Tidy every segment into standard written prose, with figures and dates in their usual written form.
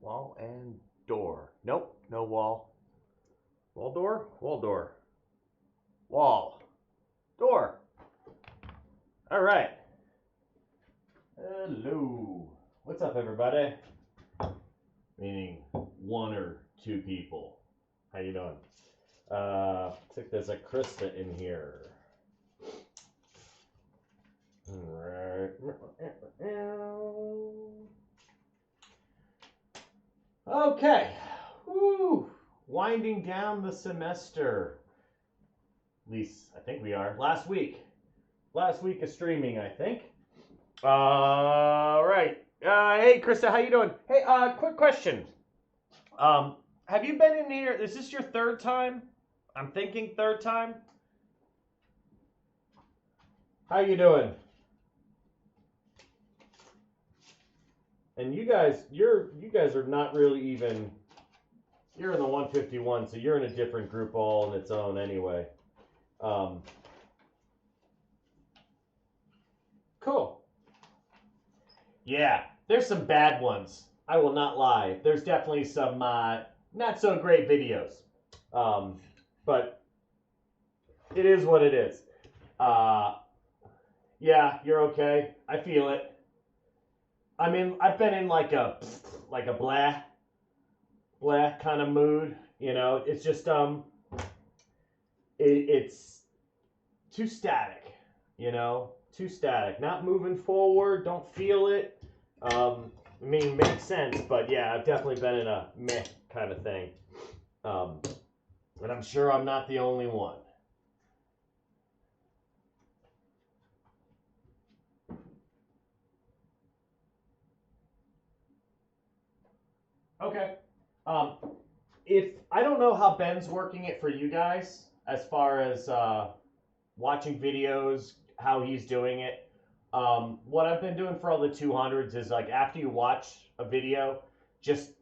Wall and door. Nope, no wall. Wall door? Wall door. Wall. Door. All right. Hello. What's up, everybody? Meaning one or two people. How you doing? Looks like there's a Krista in here. All right. Okay. Woo. Winding down the semester. At least I think we are. Last week of streaming, I think. All right. Hey, Krista, how you doing? Hey, quick question. Have you been in here? Is this your third time? I'm thinking third time. How you doing? And you guys are not really even. You're in the 151, so you're in a different group all on its own anyway. Cool. Yeah, there's some bad ones. I will not lie. There's definitely some not so great videos. But it is what it is. Yeah, you're okay. I feel it. I mean, I've been in like a blah kind of mood. You know, it's just it's too static. You know, too static. Not moving forward. Don't feel it. I mean, makes sense, but yeah, I've definitely been in a meh kind of thing. And I'm sure I'm not the only one. Okay. If I don't know how Ben's working it for you guys as far as watching videos, how he's doing it. What I've been doing for all the 200s is like after you watch a video, just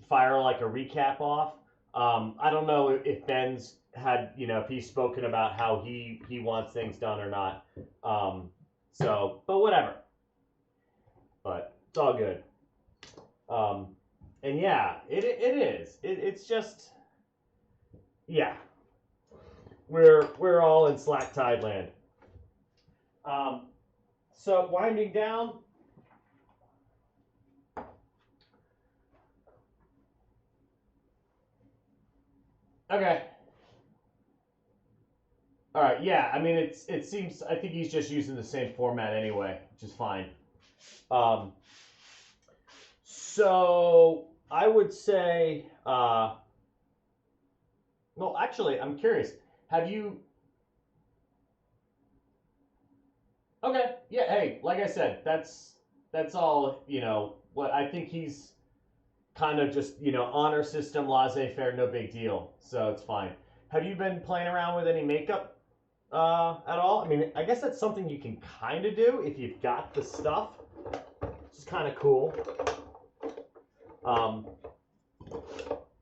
fire like a recap off. I don't know if Ben's had, if he's spoken about how he wants things done or not. But whatever. But it's all good. And yeah, it is. It's just, yeah, we're all in slack tide land. So winding down. Okay. All right. Yeah. I mean, it seems. I think he's just using the same format anyway, which is fine. So I would say. Well, actually, I'm curious. Have you? Okay. Yeah. Hey, like I said, that's all. What I think he's kind of just honor system, laissez-faire, no big deal. So it's fine. Have you been playing around with any makeup at all? I mean, I guess that's something you can kind of do if you've got the stuff. It's kind of cool.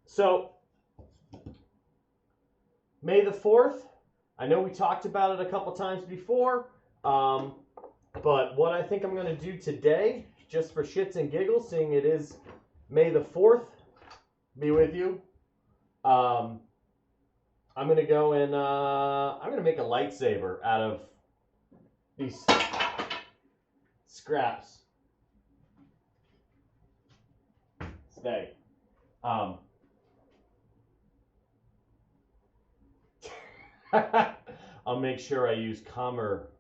So May the 4th. I know we talked about it a couple times before, but what I think I'm going to do today, just for shits and giggles, seeing it is May the 4th, be with you. I'm going to go and I'm going to make a lightsaber out of these scraps. Stay. I'll make sure I use calmer.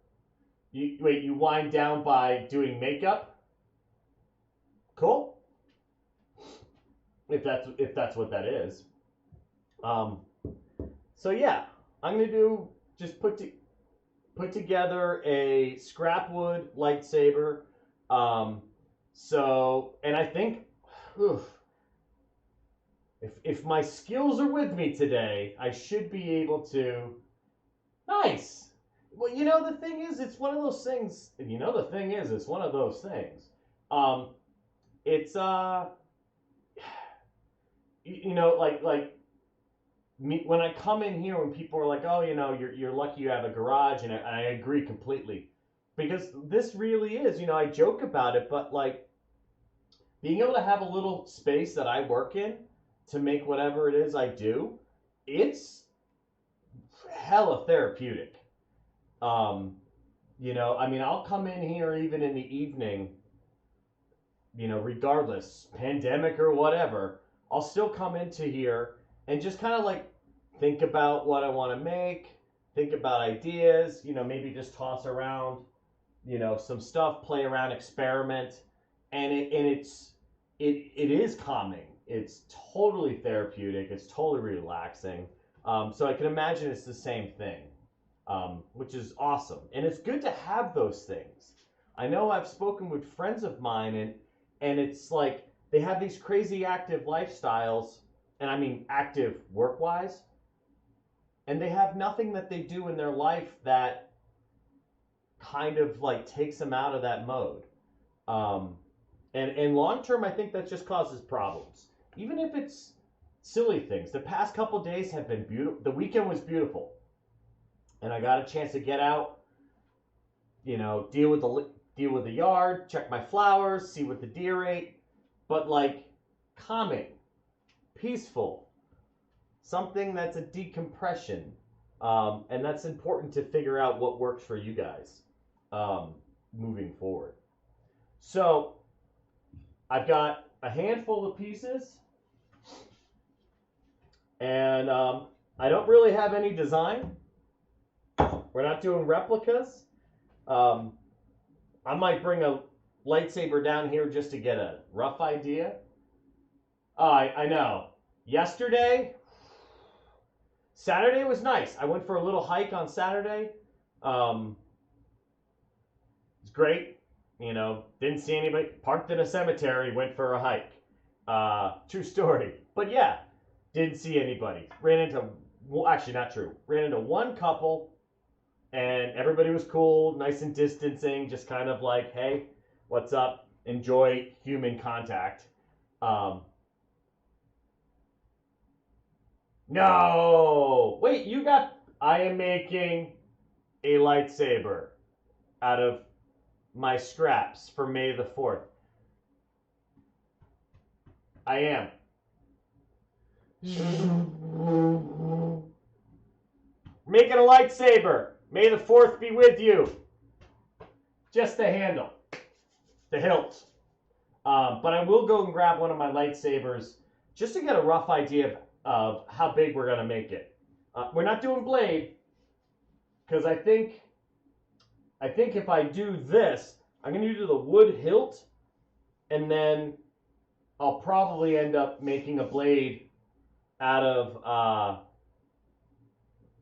Wait, you wind down by doing makeup? Cool. If that's what that is. So yeah, I'm gonna do just put together a scrap wood lightsaber. And I think, if my skills are with me today, I should be able to. Nice. Well, the thing is, it's one of those things. It's one of those things. It's like me when I come in here, when people are like, "Oh, you're lucky you have a garage," and I agree completely, because this really is. I joke about it, but like being able to have a little space that I work in to make whatever it is I do, it's hella therapeutic. I mean, I'll come in here even in the evening, regardless, pandemic or whatever, I'll still come into here and just kind of like think about what I want to make, think about ideas, maybe just toss around, some stuff, play around, experiment, and it is calming. It's totally therapeutic. It's totally relaxing. So I can imagine it's the same thing, which is awesome. And it's good to have those things. I know I've spoken with friends of mine, and it's like they have these crazy active lifestyles, and I mean active work-wise, and they have nothing that they do in their life that kind of like takes them out of that mode. And long term, I think that just causes problems. Even if it's silly things. The past couple days have been beautiful. The weekend was beautiful, and I got a chance to get out, deal with the yard, check my flowers, see what the deer ate, but like calming, peaceful, something that's a decompression, and that's important to figure out what works for you guys moving forward. So I've got a handful of pieces, and I don't really have any design. We're not doing replicas. I might bring a lightsaber down here just to get a rough idea. I know. Saturday was nice. I went for a little hike on Saturday. It's great. Didn't see anybody. Parked in a cemetery, went for a hike. True story. But yeah, didn't see anybody. Actually not true. Ran into one couple, and everybody was cool, nice and distancing, just kind of like, hey, what's up? Enjoy human contact. No! Wait, I am making a lightsaber out of my scraps for May the 4th. I am. Making a lightsaber. May the 4th be with you. Just the handle. The hilt. But I will go and grab one of my lightsabers just to get a rough idea of how big we're going to make it. We're not doing blade, because I think if I do this, I'm going to do the wood hilt, and then I'll probably end up making a blade out of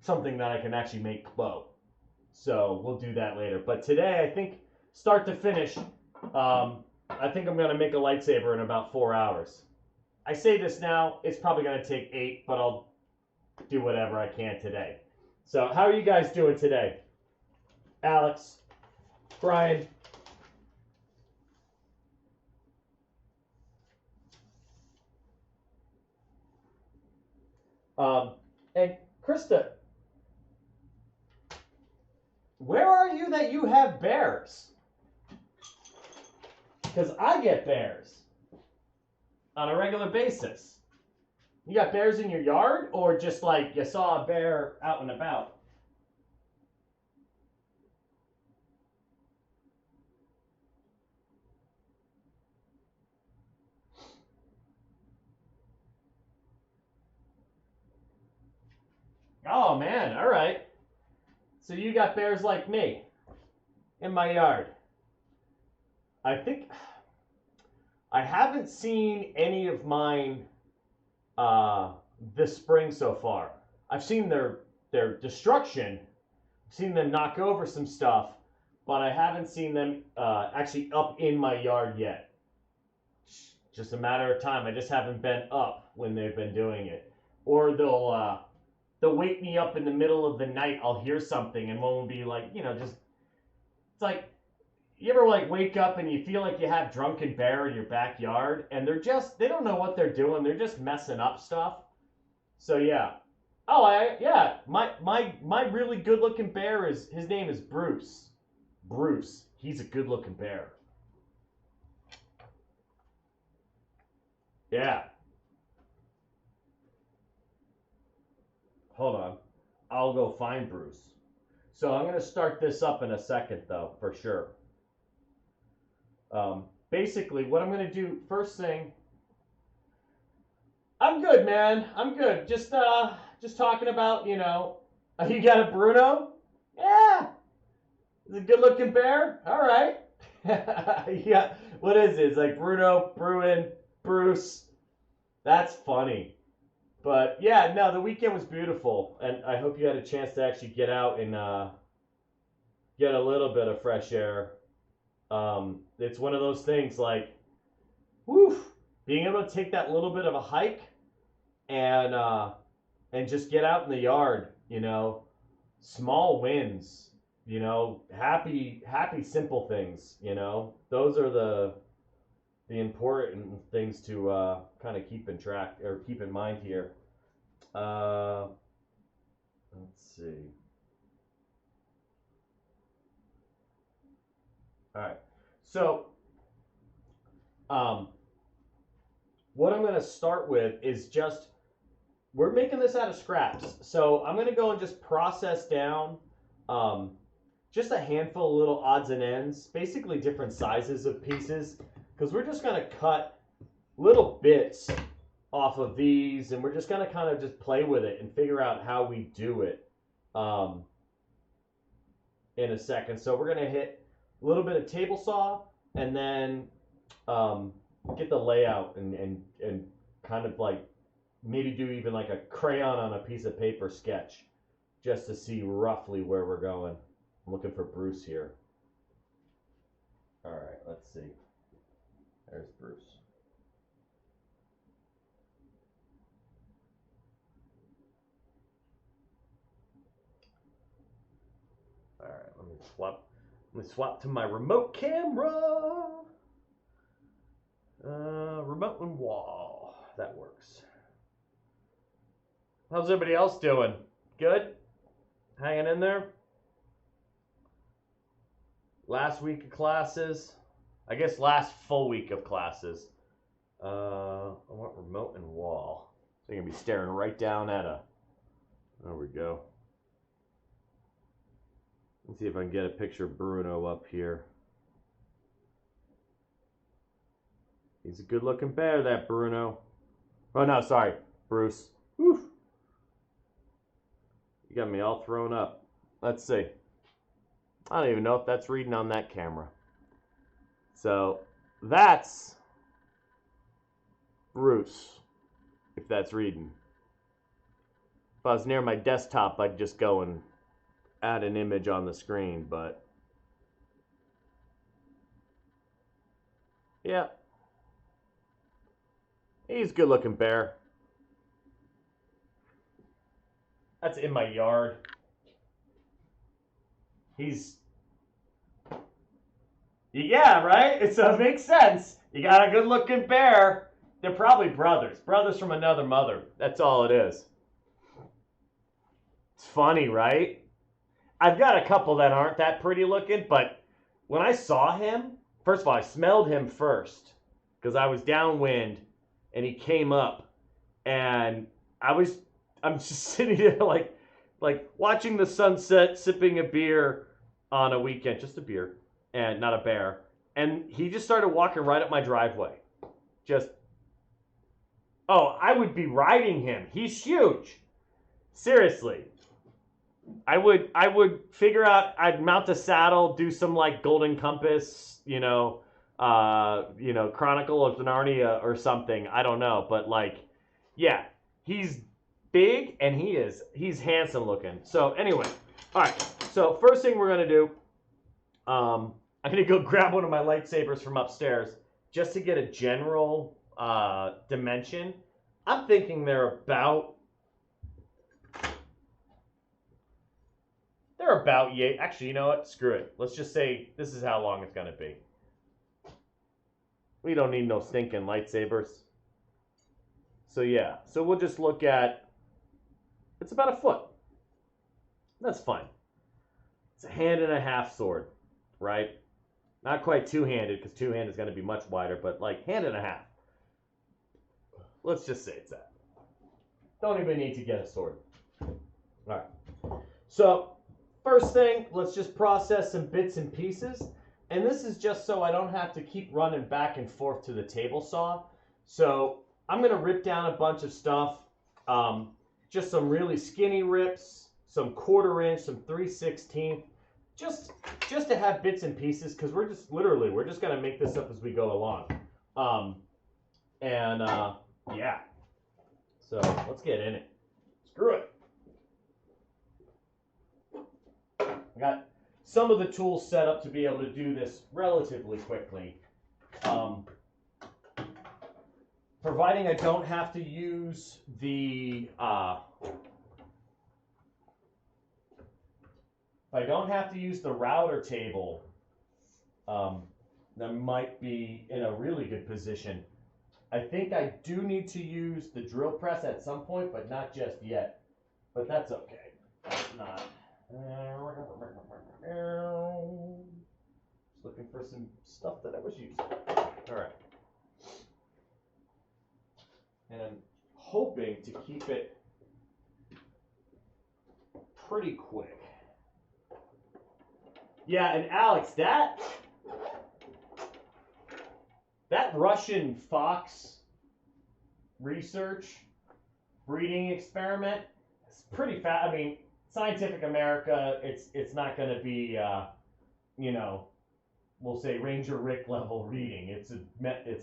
something that I can actually make bow. So we'll do that later. But today, I think, start to finish, I think I'm going to make a lightsaber in about 4 hours. I say this now, it's probably going to take 8, but I'll do whatever I can today. So how are you guys doing today? Alex, Brian. And Krista, where are you that you have bears? Because I get bears on a regular basis. You got bears in your yard, or just like you saw a bear out and about? Oh man, all right. So you got bears like me in my yard. I think I haven't seen any of mine this spring so far. I've seen their destruction. I've seen them knock over some stuff, but I haven't seen them actually up in my yard yet. Just a matter of time. I just haven't been up when they've been doing it. Or they'll wake me up in the middle of the night. I'll hear something, and one will be like, just, it's like, you ever like wake up and you feel like you have drunken bear in your backyard, and they don't know what they're doing. They're just messing up stuff. So yeah. Oh, my really good looking bear his name is Bruce. Bruce. He's a good looking bear. Yeah. Hold on. I'll go find Bruce. So I'm going to start this up in a second, though, for sure. Basically, what I'm going to do first thing. I'm good, man. I'm good. Just talking about, you got a Bruno? Yeah. Is a good looking bear? All right. Yeah. What is it? It's like Bruno, Bruin, Bruce. That's funny. But yeah, no, the weekend was beautiful, and I hope you had a chance to actually get out and get a little bit of fresh air. It's one of those things like, woof, being able to take that little bit of a hike and just get out in the yard. Small wins. Happy simple things. Those are the important things to kind of keep in track or keep in mind here. Let's see. All right. So, what I'm going to start with is we're making this out of scraps. So I'm going to go and just process down just a handful of little odds and ends, basically different sizes of pieces, because we're just going to cut little bits off of these, and we're just going to kind of just play with it and figure out how we do it in a second. So we're going to hit a little bit of table saw, and then get the layout and kind of like maybe do even like a crayon on a piece of paper sketch just to see roughly where we're going. I'm looking for Bruce here. All right, let's see. There's Bruce. All right, let me swap to my remote camera. Remote and wall. That works. How's everybody else doing? Good? Hanging in there? Last week of classes. I guess last full week of classes. I want remote and wall. So you're going to be staring right down at a... There we go. Let's see if I can get a picture of Bruno up here. He's a good-looking bear, that Bruno. Oh, no, sorry. Bruce. Whew. You got me all thrown up. Let's see. I don't even know if that's reading on that camera. So, that's Bruce, if that's reading. If I was near my desktop, I'd just go and add an image on the screen, but yeah. He's a good-looking bear. That's in my yard. Yeah, right? It makes sense. You got a good-looking bear. They're probably brothers. Brothers from another mother. That's all it is. It's funny, right? I've got a couple that aren't that pretty looking, but when I saw him, first of all, I smelled him first because I was downwind and he came up, and I'm just sitting there like watching the sunset, sipping a beer on a weekend, just a beer, and not a bear. And he just started walking right up my driveway. I would be riding him. He's huge. Seriously. I would figure out, I'd mount a saddle, do some like Golden Compass, Chronicle of Narnia or something. I don't know. But yeah, he's big and he's handsome looking. So anyway, all right. So first thing we're going to do, I'm going to go grab one of my lightsabers from upstairs just to get a general dimension. I'm thinking they're about actually, you know what? Screw it. Let's just say this is how long it's going to be. We don't need no stinking lightsabers. So yeah, so we'll just look at, it's about a foot. That's fine. It's a 1.5-hand sword, right? Not quite two-handed, because two-handed is going to be much wider, but like 1.5 hand. Let's just say it's that. Don't even need to get a sword. All right. So first thing, let's just process some bits and pieces. And this is just so I don't have to keep running back and forth to the table saw. So I'm going to rip down a bunch of stuff. Just some really skinny rips, some 1/4 inch, some 3/16. Just to have bits and pieces, because we're just going to make this up as we go along. Yeah. So let's get in it. Screw it. I got some of the tools set up to be able to do this relatively quickly. Providing I don't have to use the if I don't have to use the router table, that might be in a really good position. I think I do need to use the drill press at some point, but not just yet. But that's okay. That's not. Just looking for some stuff that I was using. All right. And I'm hoping to keep it pretty quick. Yeah, and Alex, that Russian fox research breeding experiment is pretty fast. I mean, Scientific America, it's not going to be, we'll say Ranger Rick level reading. It's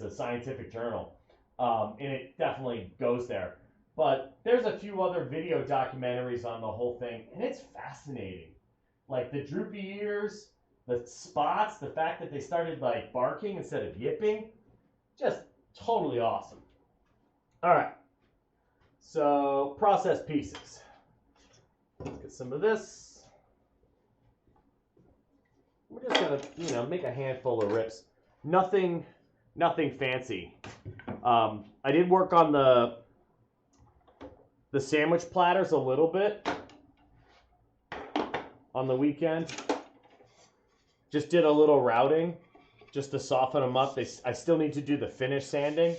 a scientific journal, and it definitely goes there. But there's a few other video documentaries on the whole thing, and it's fascinating. Like the droopy ears, the spots, the fact that they started like barking instead of yipping, just totally awesome. All right, so process pieces. Let's get some of this. We're just gonna, make a handful of rips. Nothing fancy. I did work on the sandwich platters a little bit on the weekend. Just did a little routing just to soften them up. I still need to do the finish sanding.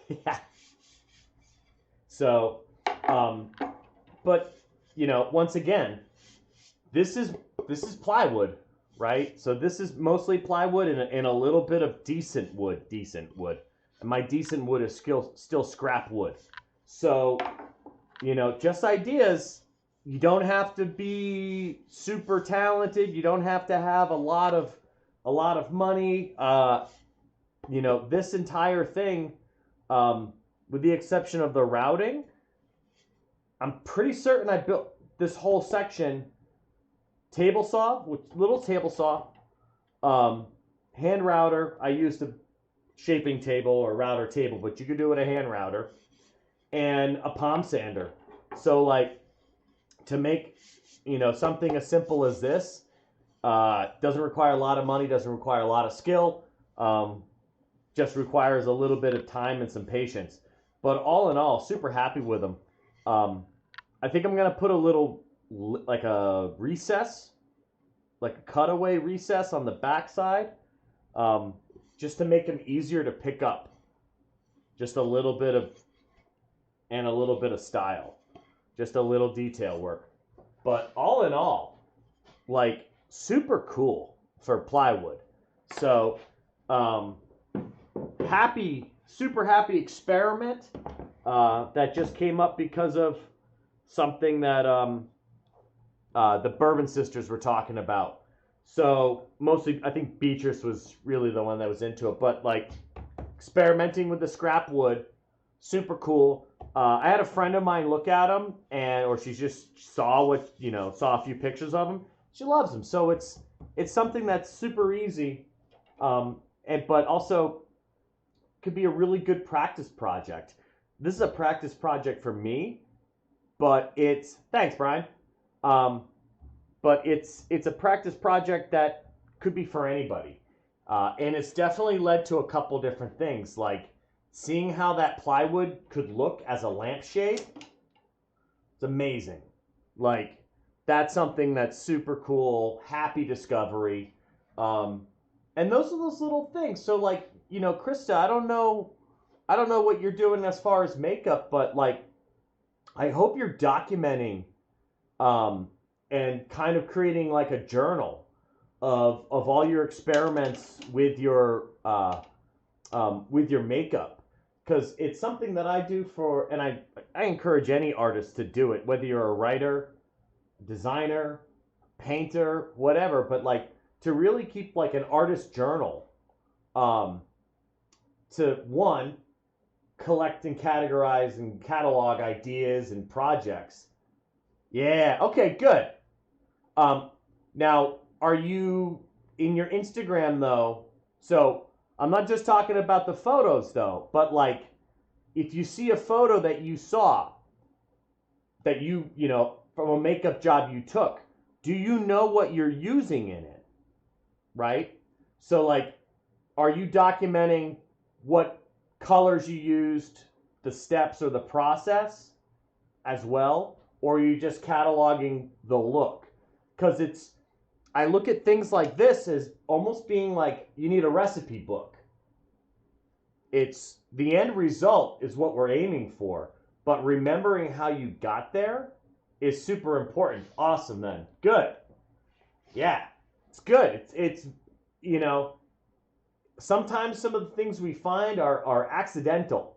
Yeah. So, but once again, this is plywood, right? So this is mostly plywood and a little bit of decent wood. And my decent wood is still scrap wood. So, just ideas. You don't have to be super talented. You don't have to have a lot of money. This entire thing, with the exception of the routing, I'm pretty certain I built this whole section table saw, with little table saw, hand router. I used a shaping table or router table, but you could do it a hand router, and a palm sander. So like to make something as simple as this doesn't require a lot of money, doesn't require a lot of skill, just requires a little bit of time and some patience. But all in all, super happy with them. I think I'm gonna put a little like a recess, like a cutaway recess on the back side, just to make them easier to pick up. Just a little bit of style. Just a little detail work. But all in all, like super cool for plywood. So super happy experiment that just came up because of something that the Bourbon sisters were talking about. So mostly, I think Beatrice was really the one that was into it. But like experimenting with the scrap wood, super cool. I had a friend of mine look at them, or she just saw a few pictures of them. She loves them. So it's something that's super easy, but also could be a really good practice project. This is a practice project for me, but thanks, Brian. But it's a practice project that could be for anybody, and it's definitely led to a couple different things, like seeing how that plywood could look as a lampshade. It's amazing. Like that's something that's super cool. Happy discovery. And those are those little things. So like, Krista, I don't know what you're doing as far as makeup, but like I hope you're documenting um and kind of creating like a journal of all your experiments with your makeup, because it's something that I do for, and I encourage any artist to do it, whether you're a writer, designer, painter, whatever, but like to really keep like an artist journal, um, to one, collect and categorize and catalog ideas and projects. Yeah, okay, good. Um, Now, are you in your Instagram though? So I'm not just talking about the photos though, but like if you see a photo that you saw that from a makeup job you took, do you know what you're using in it? Right? So like, are you documenting what colors you used, the steps or the process as well? Or are you just cataloging the look? Because I look at things like this as almost being like you need a recipe book. It's the end result is what we're aiming for, but remembering how you got there is super important. Awesome, then. Good. Yeah, it's good. It's you know sometimes some of the things we find are accidental,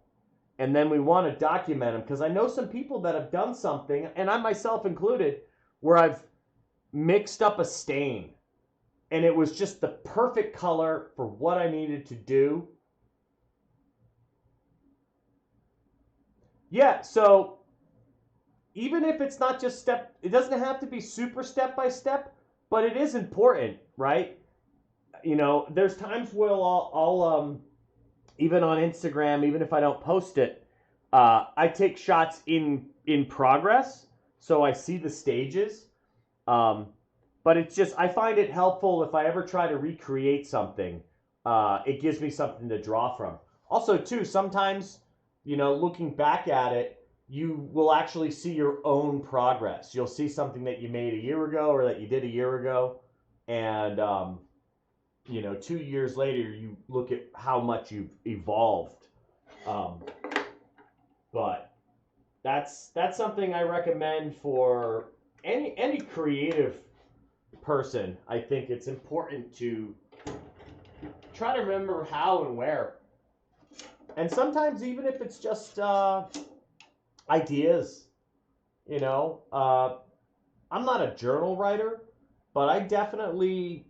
and then we want to document them, because I know some people that have done something, and I myself included, where I've mixed up a stain and it was just the perfect color for what I needed to do. Yeah, so even if it's not just it doesn't have to be super step by step, but it is important, right? There's times where I'll even on Instagram, even if I don't post it, I take shots in progress, so I see the stages. Um, but it's just I find it helpful if I ever try to recreate something. It gives me something to draw from. Also, too, sometimes looking back at it, you will actually see your own progress. You'll see something that you made a year ago or that you did a year ago, and 2 years later, you look at how much you've evolved. Um, but that's something I recommend for any creative person. I think it's important to try to remember how and where, and sometimes even if it's just ideas. I'm not a journal writer, but I definitely,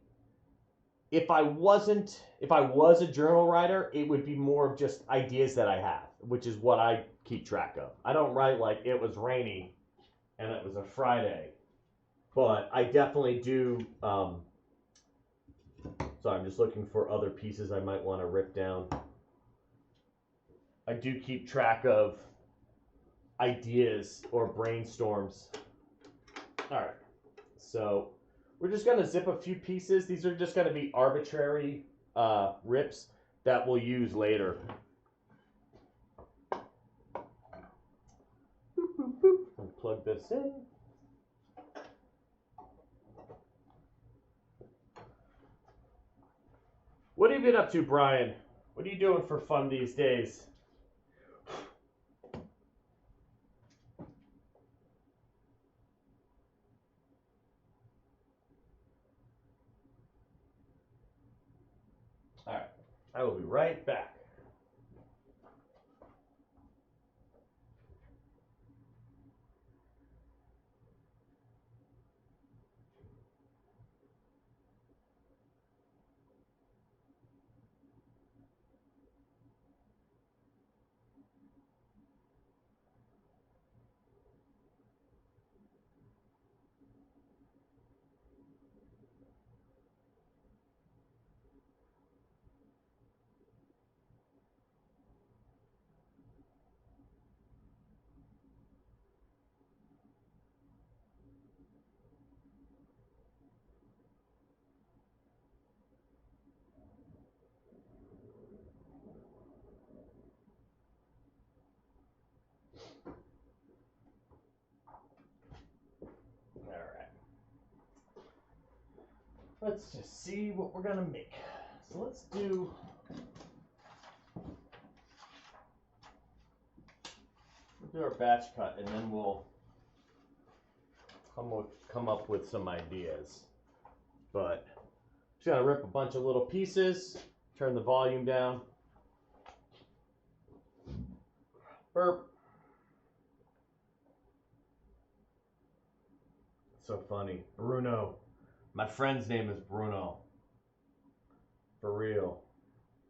if I was a journal writer, it would be more of just ideas that I have, which is what I keep track of. I don't write like it was rainy and it was a Friday, but I definitely do. Sorry, I'm just looking for other pieces I might want to rip down. I do keep track of ideas or brainstorms. All right, so we're just going to zip a few pieces. These are just going to be arbitrary rips that we'll use later. And plug this in. What have you been up to, Brian? What are you doing for fun these days? All right, I will be right back. All right. Let's just see what we're gonna make. So let's do. We'll do our batch cut, and then we'll come up with some ideas. But just gonna rip a bunch of little pieces, turn the volume down. Burp. So funny. Bruno. My friend's name is Bruno. For real.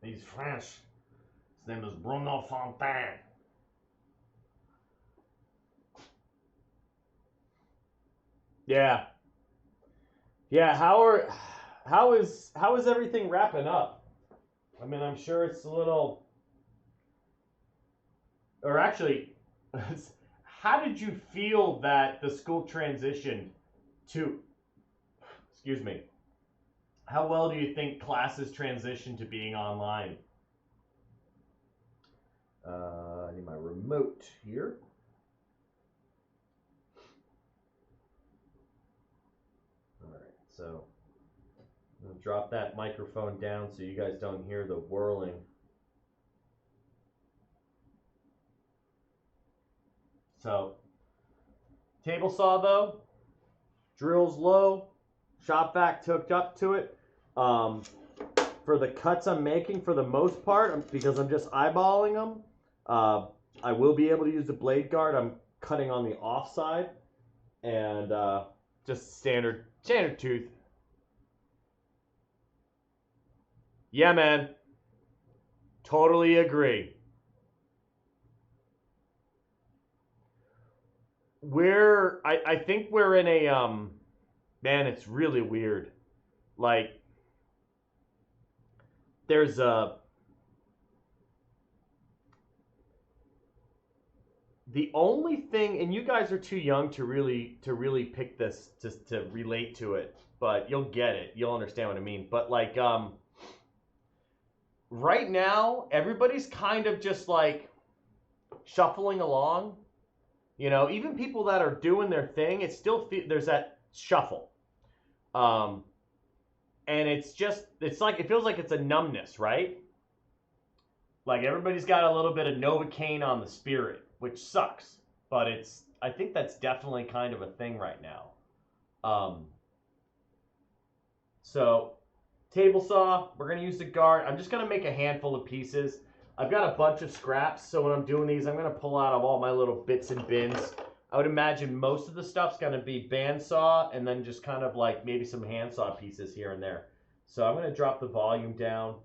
He's French. His name is Bruno Fontaine. Yeah. Yeah, how is everything wrapping up? I mean, I'm sure it's a little, or actually, how did you feel that the school transitioned to, excuse me, how well do you think classes transitioned to being online? I need my remote here. All right, so I'm gonna drop that microphone down so you guys don't hear the whirling. So, table saw though, drills low, shop vac hooked up to it. For the cuts I'm making, for the most part, because I'm just eyeballing them, I will be able to use the blade guard. I'm cutting on the off side, and just standard tooth. Yeah, man. Totally agree. I think we're in a man, it's really weird. Like there's the only thing, and you guys are too young to really pick this to relate to it, but you'll get it. You'll understand what I mean. But like right now everybody's kind of just like shuffling along. You know, even people that are doing their thing, it's still there's that shuffle. Um and it's like it feels like it's a numbness, right? Like everybody's got a little bit of Novocaine on the spirit, which sucks, but I think that's definitely kind of a thing right now. So table saw, we're gonna use the guard. I'm just gonna make a handful of pieces. I've got a bunch of scraps, so when I'm doing these, I'm gonna pull out of all my little bits and bins. I would imagine most of the stuff's gonna be bandsaw and then just kind of like maybe some handsaw pieces here and there. So I'm gonna drop the volume down.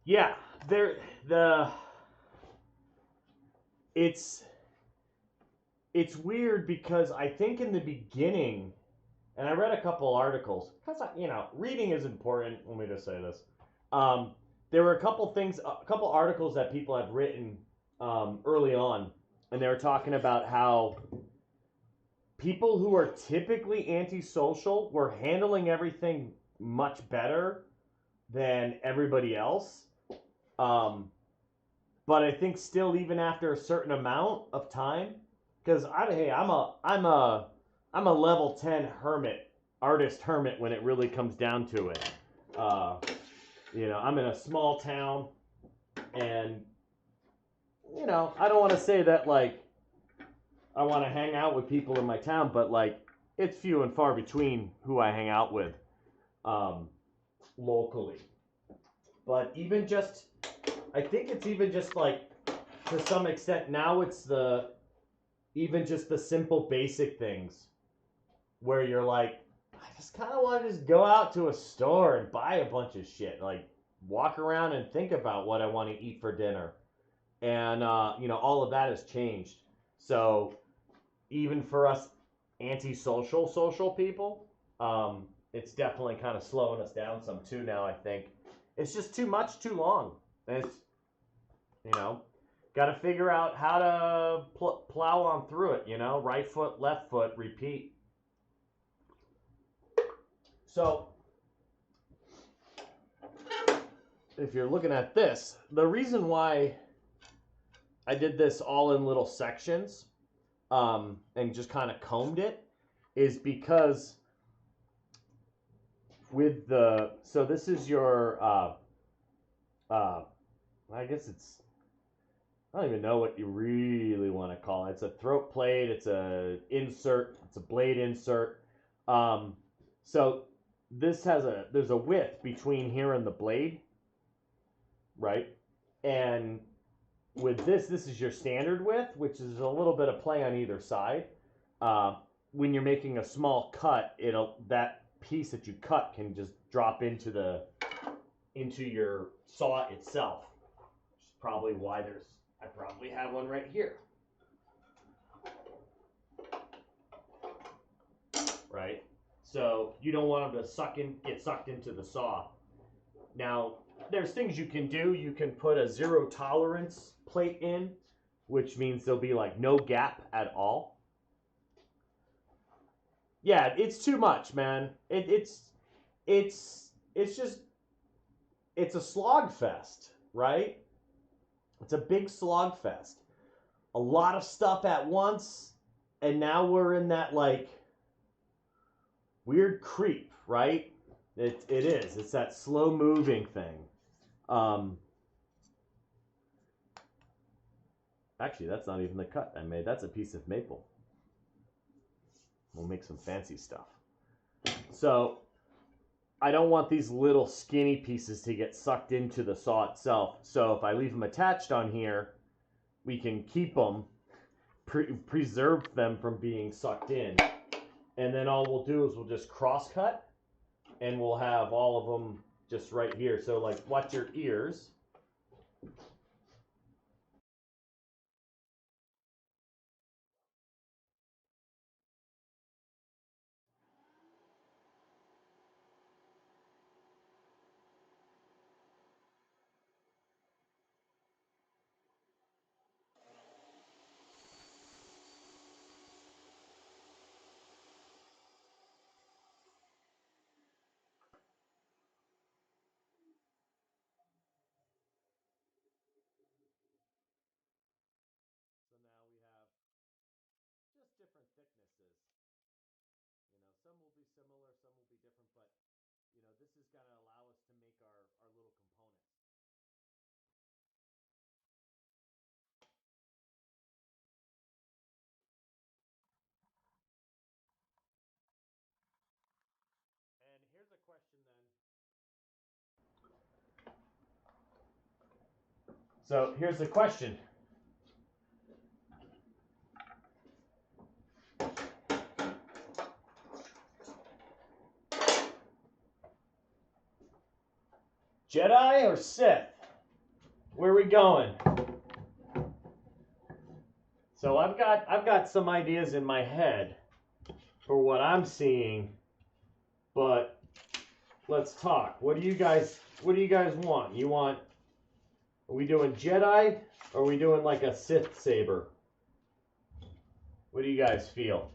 Yeah, it's it's weird because I think in the beginning, and I read a couple articles because reading is important. Let me just say this. Um, there were a couple articles that people had written early on, and they were talking about how people who are typically antisocial were handling everything much better than everybody else. Um, but I think still, even after a certain amount of time, because I'm a level 10 artist hermit when it really comes down to it. Uh, I'm in a small town, and I don't want to say that like I want to hang out with people in my town, but like it's few and far between who I hang out with um, locally. But I think it's even just like to some extent now it's even just the simple basic things where you're like, I just kind of want to just go out to a store and buy a bunch of shit, like walk around and think about what I want to eat for dinner, and all of that has changed. So even for us antisocial social people, it's definitely kind of slowing us down some too now. I think it's just too much, too long. And it's you know, got to figure out how to plow on through it. Right foot, left foot, repeat. So if you're looking at this, the reason why I did this all in little sections and just kind of combed it is because so this is your I guess I don't even know what you really want to call it. It's a throat plate. It's a insert. It's a blade insert. So there's a width between here and the blade, right? And with this is your standard width, which is a little bit of play on either side. When you're making a small cut, that piece that you cut can just drop into your saw itself. Which is probably why I probably have one right here. Right? So you don't want them to get sucked into the saw. Now, there's things you can do. You can put a zero tolerance plate in, which means there'll be like no gap at all. Yeah, it's too much, man. It's a slog fest, right? It's a big slog fest. A lot of stuff at once, and now we're in that like weird creep, right? It is. It's that slow moving thing. Actually, that's not even the cut I made. That's a piece of maple. We'll make some fancy stuff. So I don't want these little skinny pieces to get sucked into the saw itself. So if I leave them attached on here, we can keep them, preserve them from being sucked in. And then all we'll do is we'll just cross cut, and we'll have all of them just right here. So like, watch your ears. So now we have just different thicknesses. Some will be similar, some will be different, but this is going to allow us to make our little components. And here's a question then. So here's the question. Jedi or Sith? where are we going? So I've got some ideas in my head for what I'm seeing, but let's talk. What do you guys want? Are we doing Jedi or are we doing like a Sith saber? What do you guys feel?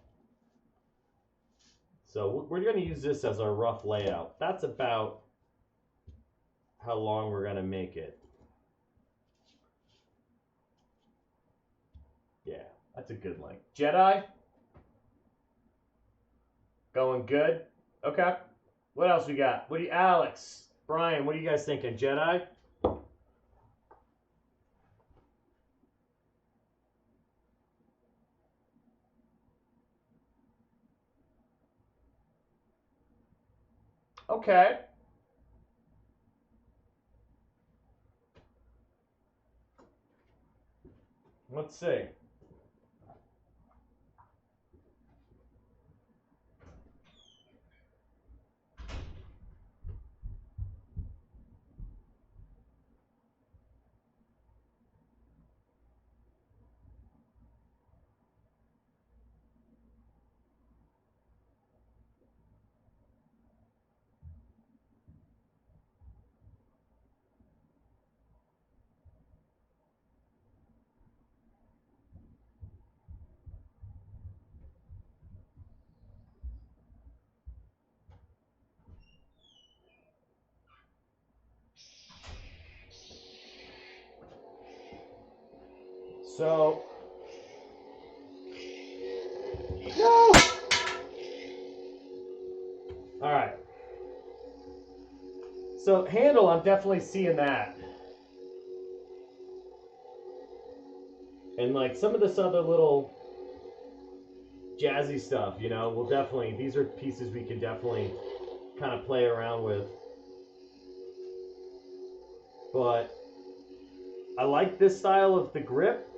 So we're going to use this as our rough layout. That's about how long we're going to make it. Yeah, that's a good length. Jedi? Going good? Okay. What else we got? Alex, Brian, what are you guys thinking? Jedi? Okay. Let's see. So, no! All right. So handle, I'm definitely seeing that. And like some of this other little jazzy stuff, you know, we'll definitely, these are pieces we can definitely kind of play around with. But I like this style of the grip.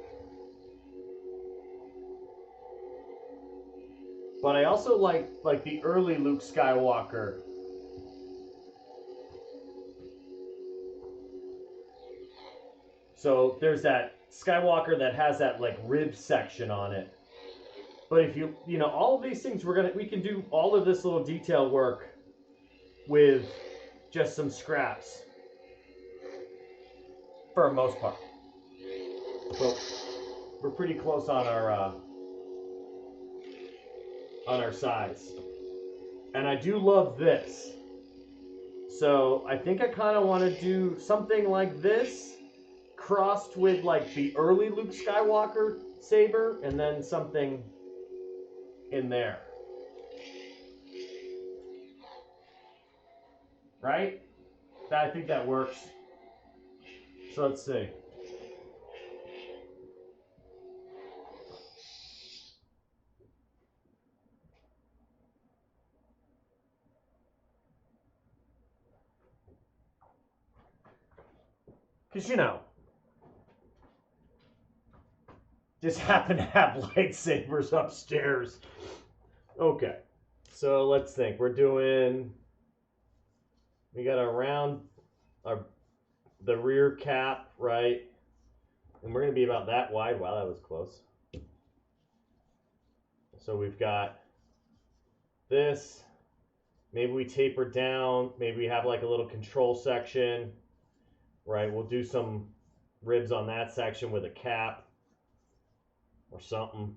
But I also like the early Luke Skywalker. So there's that Skywalker that has that like rib section on it. But if you know, all of these things we can do all of this little detail work with just some scraps for the most part. So we're pretty close on our size. And I do love this. So I think I kind of want to do something like this crossed with like the early Luke Skywalker saber and then something in there. Right? I think that works. So let's see. Because, you know, just happen to have lightsabers upstairs. Okay. So let's think. We got the rear cap, right? And we're going to be about that wide. Wow, that was close. So we've got this. Maybe we taper down. Maybe we have like a little control section, right? We'll do some ribs on that section with a cap or something.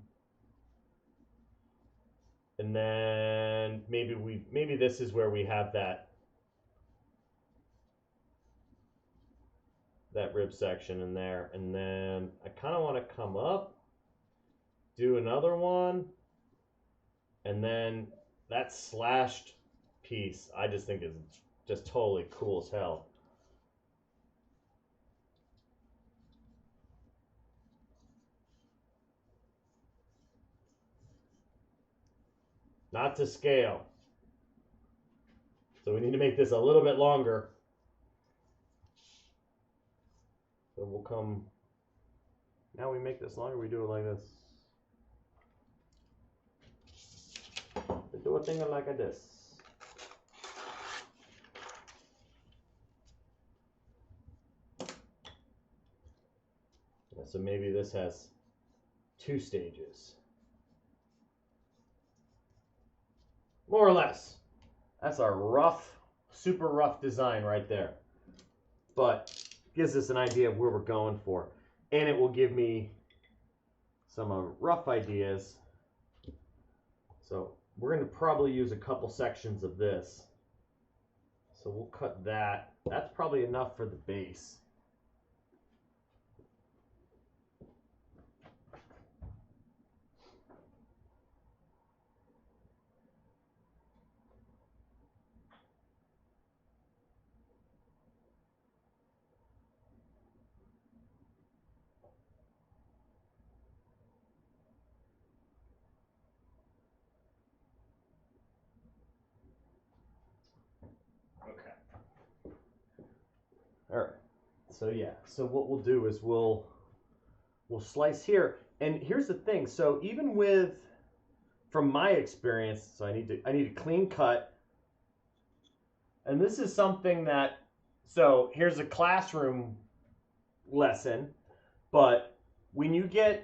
And then maybe this is where we have that rib section in there. And then I kind of want to come up, do another one, and then that slashed piece I just think is just totally cool as hell. Not to scale. So we need to make this a little bit longer. So we'll come, now we make this longer, we do it like this. We do a thing like this. So maybe this has 2 stages. More or less. That's our rough, super rough design right there. But gives us an idea of where we're going for. And it will give me some rough ideas. So we're going to probably use a couple sections of this. So we'll cut that. That's probably enough for the base. Okay. All right. So yeah. So what we'll do is we'll slice here. And here's the thing. So even with, from my experience, so I need a clean cut. And this is something that, so here's a classroom lesson, but when you guys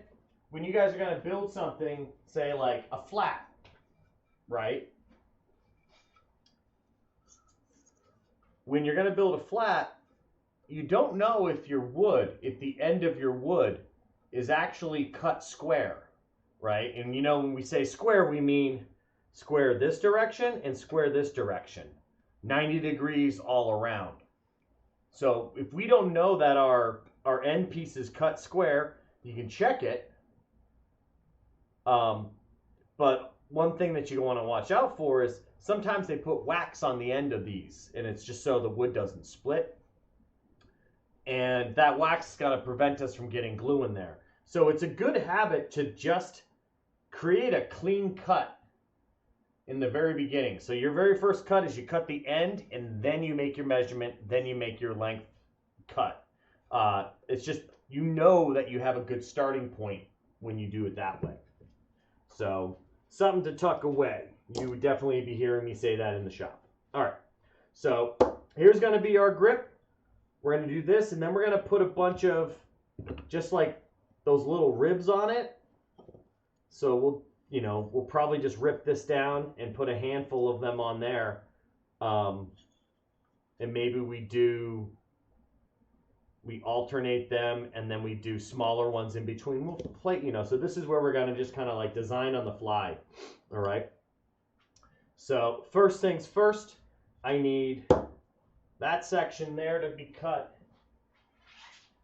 are going to build something, say like a flat, right? When you're going to build a flat, you don't know if the end of your wood is actually cut square, right? And you know, when we say square, we mean square this direction and square this direction, 90 degrees all around. So if we don't know that our end piece is cut square, you can check it. But one thing that you want to watch out for is sometimes they put wax on the end of these, and it's just so the wood doesn't split. And that wax is going to prevent us from getting glue in there. So it's a good habit to just create a clean cut in the very beginning. So your very first cut is you cut the end, and then you make your measurement, then you make your length cut. It's just, you know that you have a good starting point when you do it that way. So something to tuck away. You would definitely be hearing me say that in the shop. All right, so here's going to be our grip. We're going to do this, and then we're going to put a bunch of just like those little ribs on it. So we'll probably just rip this down and put a handful of them on there. And maybe we alternate them, and then we do smaller ones in between. We'll play, so this is where we're going to just kind of like design on the fly. All right. So first things first, I need that section there to be cut.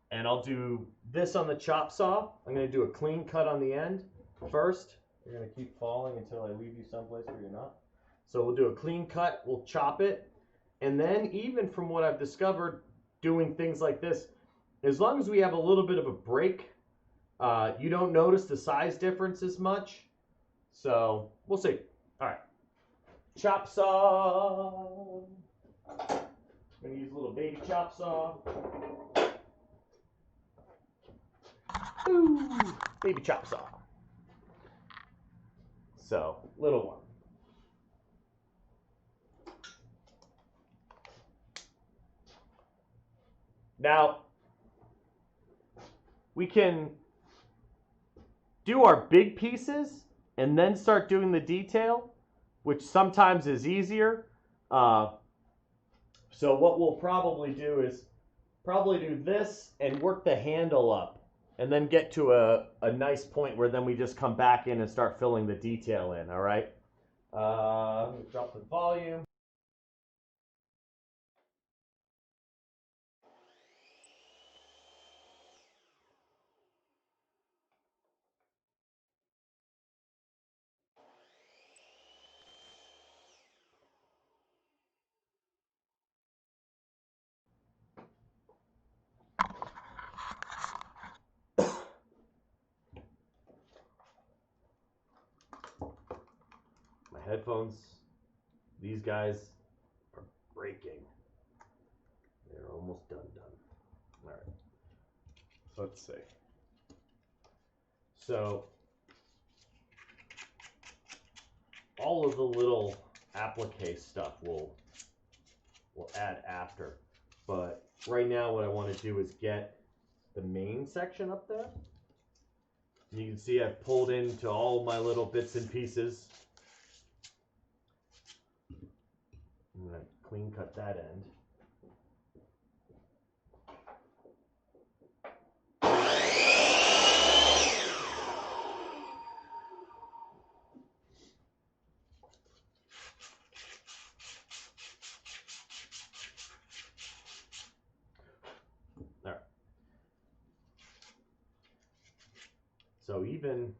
And I'll do this on the chop saw. I'm going to do a clean cut on the end first. You're going to keep falling until I leave you someplace where you're not. So we'll do a clean cut. We'll chop it. And then even from what I've discovered doing things like this, as long as we have a little bit of a break, you don't notice the size difference as much. So we'll see. All right. Chop saw. I'm going to use a little baby chop saw. Ooh, baby chop saw. So, little one. Now, we can do our big pieces and then start doing the detail, which sometimes is easier. So what we'll probably do is do this and work the handle up, and then get to a nice point where then we just come back in and start filling the detail in, all right? Let me drop the volume. My headphones, these guys are breaking. They're almost done. All right. Let's see. So all of the little applique stuff we'll add after. But right now what I want to do is get the main section up there. And you can see I've pulled into all my little bits and pieces. I'm going to clean cut that end. There. So even,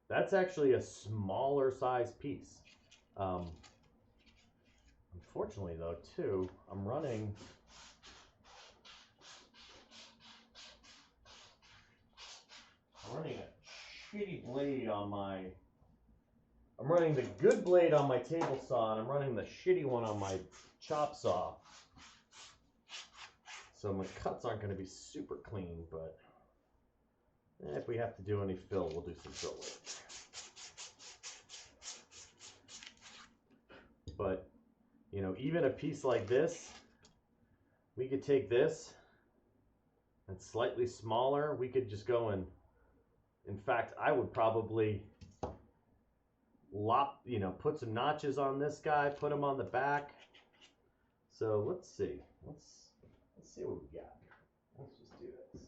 that's actually a smaller size piece. Unfortunately though, too, I'm running a shitty blade on my, I'm running the good blade on my table saw, and I'm running the shitty one on my chop saw. So my cuts aren't going to be super clean, but if we have to do any fill, we'll do some fill later. But, you know, even a piece like this, we could take this and slightly smaller. We could just go and, in fact, I would probably put some notches on this guy, put him on the back. So let's see. Let's see what we got. Let's just do this.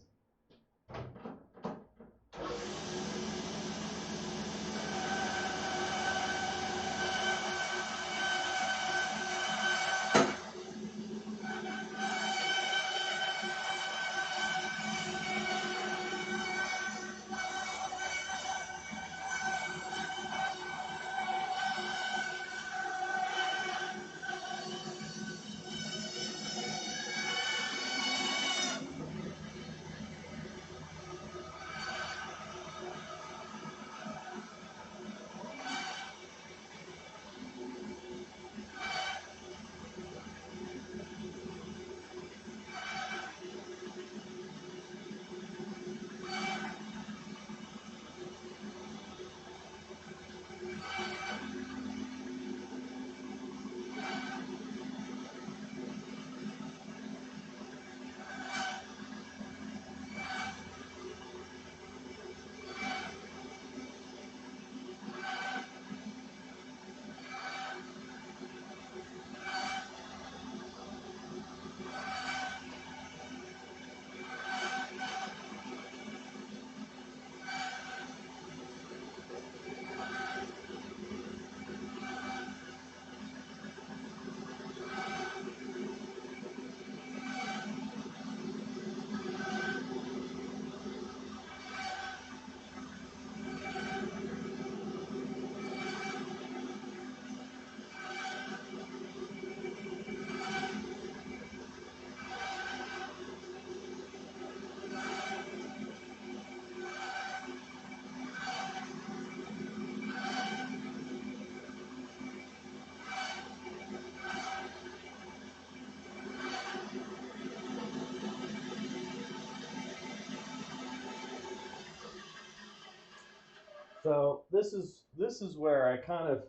So this is where I kind of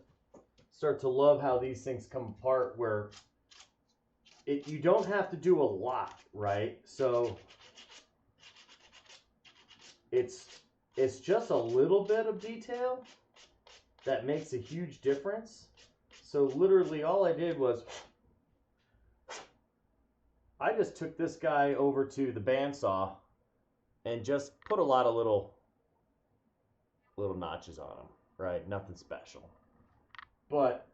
start to love how these things come apart, where you don't have to do a lot, right? So it's just a little bit of detail that makes a huge difference. So literally all I did was I just took this guy over to the bandsaw and just put a lot of little notches on him, right? Nothing special. But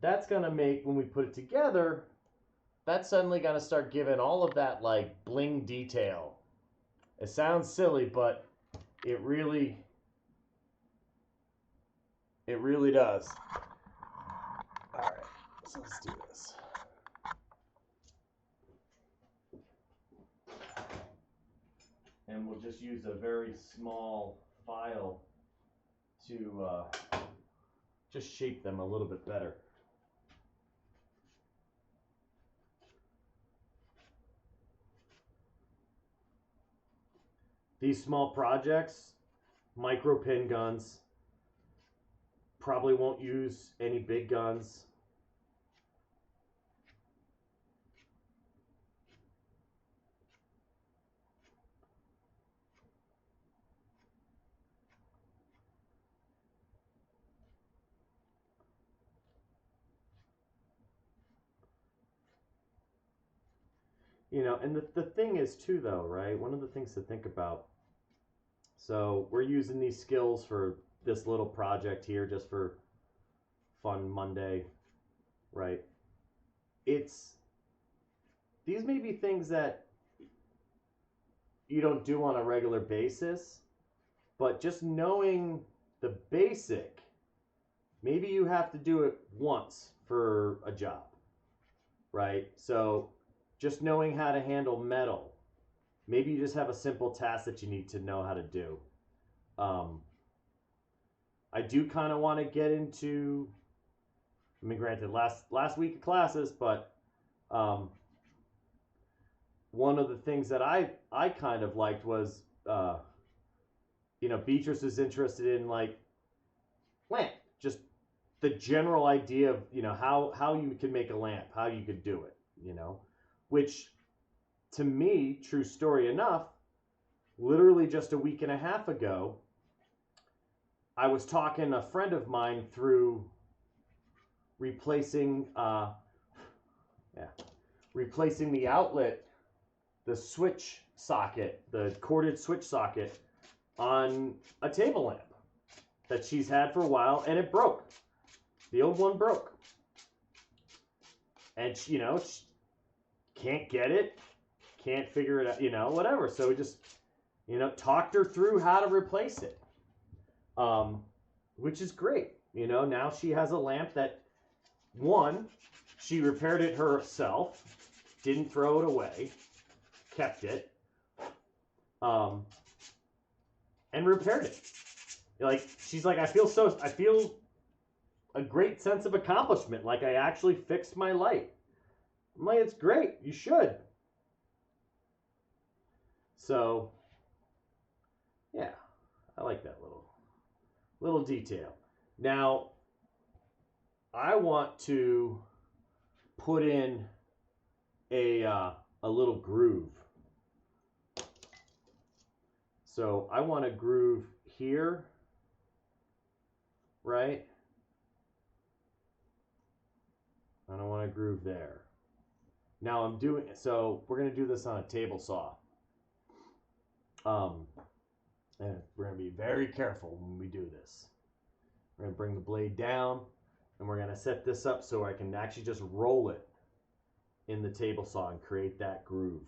that's going to make, when we put it together, that's suddenly going to start giving all of that like bling detail. It sounds silly, but it really does. All right, so let's do this. And we'll just use a very small file to just shape them a little bit better. These small projects, micro pin guns, probably won't use any big guns. You know, and the thing is too though, right? One of the things to think about. So we're using these skills for this little project here just for fun Monday, right? It's these may be things that you don't do on a regular basis, but just knowing the basic, maybe you have to do it once for a job, right? So just knowing how to handle metal, maybe you just have a simple task that you need to know how to do. I do kind of want to get into, I mean, granted, last week of classes, but one of the things that I kind of liked was, you know, Beatrice is interested in like lamp, just the general idea of, you know, how you can make a lamp, how you could do it, you know, which to me, true story enough, literally just a week and a half ago, I was talking a friend of mine through replacing replacing the outlet, the switch socket, the corded switch socket on a table lamp that she's had for a while, and it broke. The old one broke. And she, you know, she can't get it, can't figure it out, you know, whatever. So we just, you know, talked her through how to replace it. Which is great. You know, now she has a lamp that, one, she repaired it herself, didn't throw it away, kept it, and repaired it. Like, she's like, I feel a great sense of accomplishment. Like, I actually fixed my light. I'm like, it's great. You should. So, yeah, I like that little detail. Now, I want to put in a little groove. So I want to groove here, right? And I want to groove there. Now I'm doing, so we're going to do this on a table saw. And we're going to be very careful when we do this. We're going to bring the blade down, and we're going to set this up so I can actually just roll it in the table saw and create that groove.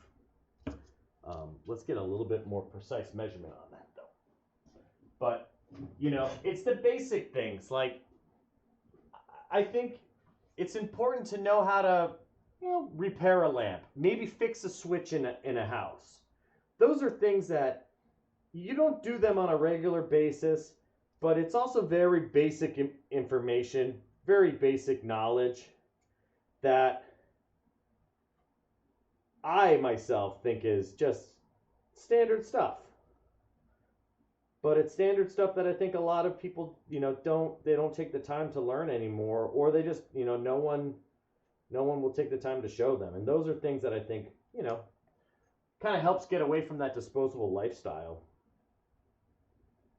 Let's get a little bit more precise measurement on that though. But, you know, it's the basic things. Like, I think it's important to know how to, you know, repair a lamp, maybe fix a switch in a house. Those are things that you don't do them on a regular basis, but it's also very basic information, very basic knowledge that I myself think is just standard stuff. But it's standard stuff that I think a lot of people, you know, don't take the time to learn anymore, or they just, you know, no one will take the time to show them. And those are things that I think, you know, kind of helps get away from that disposable lifestyle.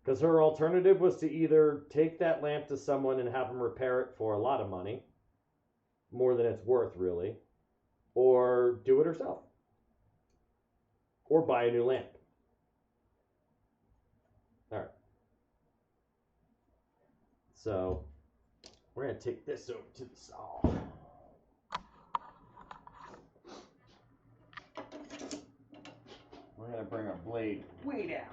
Because her alternative was to either take that lamp to someone and have them repair it for a lot of money, more than it's worth really, or do it herself, or buy a new lamp. All right. So we're going to take this over to the saw. We're going to bring our blade way down.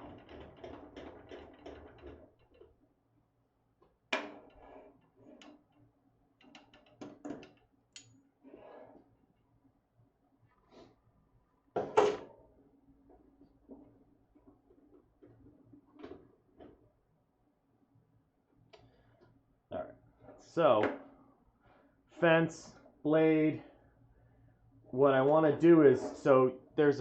So, fence, blade, what I want to do is, so there's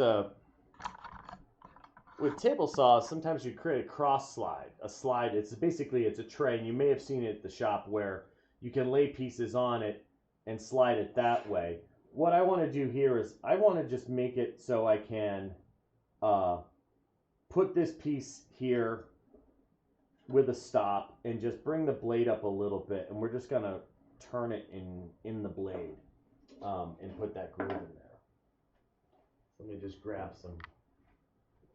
with table saws, sometimes you create a cross slide. A slide, it's basically, it's a tray, and you may have seen it at the shop where you can lay pieces on it and slide it that way. What I want to do here is, I want to just make it so I can put this piece here with a stop and just bring the blade up a little bit, and we're just gonna turn it in the blade and put that groove in there. Let me just grab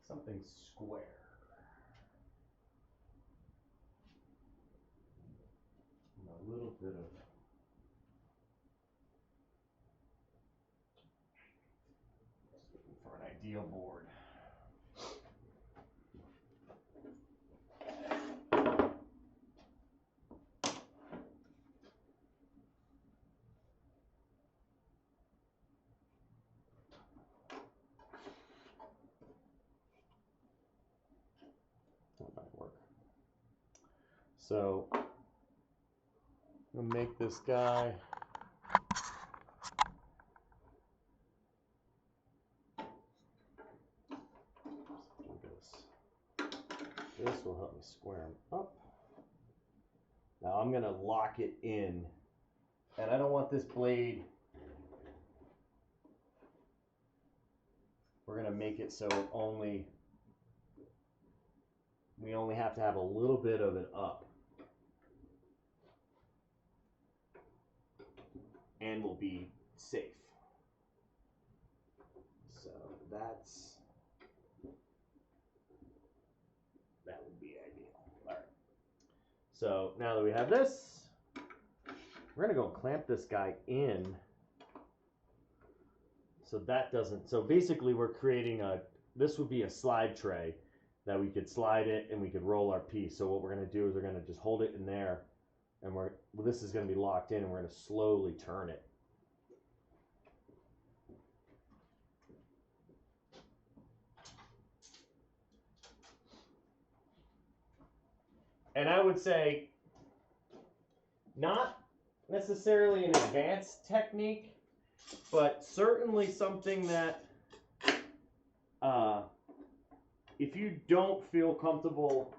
something square. And a little bit of just looking for an ideal board. So I'm gonna make this guy this will help me square him up. Now I'm gonna lock it in, and I don't want this blade. We're gonna make it so we only have to have a little bit of it up. And we'll be safe. So that would be ideal. All right. So now that we have this, we're gonna go clamp this guy in. So that doesn't. So basically, we're creating this would be a slide tray that we could slide it and we could roll our piece. So what we're gonna do is we're gonna just hold it in there. And this is going to be locked in, and we're going to slowly turn it. And I would say not necessarily an advanced technique, but certainly something that if you don't feel comfortable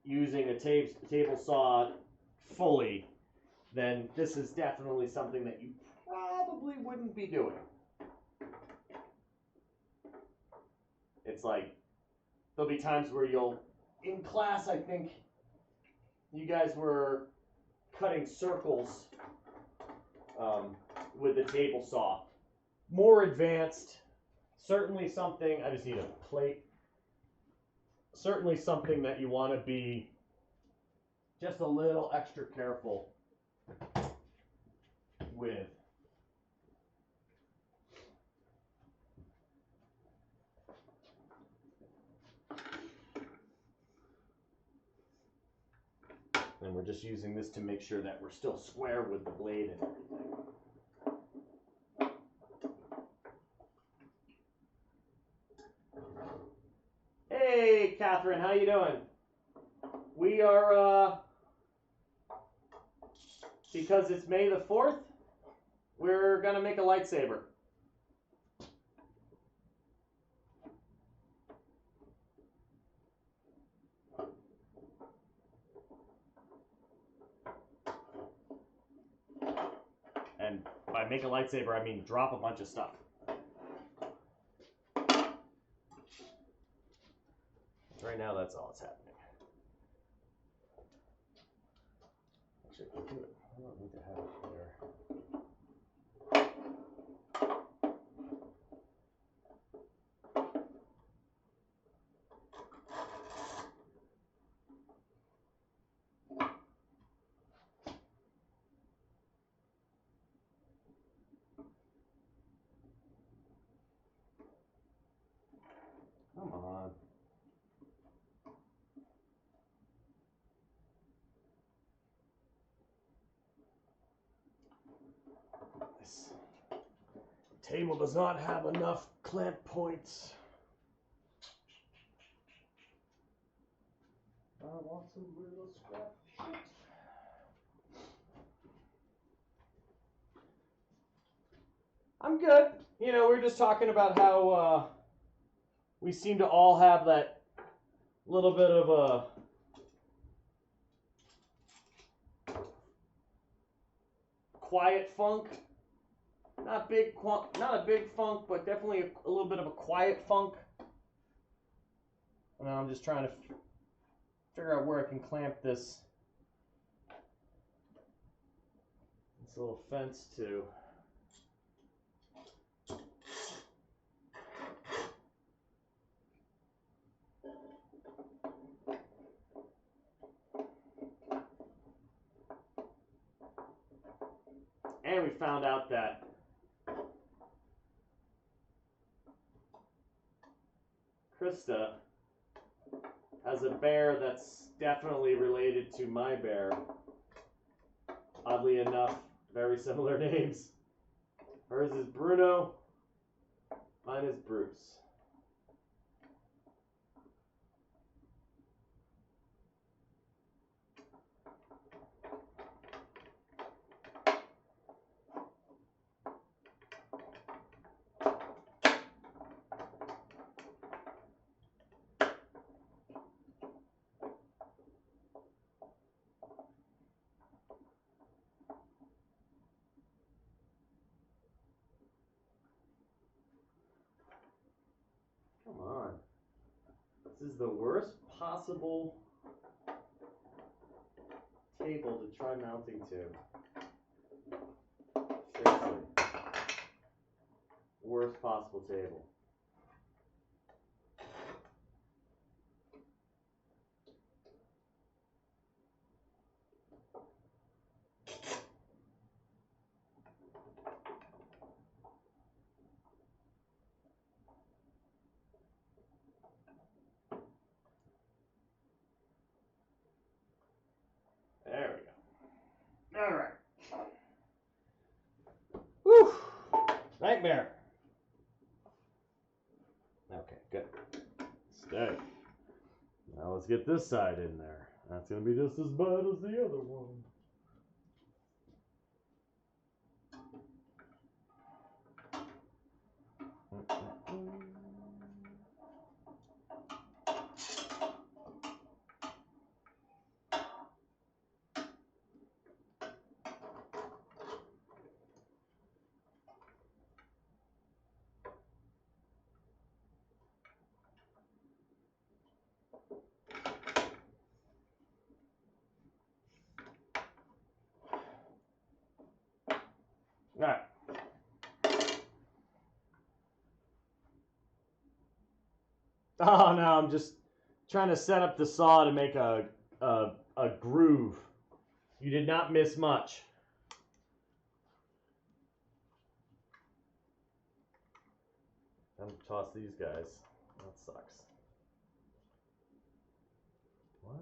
using a table saw fully, then this is definitely something that you probably wouldn't be doing. It's like, there'll be times where in class, I think you guys were cutting circles with the table saw. More advanced, certainly something, I just need a plate. Certainly something that you want to be just a little extra careful with. And we're just using this to make sure that we're still square with the blade and everything. Hey, Catherine, how you doing? We are, because it's May the 4th, we're going to make a lightsaber. And by make a lightsaber, I mean drop a bunch of stuff. Right now, that's all that's happening. Actually, I can do it. I don't need to have it there. Come on. This table does not have enough clamp points. I want some little scrap shit. I'm good. You know, we're just talking about how we seem to all have that little bit of a quiet funk. Not a big funk, but definitely a little bit of a quiet funk. And I'm just trying to figure out where I can clamp this little fence to. found out that Krista has a bear that's definitely related to my bear. Oddly enough, very similar names. Hers is Bruno, mine is Bruce. Come on. This is the worst possible table to try mounting to. Seriously. Worst possible table. There we go. All right. Whew. Nightmare. Okay, good. Stay. Now let's get this side in there. That's going to be just as bad as the other one. All right. Oh no, I'm just trying to set up the saw to make a groove. You did not miss much. I'm gonna toss these guys. That sucks. What?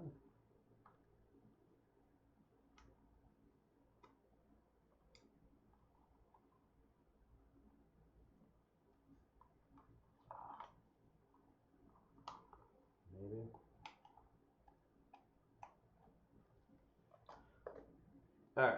Maybe. All right.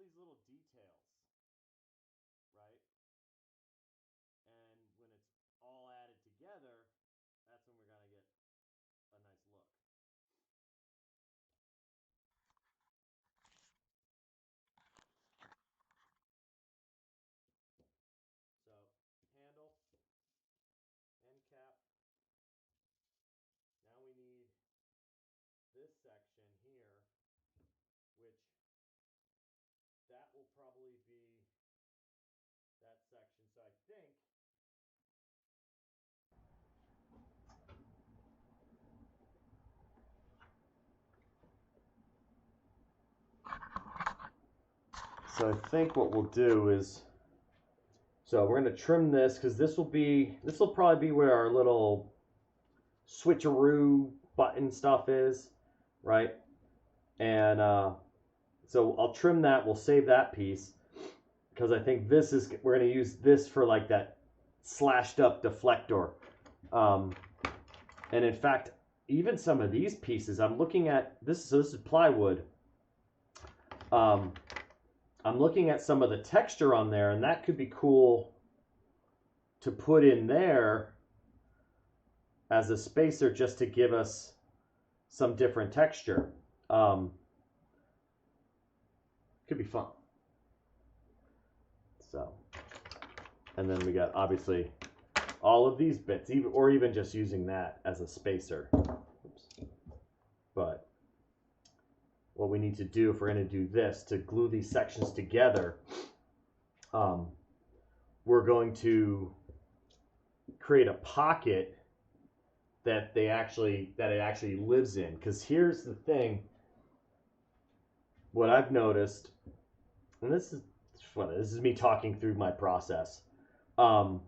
these little details, right? And when it's all added together, that's when we're going to get a nice look. So, handle, end cap. Now we need this section here, which that will probably be that section. So I think what we'll do is, so we're going to trim this because this will probably be where our little switcheroo button stuff is, right? And so I'll trim that. We'll save that piece because I think we're going to use this for like that slashed up deflector. And in fact, even some of these pieces, I'm looking at this. So this is plywood. I'm looking at some of the texture on there, and that could be cool to put in there as a spacer just to give us some different texture. Could be fun. So, and then we got obviously all of these bits, or even just using that as a spacer. Oops. But what we need to do if we're going to do this, to glue these sections together, we're going to create a pocket that it actually lives in. Because here's the thing, what I've noticed, and this is me talking through my process. So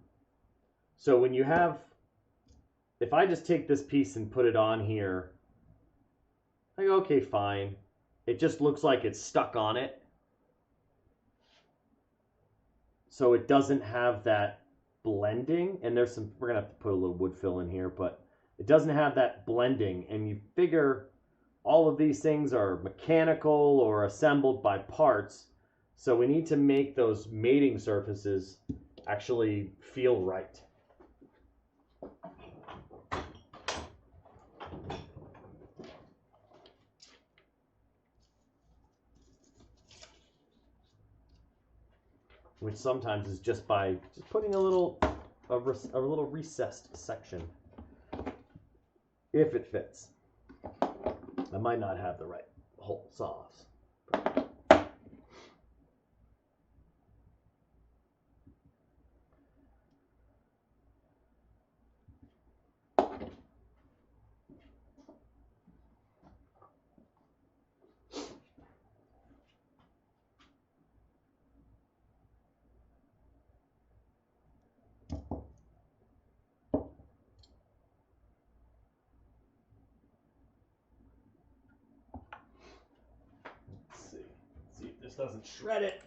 when you have, if I just take this piece and put it on here, I go, okay, fine. It just looks like it's stuck on it. So it doesn't have that blending. And we're going to have to put a little wood fill in here, but it doesn't have that blending. And you figure all of these things are mechanical or assembled by parts. So we need to make those mating surfaces actually feel right. Which sometimes is just by putting a little recessed section, if it fits. I might not have the right hole saws. Let's see if this doesn't shred it.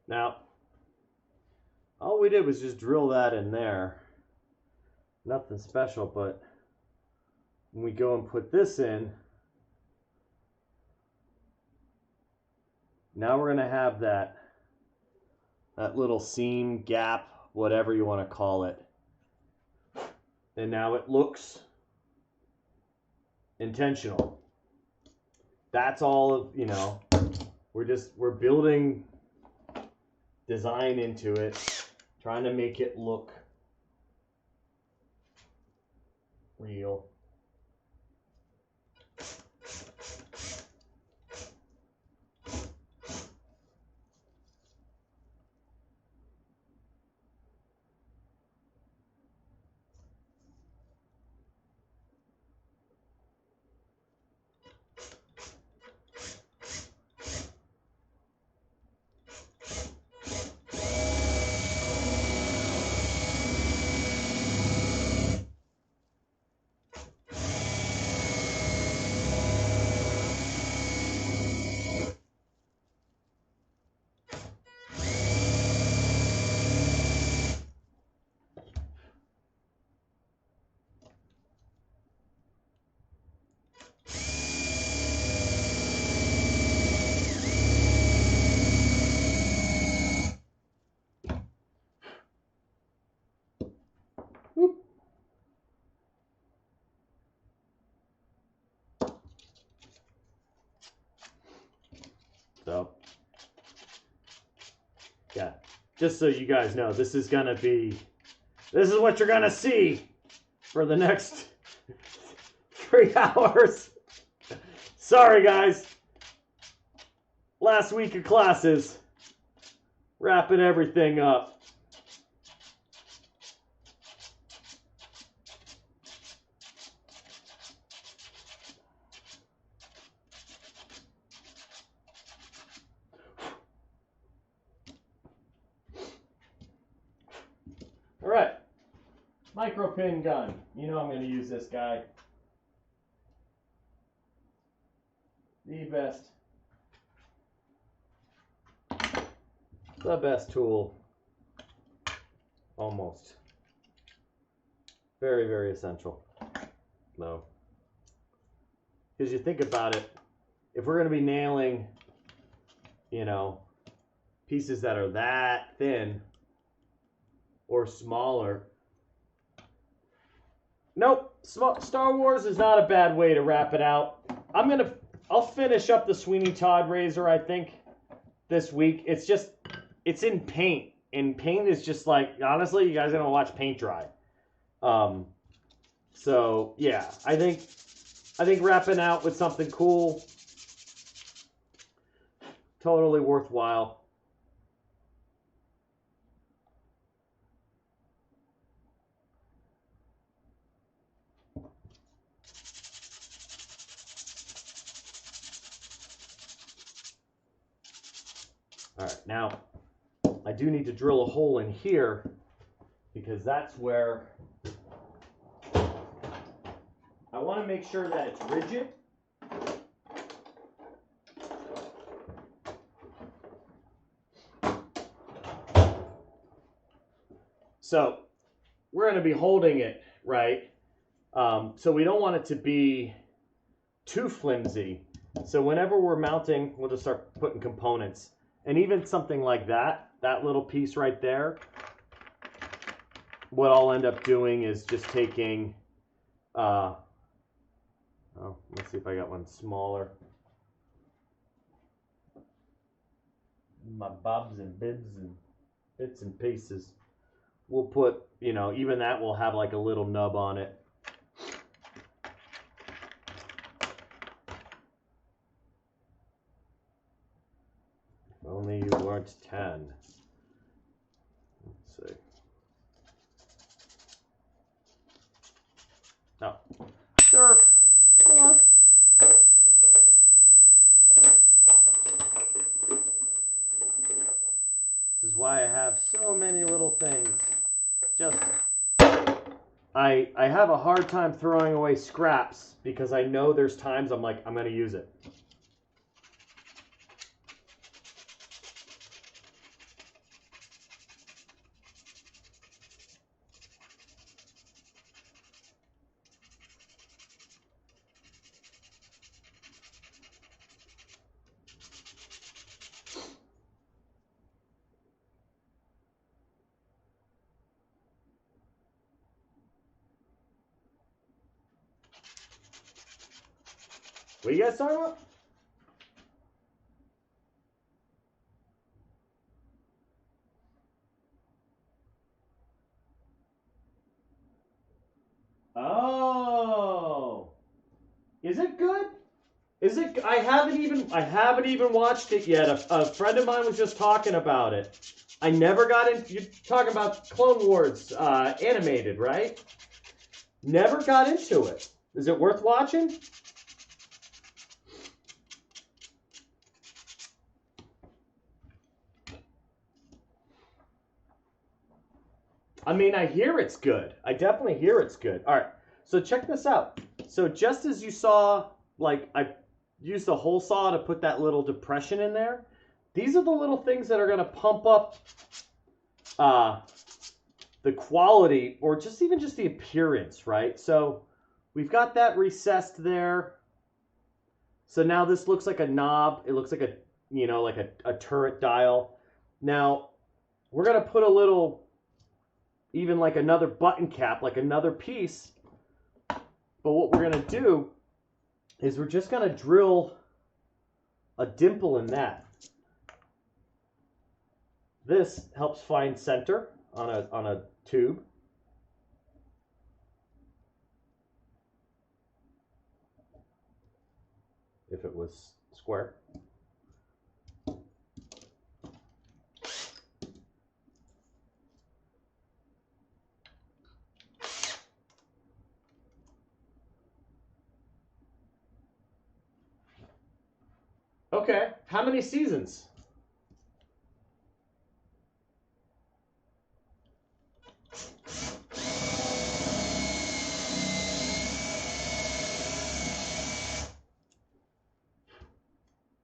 Now, all we did was just drill that in there. Nothing special, but when we go and put this in, now we're going to have that little seam, gap, whatever you want to call it. And now it looks intentional. That's all of, we're building design into it, trying to make it look real. So, yeah, just so you guys know, this is what you're gonna see for the next 3 hours. Sorry, guys. Last week of classes, wrapping everything up. All right, micro pin gun. You know I'm going to use this guy. The best tool, almost. Very, very essential. No. Because you think about it, if we're going to be nailing, you know, pieces that are that thin or smaller. Nope, Star Wars is not a bad way to wrap it out. I'll finish up the Sweeney Todd razor, I think, this week. It's in paint, and paint is just like, honestly, you guys are gonna watch paint dry. So yeah, I think wrapping out with something cool, totally worthwhile. All right, now I do need to drill a hole in here because that's where I want to make sure that it's rigid. So we're going to be holding it, right? So we don't want it to be too flimsy. So whenever we're mounting, we'll just start putting components. And even something like that little piece right there, what I'll end up doing is just taking, let's see if I got one smaller. My bobs and bibs and bits and pieces. We'll put, you know, even that will have like a little nub on it. If only you weren't 10. Let's see. No. Surf. This is why I have so many little things. Just, I have a hard time throwing away scraps because I know there's times I'm like, I'm going to use it. What are you guys talking about? Oh, is it good? Is it? I haven't even watched it yet. A friend of mine was just talking about it. I never got in. You're talking about Clone Wars animated, right? Never got into it. Is it worth watching? I mean, I hear it's good. I definitely hear it's good. All right, so check this out. So just as you saw, like I used the hole saw to put that little depression in there, these are the little things that are going to pump up the quality or just even just the appearance, right? So we've got that recessed there. So now this looks like a knob. It looks like a, you know, like a turret dial. Now we're going to put a little, even like another button cap, like another piece. But what we're going to do is we're just going to drill a dimple in that. This helps find center on a tube. If it was square. Okay, how many seasons?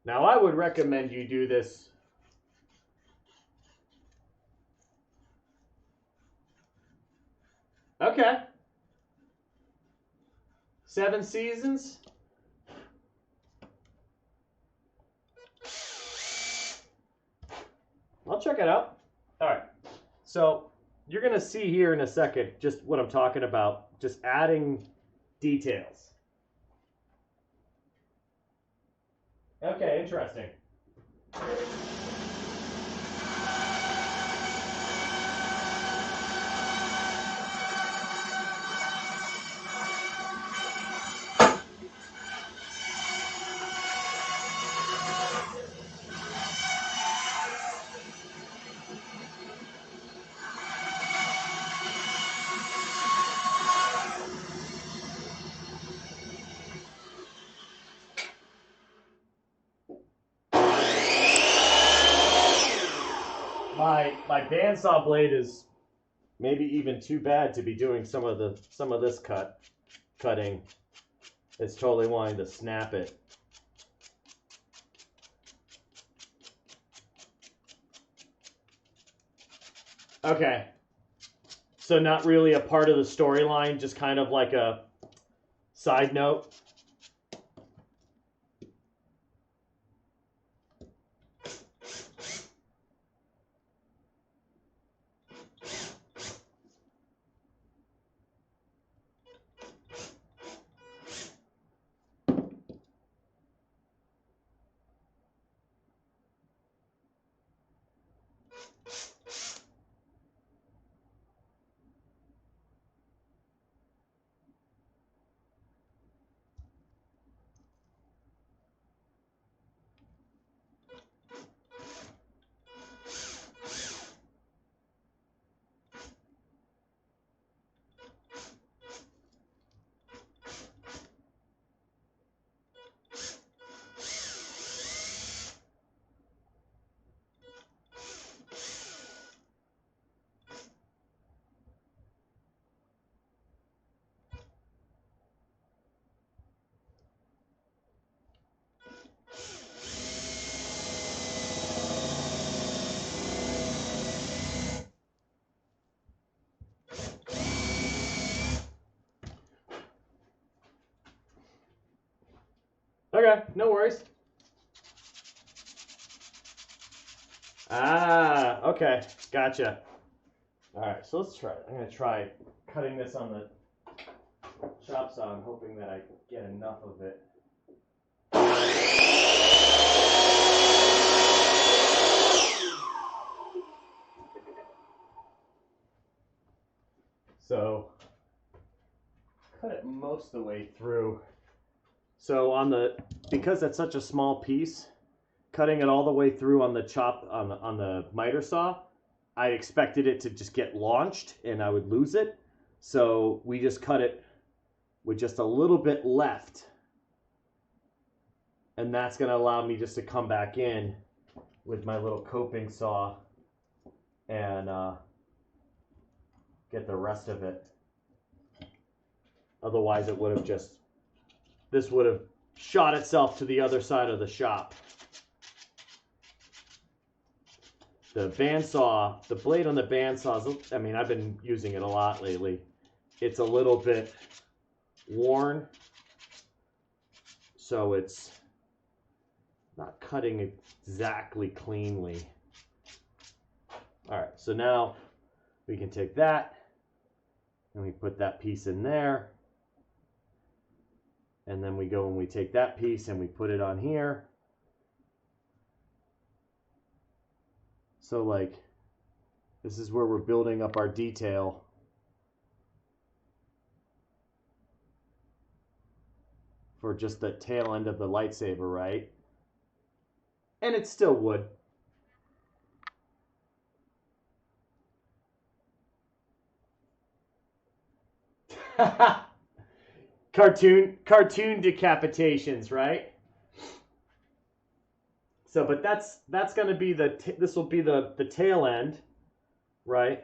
Now I would recommend you do this okay. 7 seasons. I'll check it out. All right. So you're going to see here in a second just what I'm talking about, just adding details. Okay, interesting. My bandsaw blade is maybe even too bad to be doing some of this cutting. It's totally wanting to snap it. Okay. So not really a part of the storyline, just kind of like a side note. Okay, no worries. Ah, okay, gotcha. All right, so let's try it. I'm gonna try cutting this on the chop saw. I'm hoping that I get enough of it. So cut it most of the way through. So because that's such a small piece, cutting it all the way through on the miter saw, I expected it to just get launched and I would lose it. So we just cut it with just a little bit left. And that's going to allow me just to come back in with my little coping saw and get the rest of it. Otherwise it would have this would have shot itself to the other side of the shop. The bandsaw, the blade on the bandsaw, I mean, I've been using it a lot lately. It's a little bit worn, so it's not cutting exactly cleanly. All right, so now we can take that and we put that piece in there. And then we go and we take that piece and we put it on here. So like This is where we're building up our detail. For just the tail end of the lightsaber, right? And it's still wood. cartoon decapitations, right? So, but that's going to be this will be the tail end, right?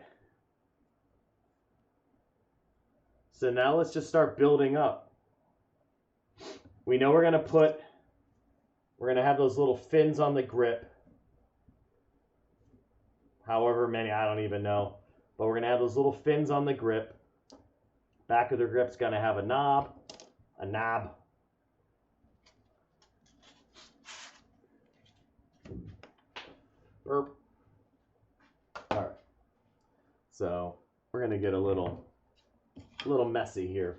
So now let's just start building up. We know we're going to have those little fins on the grip. However many, I don't even know. But we're going to have those little fins on the grip. Back of the grip's going to have a knob. Burp. All right. So we're going to get a little messy here.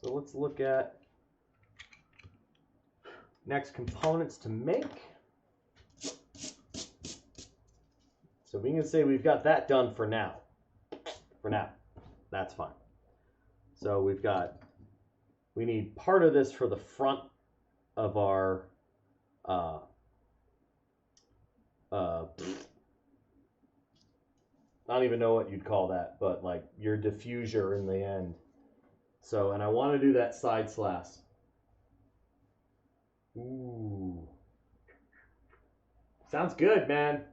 So let's look at next components to make. So we can say we've got that done for now. That's fine. So we need part of this for the front of our I don't even know what you'd call that, but like your diffuser in the end. So, and I want to do that side slash. Ooh. Sounds good, man.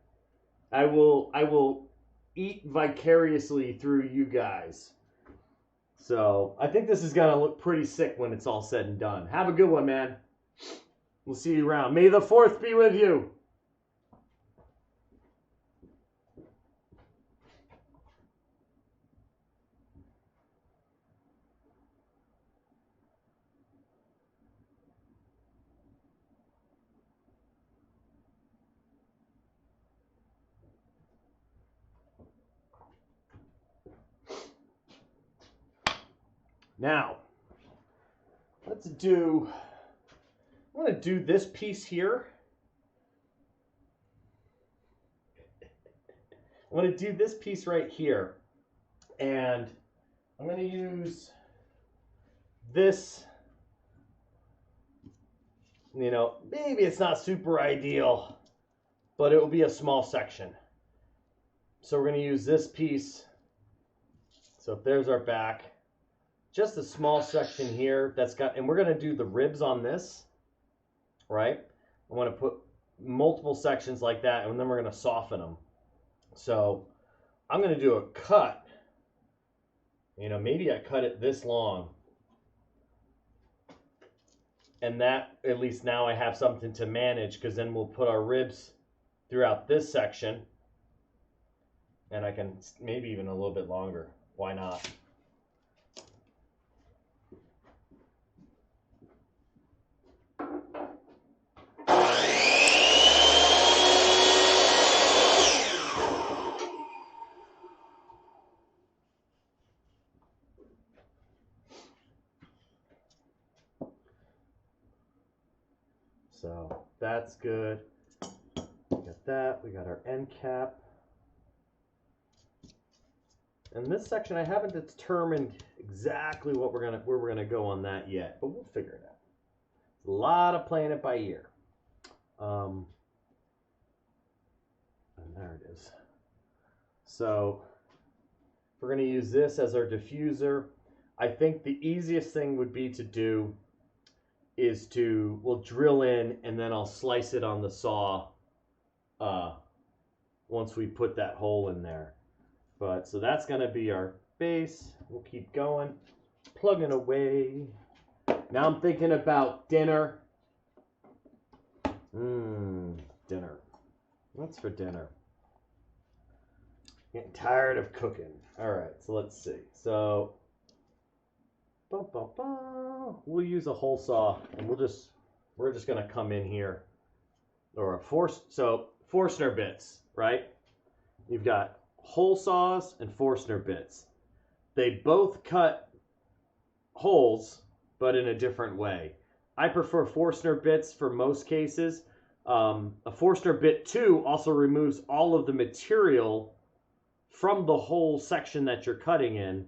I will eat vicariously through you guys. So, I think this is going to look pretty sick when it's all said and done. Have a good one, man. We'll see you around. May the 4th be with you. Now, I'm going to do this piece here. I'm going to do this piece right here. And I'm going to use this, maybe it's not super ideal, but it will be a small section. So we're going to use this piece. So if there's our back. Just a small section here and we're going to do the ribs on this, right? I want to put multiple sections like that, and then we're going to soften them. So I'm going to do a cut. Maybe I cut it this long. And that, at least now I have something to manage, because then we'll put our ribs throughout this section. And I can maybe even a little bit longer. Why not? So that's good. We got that. We got our end cap. And this section, I haven't determined exactly where we're gonna go on that yet, but we'll figure it out. A lot of playing it by ear. And there it is. So we're gonna use this as our diffuser. I think the easiest thing would be to do is we'll drill in, and then I'll slice it on the saw once we put that hole in there. But so that's going to be our base. We'll keep going, plugging away. Now I'm thinking about dinner. Dinner. What's for dinner? Getting tired of cooking. All right, so let's see. So we'll use a hole saw, and we're just gonna come in here, or Forstner bits, right? You've got hole saws and Forstner bits. They both cut holes, but in a different way. I prefer Forstner bits for most cases, A Forstner bit 2 also removes all of the material from the whole section that you're cutting in,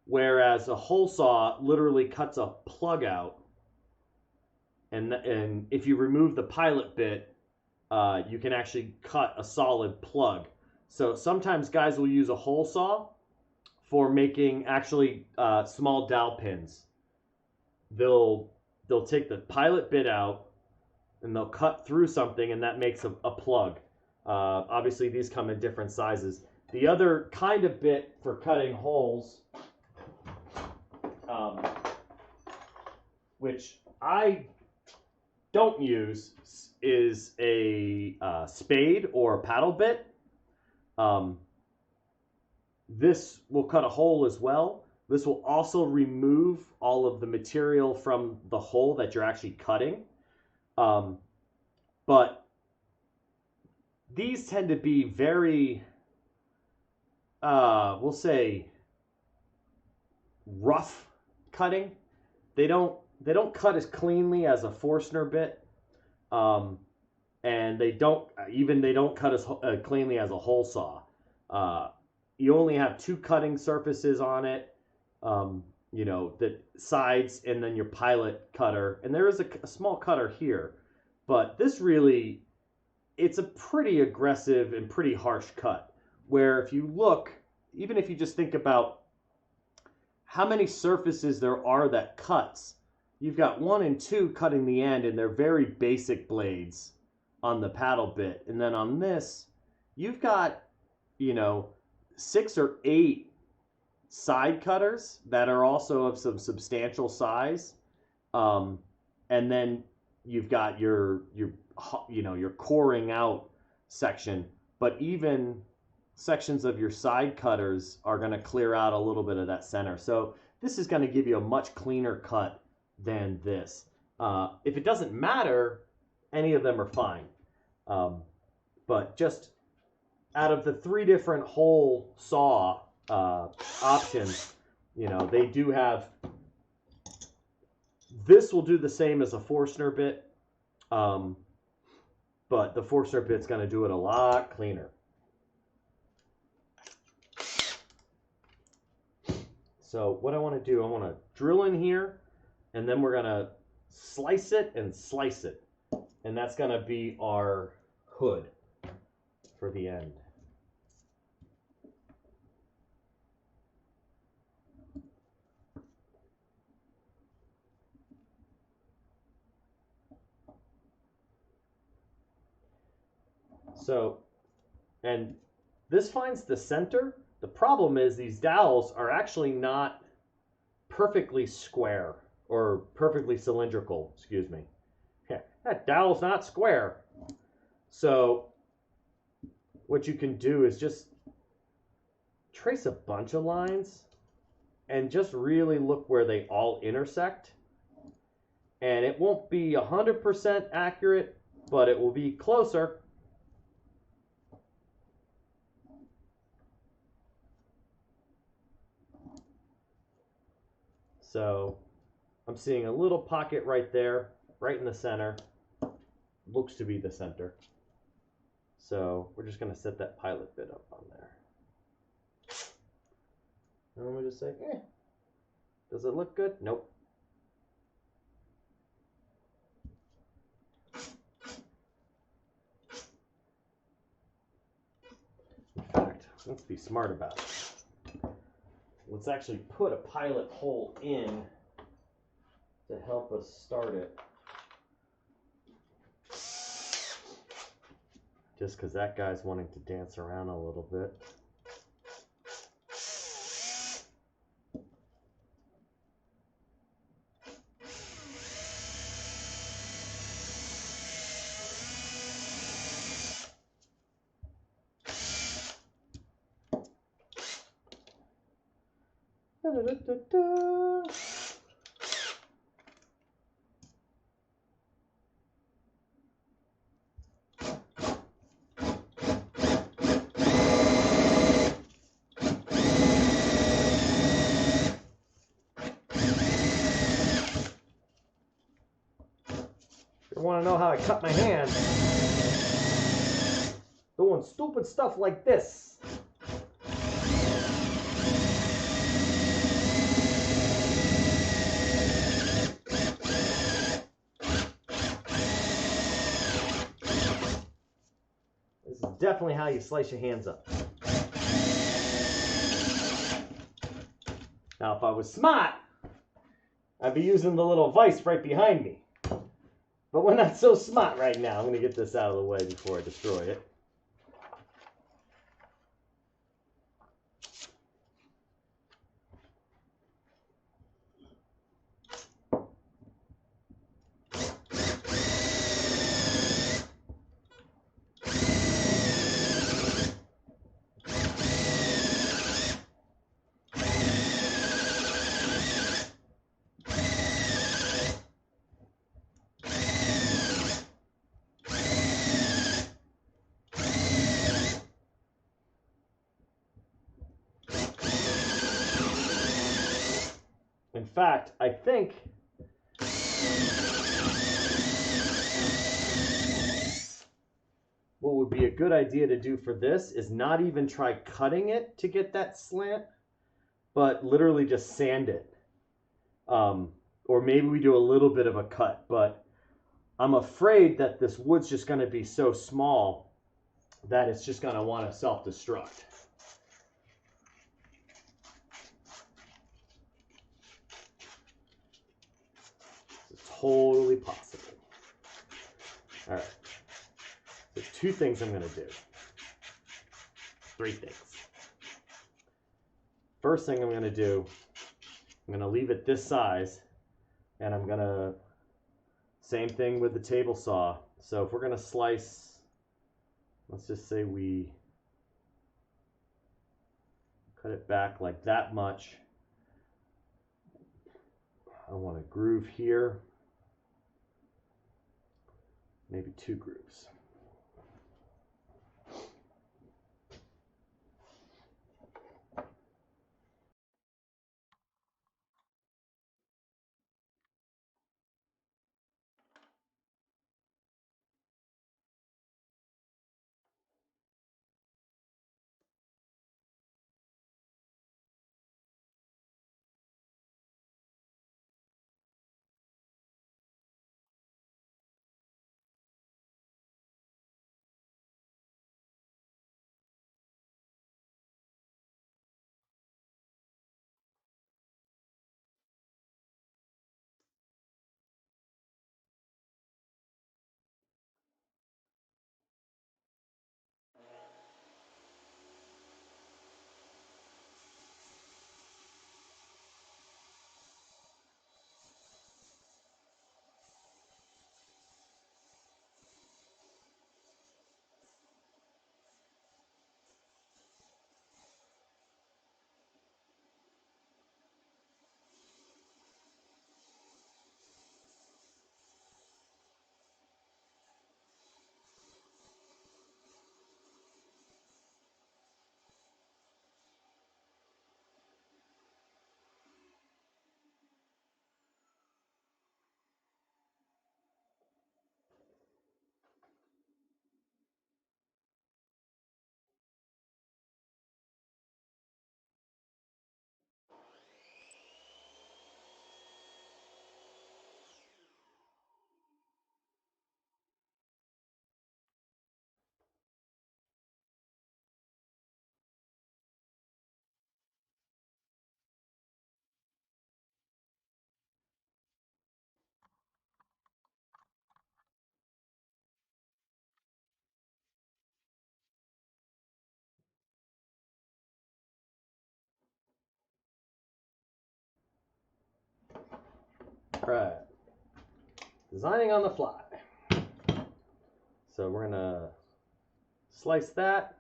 whereas a hole saw literally cuts a plug out. And if you remove the pilot bit, you can actually cut a solid plug. So sometimes guys will use a hole saw for making actually small dowel pins. They'll take the pilot bit out and they'll cut through something, and that makes a plug. Obviously, these come in different sizes. The other kind of bit for cutting holes, which I don't use, is a spade or a paddle bit. This will cut a hole as well. This will also remove all of the material from the hole that you're actually cutting. But these tend to be very, we'll say, rough cutting. They don't cut as cleanly as a Forstner bit, and they don't cut as cleanly as a hole saw. You only have two cutting surfaces on it. You know, the sides and then your pilot cutter, and there is a small cutter here, but this really, it's a pretty aggressive and pretty harsh cut, where if you look, even if you just think about how many surfaces there are that cuts, you've got 1 and 2 cutting the end, and they're very basic blades on the paddle bit, and then on this you've got, you know, 6 or 8 side cutters that are also of some substantial size, and then you've got your coring out section, but even sections of your side cutters are going to clear out a little bit of that center. So this is going to give you a much cleaner cut than this. If it doesn't matter, any of them are fine, but just out of the 3 different hole saw options, you know, they do have, this will do the same as a Forstner bit, but the Forstner bit's going to do it a lot cleaner. So what I want to do, I want to drill in here, and then we're going to slice it and slice it, and that's going to be our hood for the end. So, and this finds the center. The problem is these dowels are actually not perfectly square or perfectly cylindrical, excuse me. Yeah, that dowel's not square. So what you can do is just trace a bunch of lines and just really look where they all intersect. And it won't be 100% accurate, but it will be closer. So I'm seeing a little pocket right there, right in the center. Looks to be the center. So we're just going to set that pilot bit up on there. And let me just say, does it look good? Nope. In fact, let's be smart about it. Let's actually put a pilot hole in to help us start it. Just because that guy's wanting to dance around a little bit. You want to know how I cut my hand? Doing stupid stuff like this. This is definitely how you slice your hands up. Now, if I was smart, I'd be using the little vise right behind me. But we're not so smart right now. I'm going to get this out of the way before I destroy it. In fact, I think what would be a good idea to do for this is not even try cutting it to get that slant, but literally just sand it. Or maybe we do a little bit of a cut, but I'm afraid that this wood's just going to be so small that it's just going to want to self-destruct. Totally possible. All right. There's two things I'm going to do. Three things. First thing I'm going to do, I'm going to leave it this size, and I'm going to, same thing with the table saw. So if we're going to slice, let's just say we cut it back like that much. I want a groove here. Maybe two grooves. Right. Designing on the fly. So we're going to slice that.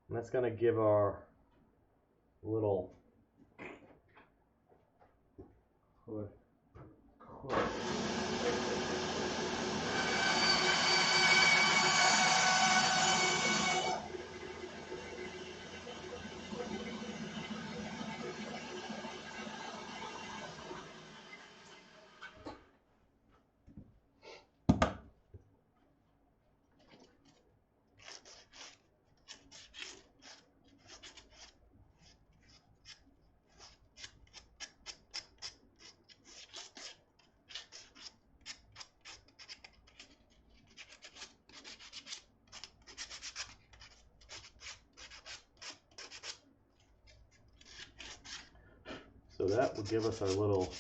And that's going to give our little hood. So that will give us our little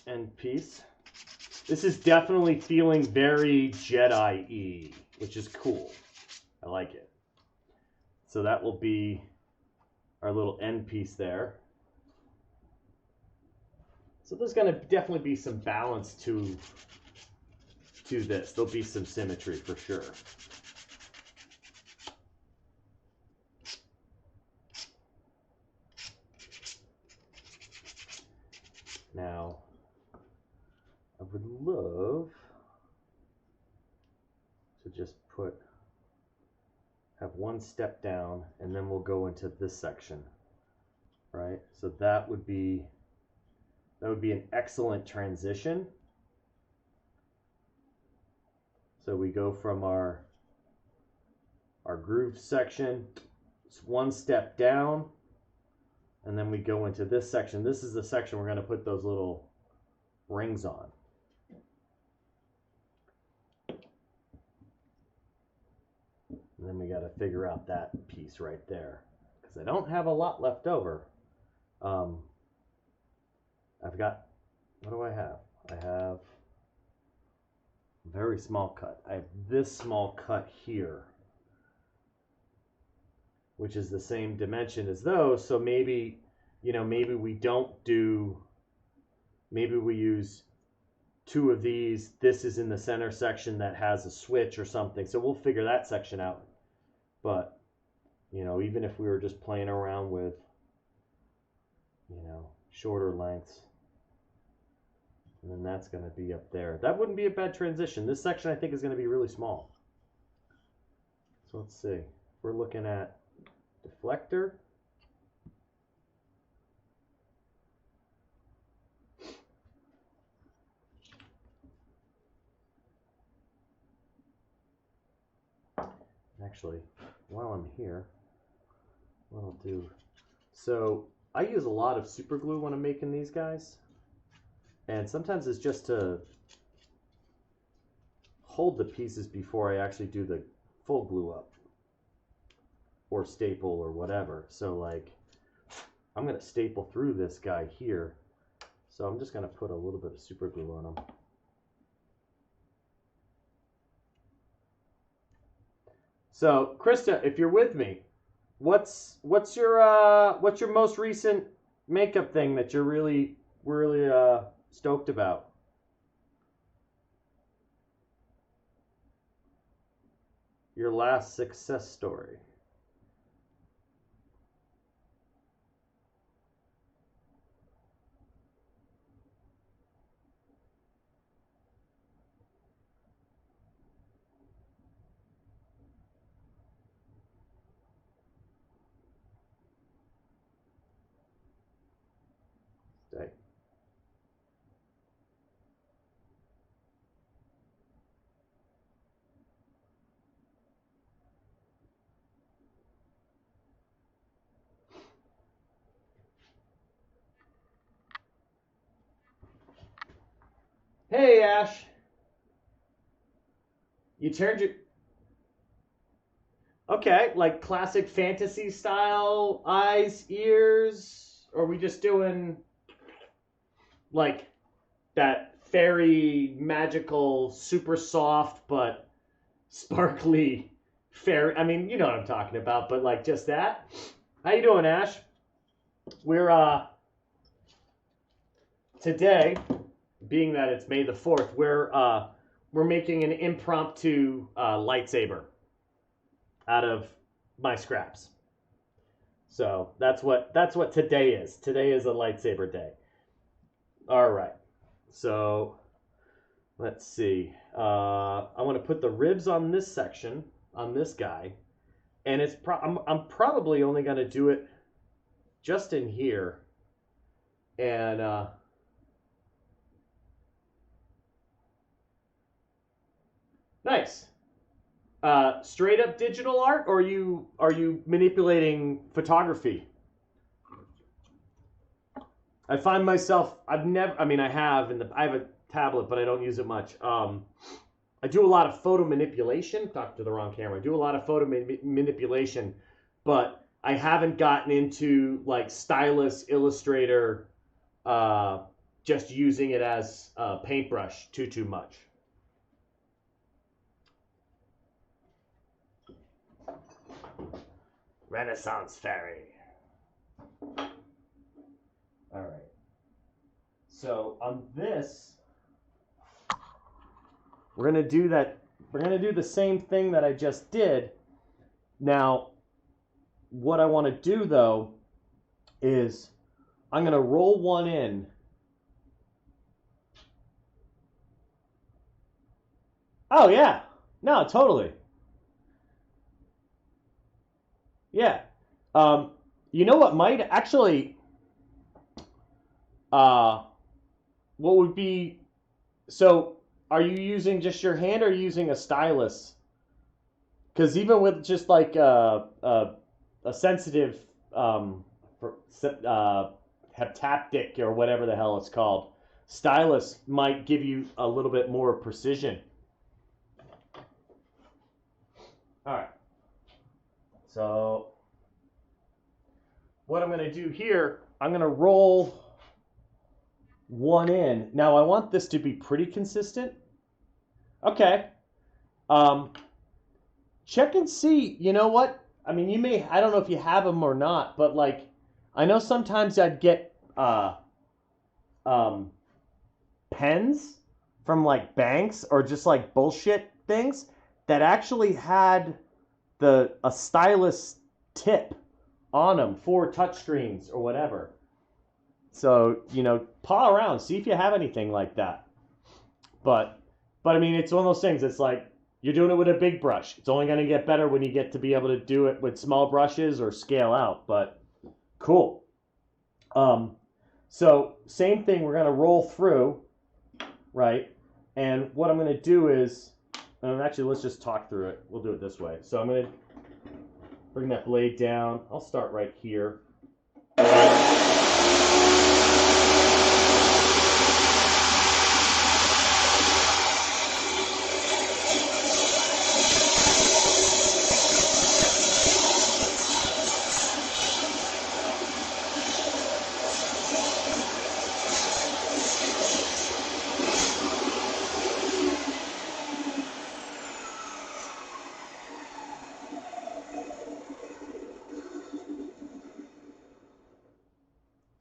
end piece. This is definitely feeling very Jedi-y, which is cool. I like it. So that will be our little end piece there. So there's going to definitely be some balance to this. There'll be some symmetry for sure. Now, I would love to just have one step down, and then we'll go into this section, right? So that would be an excellent transition. So we go from our groove section, it's one step down, and then we go into this section. This is the section we're going to put those little rings on. And then we got to figure out that piece right there, because I don't have a lot left over. I've got, what do I have? I have a very small cut. I have this small cut here, which is the same dimension as those. So maybe, you know, maybe we don't do, maybe we use two of these. This is in the center section that has a switch or something. So we'll figure that section out. But, you know, even if we were just playing around with, you know, shorter lengths, and then that's going to be up there. That wouldn't be a bad transition. This section I think is going to be really small. So let's see. We're looking at deflector. Actually, while I'm here, what I'll do, so I use a lot of super glue when I'm making these guys, and sometimes it's just to hold the pieces before I actually do the full glue up or staple or whatever. So like, I'm going to staple through this guy here, so I'm just going to put a little bit of super glue on them. So, Krista, if you're with me, what's your most recent makeup thing that you're really stoked about? Your last success story. Stay. Hey, Ash. You turned your... Okay, like classic fantasy style eyes, ears, or are we just doing like that fairy, magical, super soft but sparkly fairy? I mean, you know what I'm talking about, but like just that. How you doing, Ash? We're today, being that it's May the 4th, we're making an impromptu lightsaber out of my scraps. So that's what today is. Today is a lightsaber day. All right. So let's see. I want to put the ribs on this section, on this guy, and it's I'm probably only going to do it just in here, and nice. Straight up digital art, or are you manipulating photography? I find myself, I have a tablet, but I don't use it much. I do a lot of photo manipulation. Talk to the wrong camera. I do a lot of photo manipulation, but I haven't gotten into like Stylus, Illustrator, just using it as a paintbrush too much. Renaissance Fairy. All right. So on this, we're gonna do that. We're gonna do the same thing that I just did. Now, what I want to do though is I'm gonna roll one in. Oh yeah, no, totally. Yeah. You know what might actually, what would be, so are you using just your hand or are you using a stylus? Because even with just like a sensitive for, heptaptic or whatever the hell it's called, stylus might give you a little bit more precision. All right. So what I'm going to do here, I'm going to roll one in. Now I want this to be pretty consistent. Okay. Check and see. You know what? I mean, you may, I don't know if you have them or not, but like, I know sometimes I'd get pens from like banks or just like bullshit things that actually had a stylus tip on them for touchscreens or whatever. So, you know, paw around, see if you have anything like that. But I mean, it's one of those things. It's like you're doing it with a big brush. It's only going to get better when you get to be able to do it with small brushes or scale out. But cool. So same thing. We're going to roll through, right? And what I'm going to do is, actually, let's just talk through it. We'll do it this way. So I'm going to bring that blade down. I'll start right here.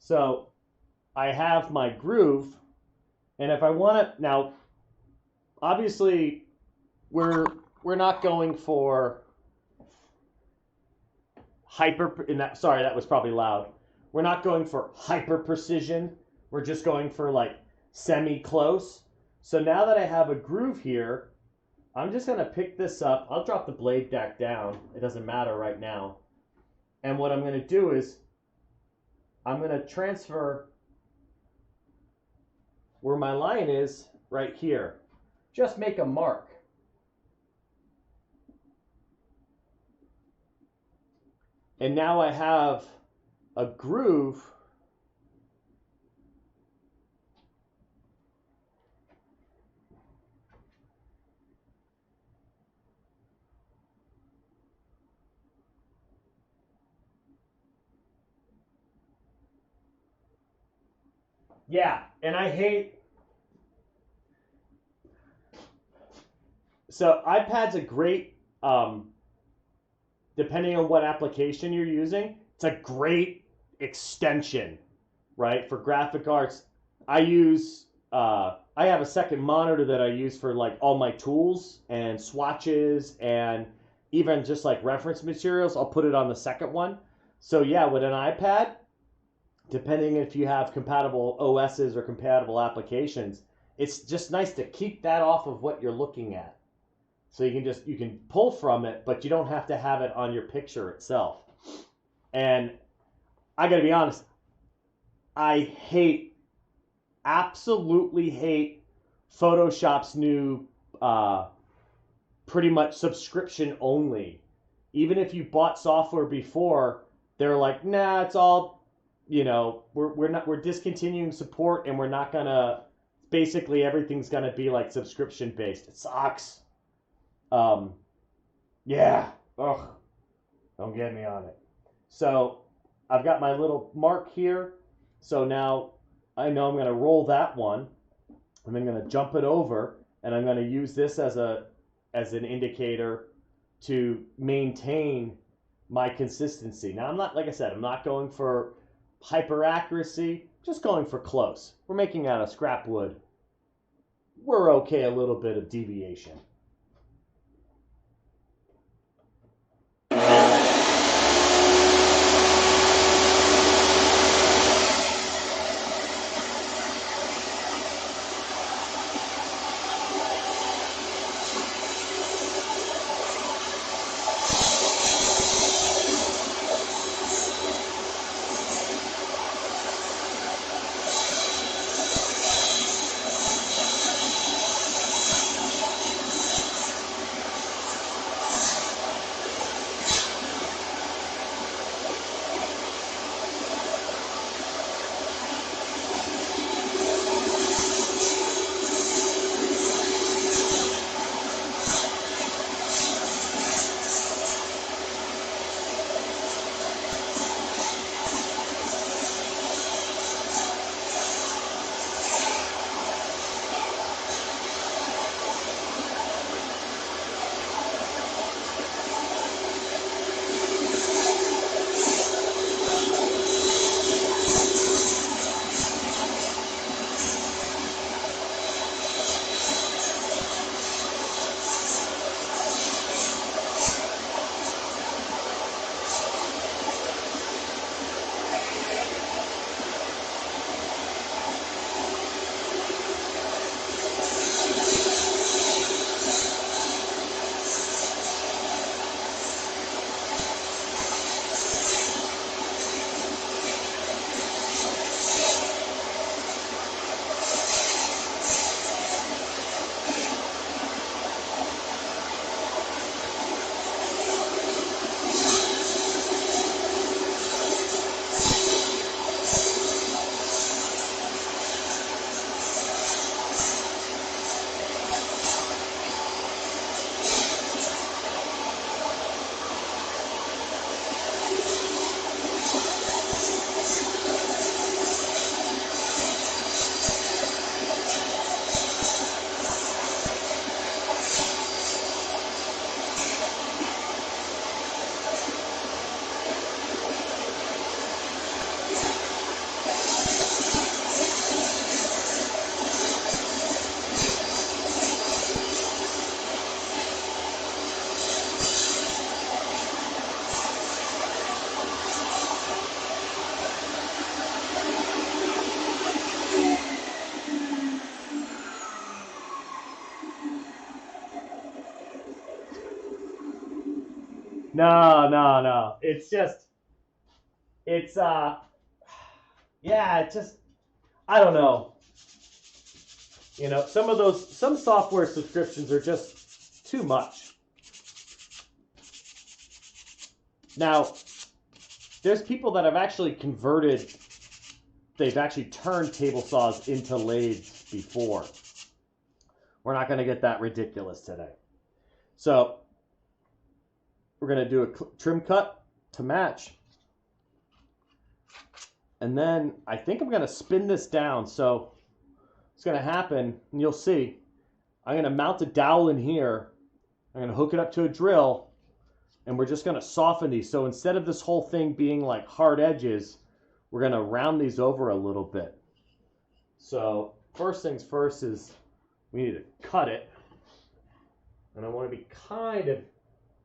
So I have my groove, and if I want to, now obviously we're not going for hyper, in that, sorry, that was probably loud. We're not going for hyper precision. We're just going for like semi close. So now that I have a groove here, I'm just going to pick this up. I'll drop the blade back down. It doesn't matter right now. And what I'm going to do is I'm going to transfer where my line is right here. Just make a mark. And now I have a groove . Yeah, and I hate, so iPad's a great, depending on what application you're using, it's a great extension, right? For graphic arts, I have a second monitor that I use for like all my tools and swatches and even just like reference materials. I'll put it on the second one. So yeah, with an iPad, depending if you have compatible OSs or compatible applications, it's just nice to keep that off of what you're looking at. So you can pull from it, but you don't have to have it on your picture itself. And I gotta be honest, I absolutely hate Photoshop's new pretty much subscription only. Even if you bought software before, they're like, nah, it's all, you know, we're discontinuing support and we're not gonna, basically everything's gonna be like subscription based. It sucks. Yeah. Ugh. Don't get me on it. So I've got my little mark here. So now I know I'm going to roll that one. And I'm going to jump it over, and I'm going to use this as an indicator to maintain my consistency. Now I'm not, like I said, I'm not going for hyper accuracy, just going for close. We're making out of scrap wood. We're okay a little bit of deviation. No. It's just, yeah, it's just, I don't know. You know, some software subscriptions are just too much. Now, there's people that have actually they've actually turned table saws into lathes before. We're not going to get that ridiculous today. So, we're going to do a trim cut to match. And then I think I'm going to spin this down. So what's going to happen, and you'll see, I'm going to mount a dowel in here. I'm going to hook it up to a drill, and we're just going to soften these. So instead of this whole thing being like hard edges, we're going to round these over a little bit. So first things first is we need to cut it. And I want to be kind of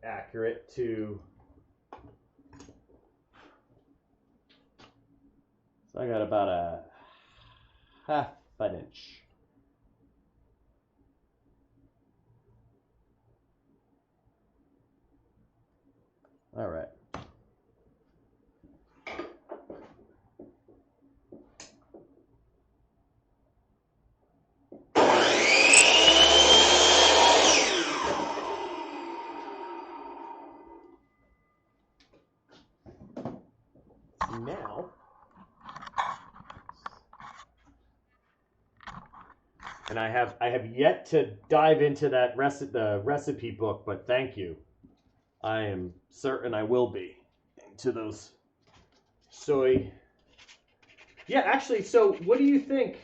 accurate to, so I got about a half an inch. All right. Now, and I have yet to dive into that the recipe book, but thank you. I am certain I will be in to those soy. Yeah, actually, so what do you think?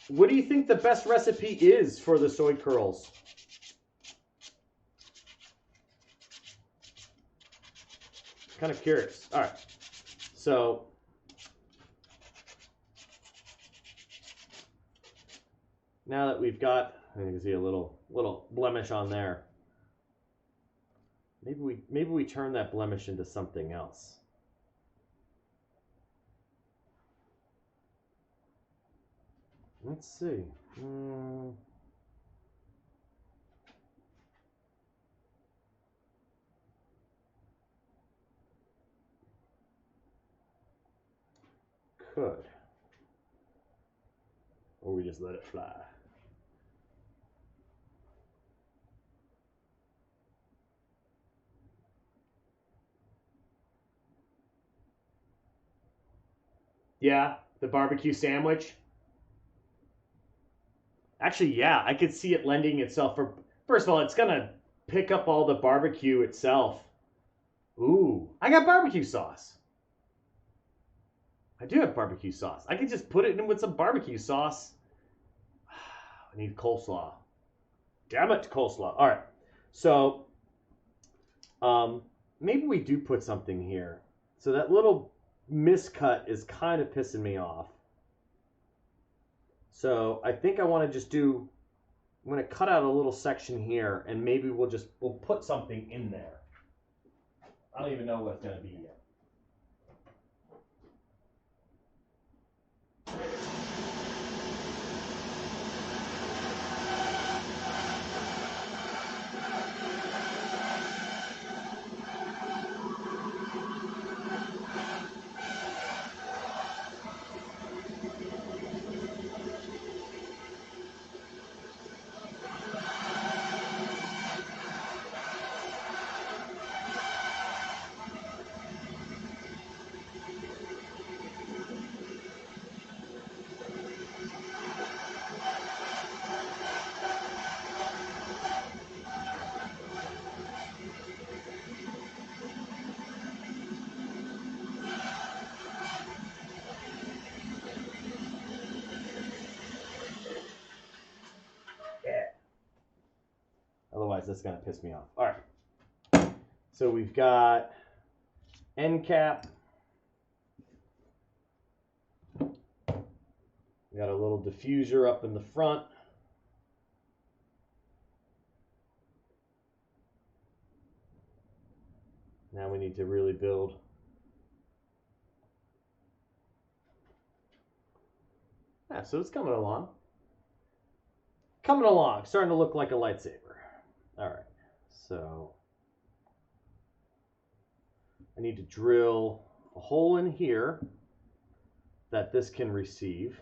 What do you think the best recipe is for the soy curls? Kind of curious. All right, so now that we've got, you can see a little blemish on there. Maybe we turn that blemish into something else. Let's see. Could. Or we just let it fly. Yeah, the barbecue sandwich. Actually, yeah, I could see it lending itself for. First of all, it's gonna pick up all the barbecue itself. Ooh, I got barbecue sauce. I do have barbecue sauce. I could just put it in with some barbecue sauce. I need coleslaw. Damn it, coleslaw. All right, so maybe we do put something here. So that little miscut is kind of pissing me off. So I think I want to just do, I'm going to cut out a little section here, and maybe we'll put something in there. I don't even know what it's going to be yet. Otherwise, that's going to piss me off. All right. So we've got end cap. We got a little diffuser up in the front. Now we need to really build. Yeah, so it's coming along. Coming along, starting to look like a lightsaber. All right, so I need to drill a hole in here that this can receive.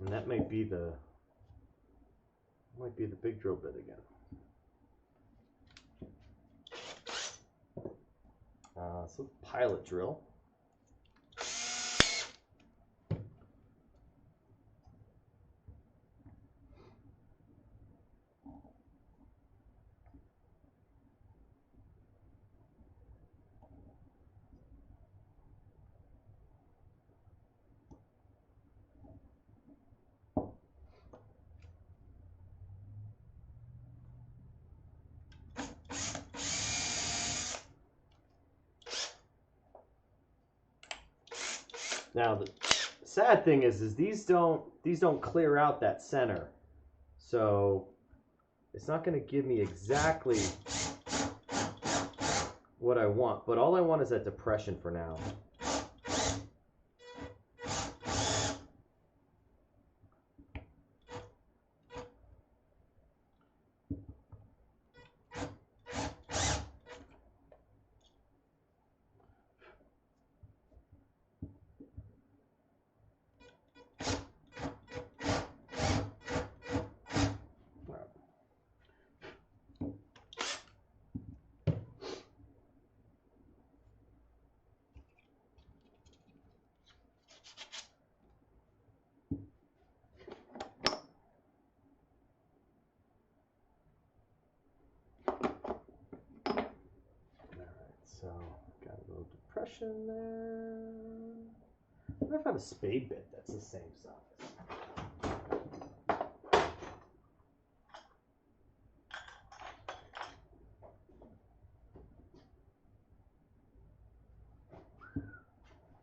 And that might be the big drill bit again. So pilot drill. Now the sad thing is these don't clear out that center, so it's not going to give me exactly what I want. But all I want is that depression for now. impression there. I wonder if I have a spade bit that's the same size.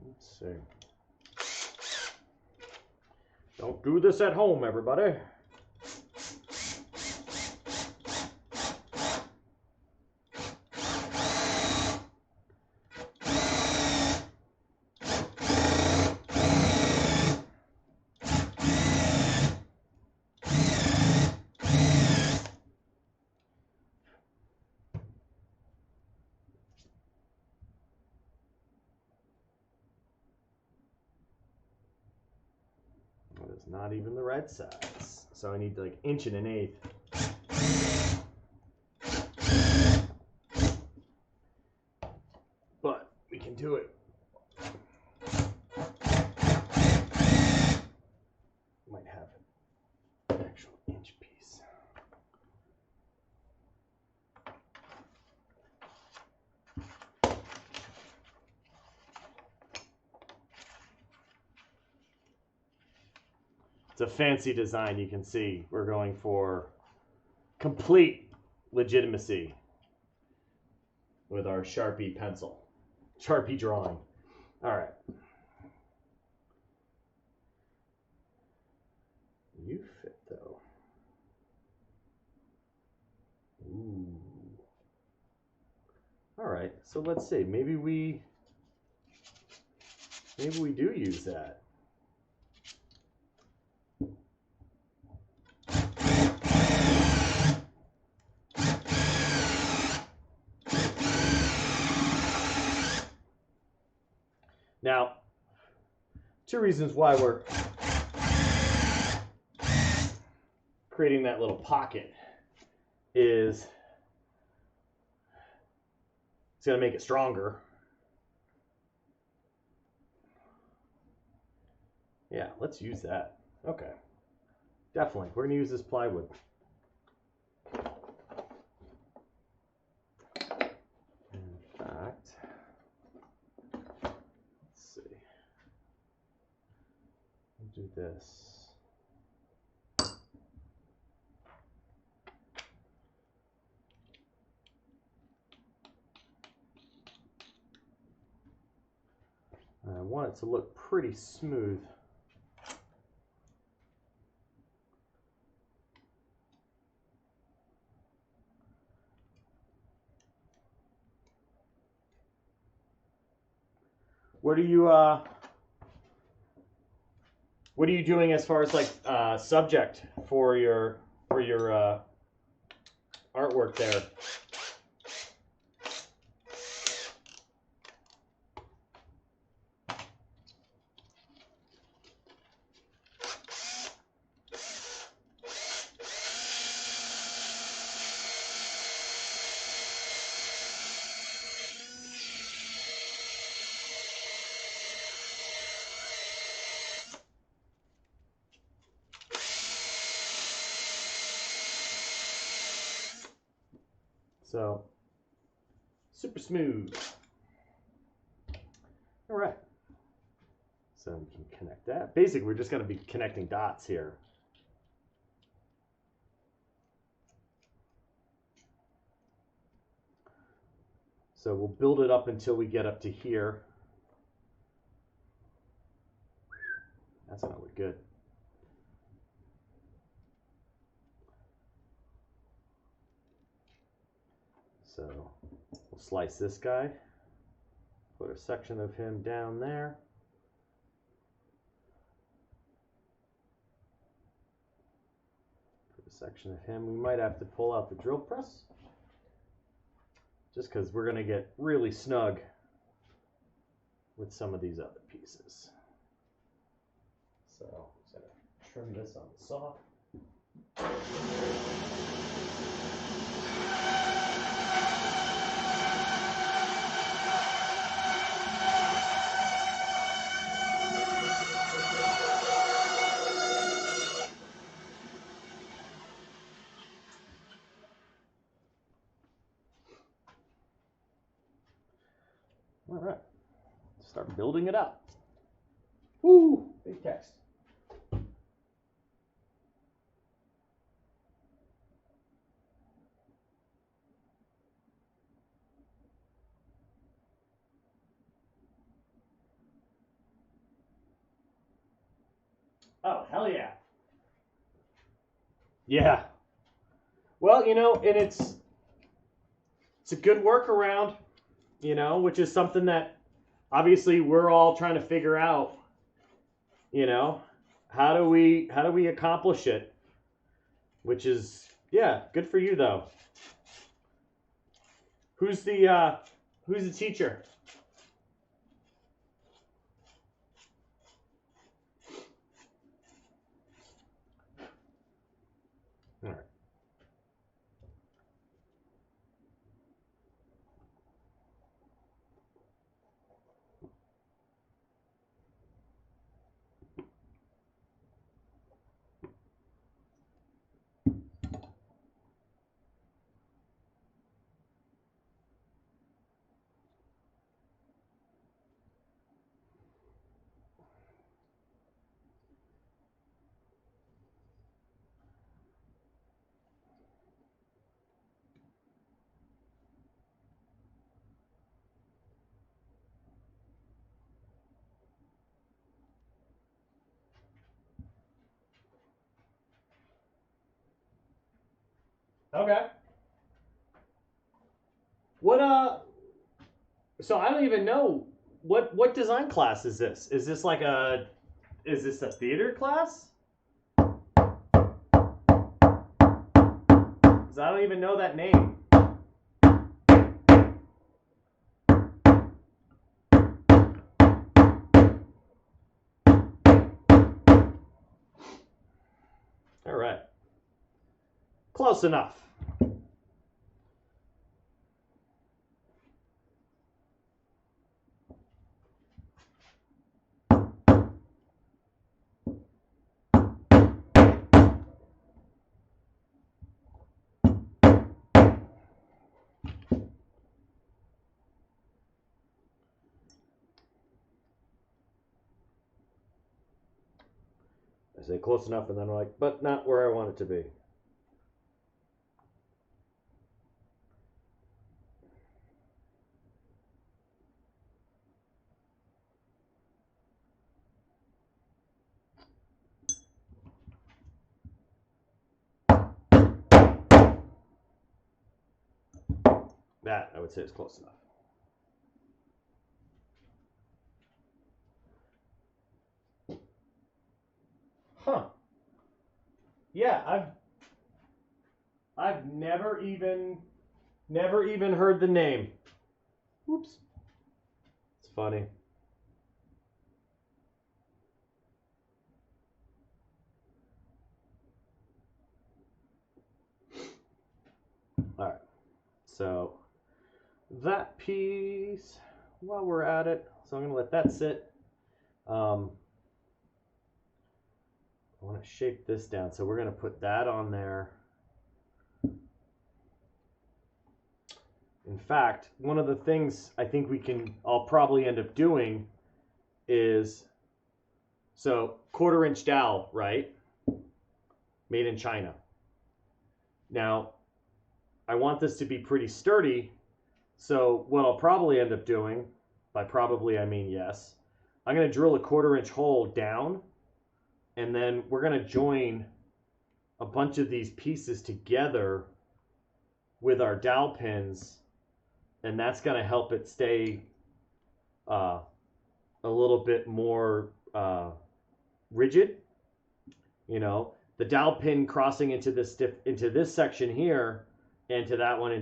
Let's see. Don't do this at home, everybody. It's not even the right size. So I need like 1 1/8. But we can do it. Might have an actual inch piece. It's a fancy design. You can see we're going for complete legitimacy with our Sharpie pencil, Sharpie drawing. All right. You fit though. Ooh. All right. So let's see. Maybe we do use that. Now, 2 reasons why we're creating that little pocket is it's going to make it stronger. Yeah, let's use that. Okay. Definitely. We're going to use this plywood. In fact, let's see. We'll do this. I want it to look pretty smooth. What are you doing as far as like subject for your artwork there? So, super smooth. All right. So we can connect that. Basically, we're just going to be connecting dots here. So we'll build it up until we get up to here. That's not look good. So we'll slice this guy, put a section of him down there. Put a section of him. We might have to pull out the drill press just because we're going to get really snug with some of these other pieces. So I'm just going to trim this on the saw. All right. start building it up. Woo! Big text. Oh, hell yeah. Yeah. Well, you know, and it's a good workaround, you know, which is something that obviously we're all trying to figure out, you know, how do we accomplish it? Which is, yeah, good for you though. Who's the teacher? All right. Okay. What so I don't even know what design class is this? Is this like a theater class? Cuz I don't even know that name. All right. Close enough. I say close enough, and then I'm like, but not where I want it to be. That, I would say, is close enough. Huh. Yeah, I've never even heard the name. Whoops. It's funny. All right. So that piece, while we're at it, so I'm going to let that sit. I want to shape this down, so we're going to put that on there. In fact, one of the things I think I'll probably end up doing is, so 1/4 inch dowel, right? Made in China. Now, I want this to be pretty sturdy, so what I'll probably end up doing, by probably I mean yes, I'm going to drill a 1/4 inch hole down, and then we're going to join a bunch of these pieces together with our dowel pins, and that's going to help it stay a little bit more rigid. You know, the dowel pin crossing into this section here, into that one,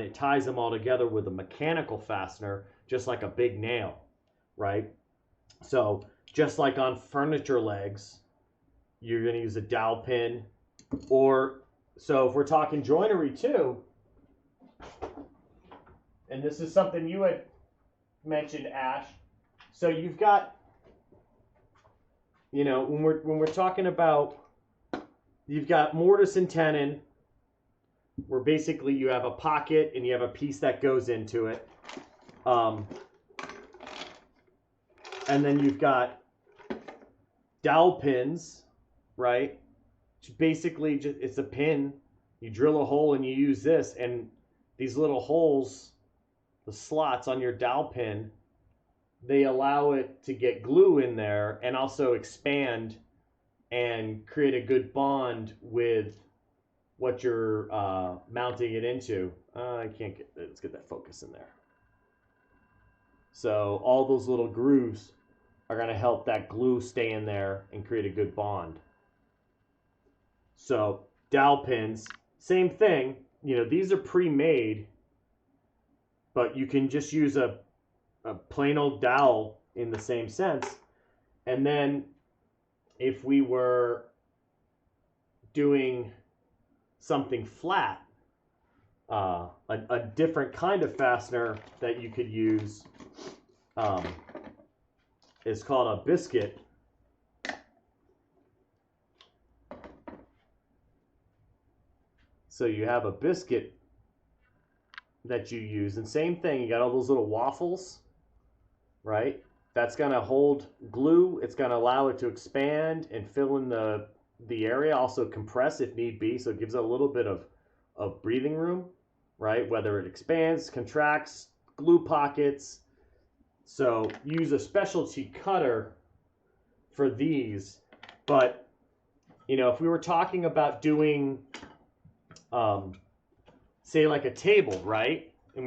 it ties them all together with a mechanical fastener, just like a big nail, right? So just like on furniture legs, you're going to use a dowel pin, or so if we're talking joinery too, and this is something you had mentioned, Ash. So you've got, you know, when we're talking about, you've got mortise and tenon, where basically you have a pocket and you have a piece that goes into it. And then you've got dowel pins, right? Basically, just, it's a pin. You drill a hole and you use this, and these little holes, the slots on your dowel pin, they allow it to get glue in there and also expand and create a good bond with what you're mounting it into. I can't get, let's get that focus in there. So all those little grooves are going to help that glue stay in there and create a good bond. So dowel pins, same thing. You know, these are pre-made, but you can just use a plain old dowel in the same sense. And then if we were doing something flat, a different kind of fastener that you could use is called a biscuit. So you have a biscuit that you use, and same thing, you got all those little waffles, right? That's going to hold glue. It's going to allow it to expand and fill in the area, also compress if need be, so it gives it a little bit of breathing room, right? Whether it expands, contracts, glue pockets. So use a specialty cutter for these. But, you know, if we were talking about doing, say like a table, right? And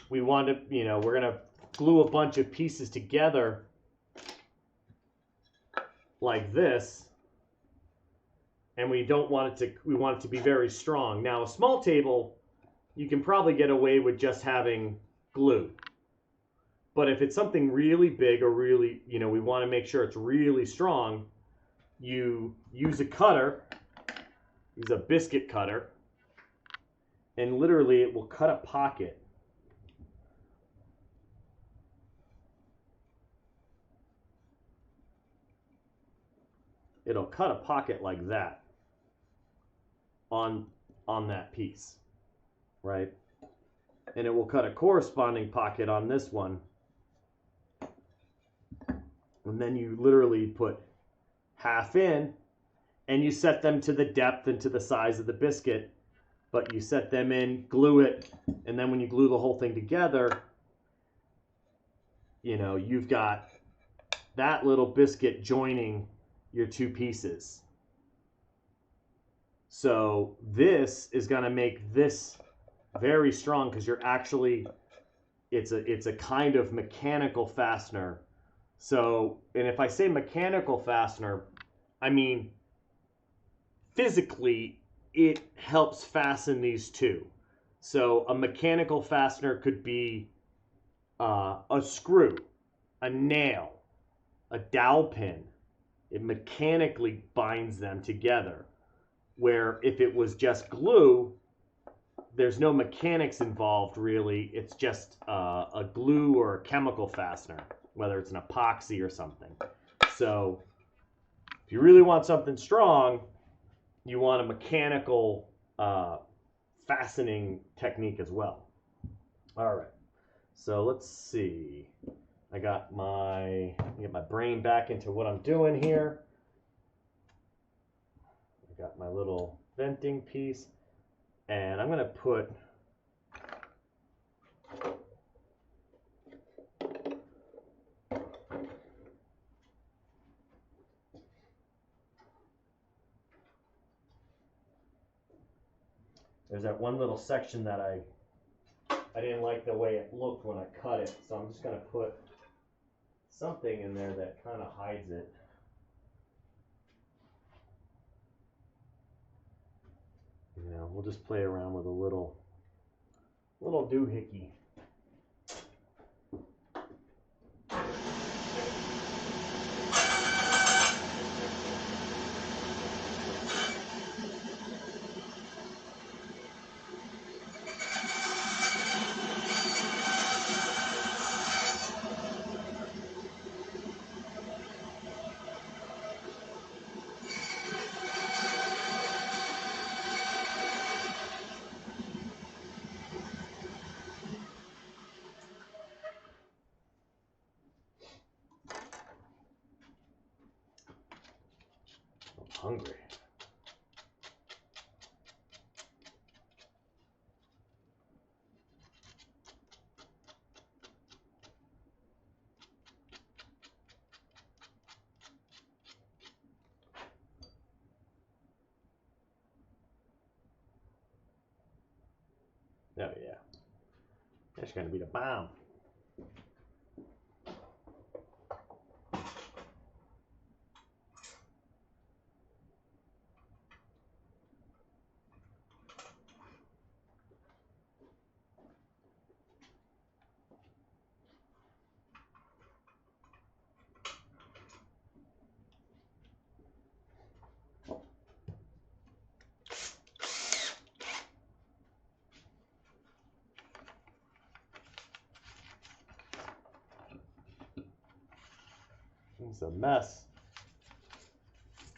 we want to, you know, we're going to glue a bunch of pieces together like this. And we want it to be very strong. Now, a small table, you can probably get away with just having glue. But if it's something really big or really, you know, we want to make sure it's really strong, you use a cutter, use a biscuit cutter, and literally it will cut a pocket. It'll cut a pocket like that on that piece, right? And it will cut a corresponding pocket on this one. And then you literally put half in, and you set them to the depth and to the size of the biscuit, but you set them in, glue it, and then when you glue the whole thing together, you know, you've got that little biscuit joining your two pieces. So this is going to make this very strong because you're actually, it's a kind of mechanical fastener. So, and if I say mechanical fastener, I mean physically it helps fasten these two. So a mechanical fastener could be a screw, a nail, a dowel pin. It mechanically binds them together. Where if it was just glue, there's no mechanics involved really. It's just a glue or a chemical fastener, whether it's an epoxy or something. So if you really want something strong, you want a mechanical fastening technique as well. All right, so let's see. I get my brain back into what I'm doing here. I got my little venting piece, and I'm going to put there's that one little section that I didn't like the way it looked when I cut it, so I'm just going to put something in there that kind of hides it. You know, we'll just play around with a little doohickey. hungry. Oh yeah. That's gonna be the bomb. It's a mess.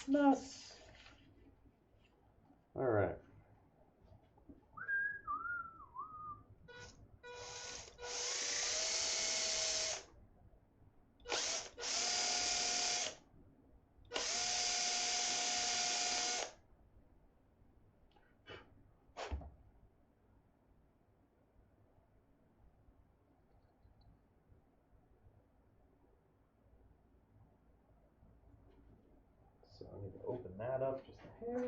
Mess. All right. So I need to open that up just a hair.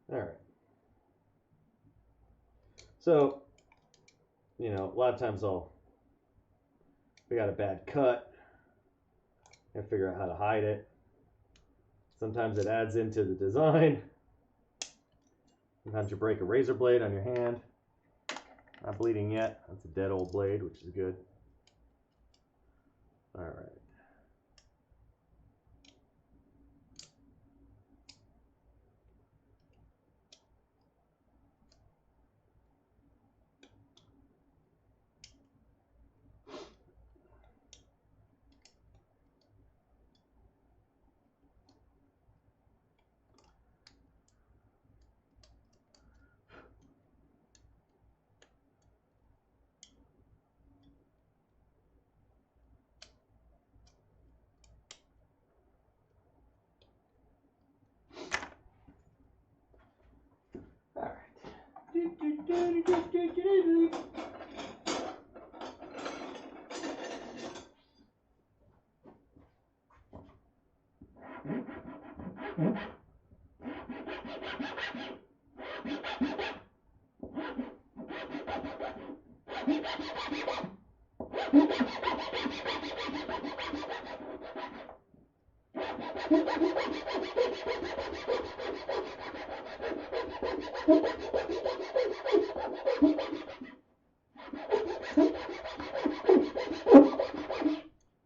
All right. So, you know, a lot of times we got a bad cut, I figure out how to hide it. Sometimes it adds into the design. Sometimes you break a razor blade on your hand. Not bleeding yet. That's a dead old blade, which is good. All right.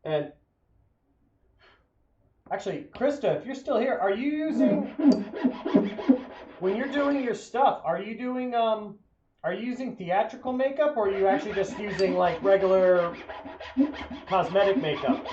And actually, Krista, if you're still here, are you using, when you're doing your stuff, are you using theatrical makeup, or are you actually just using like regular cosmetic makeup?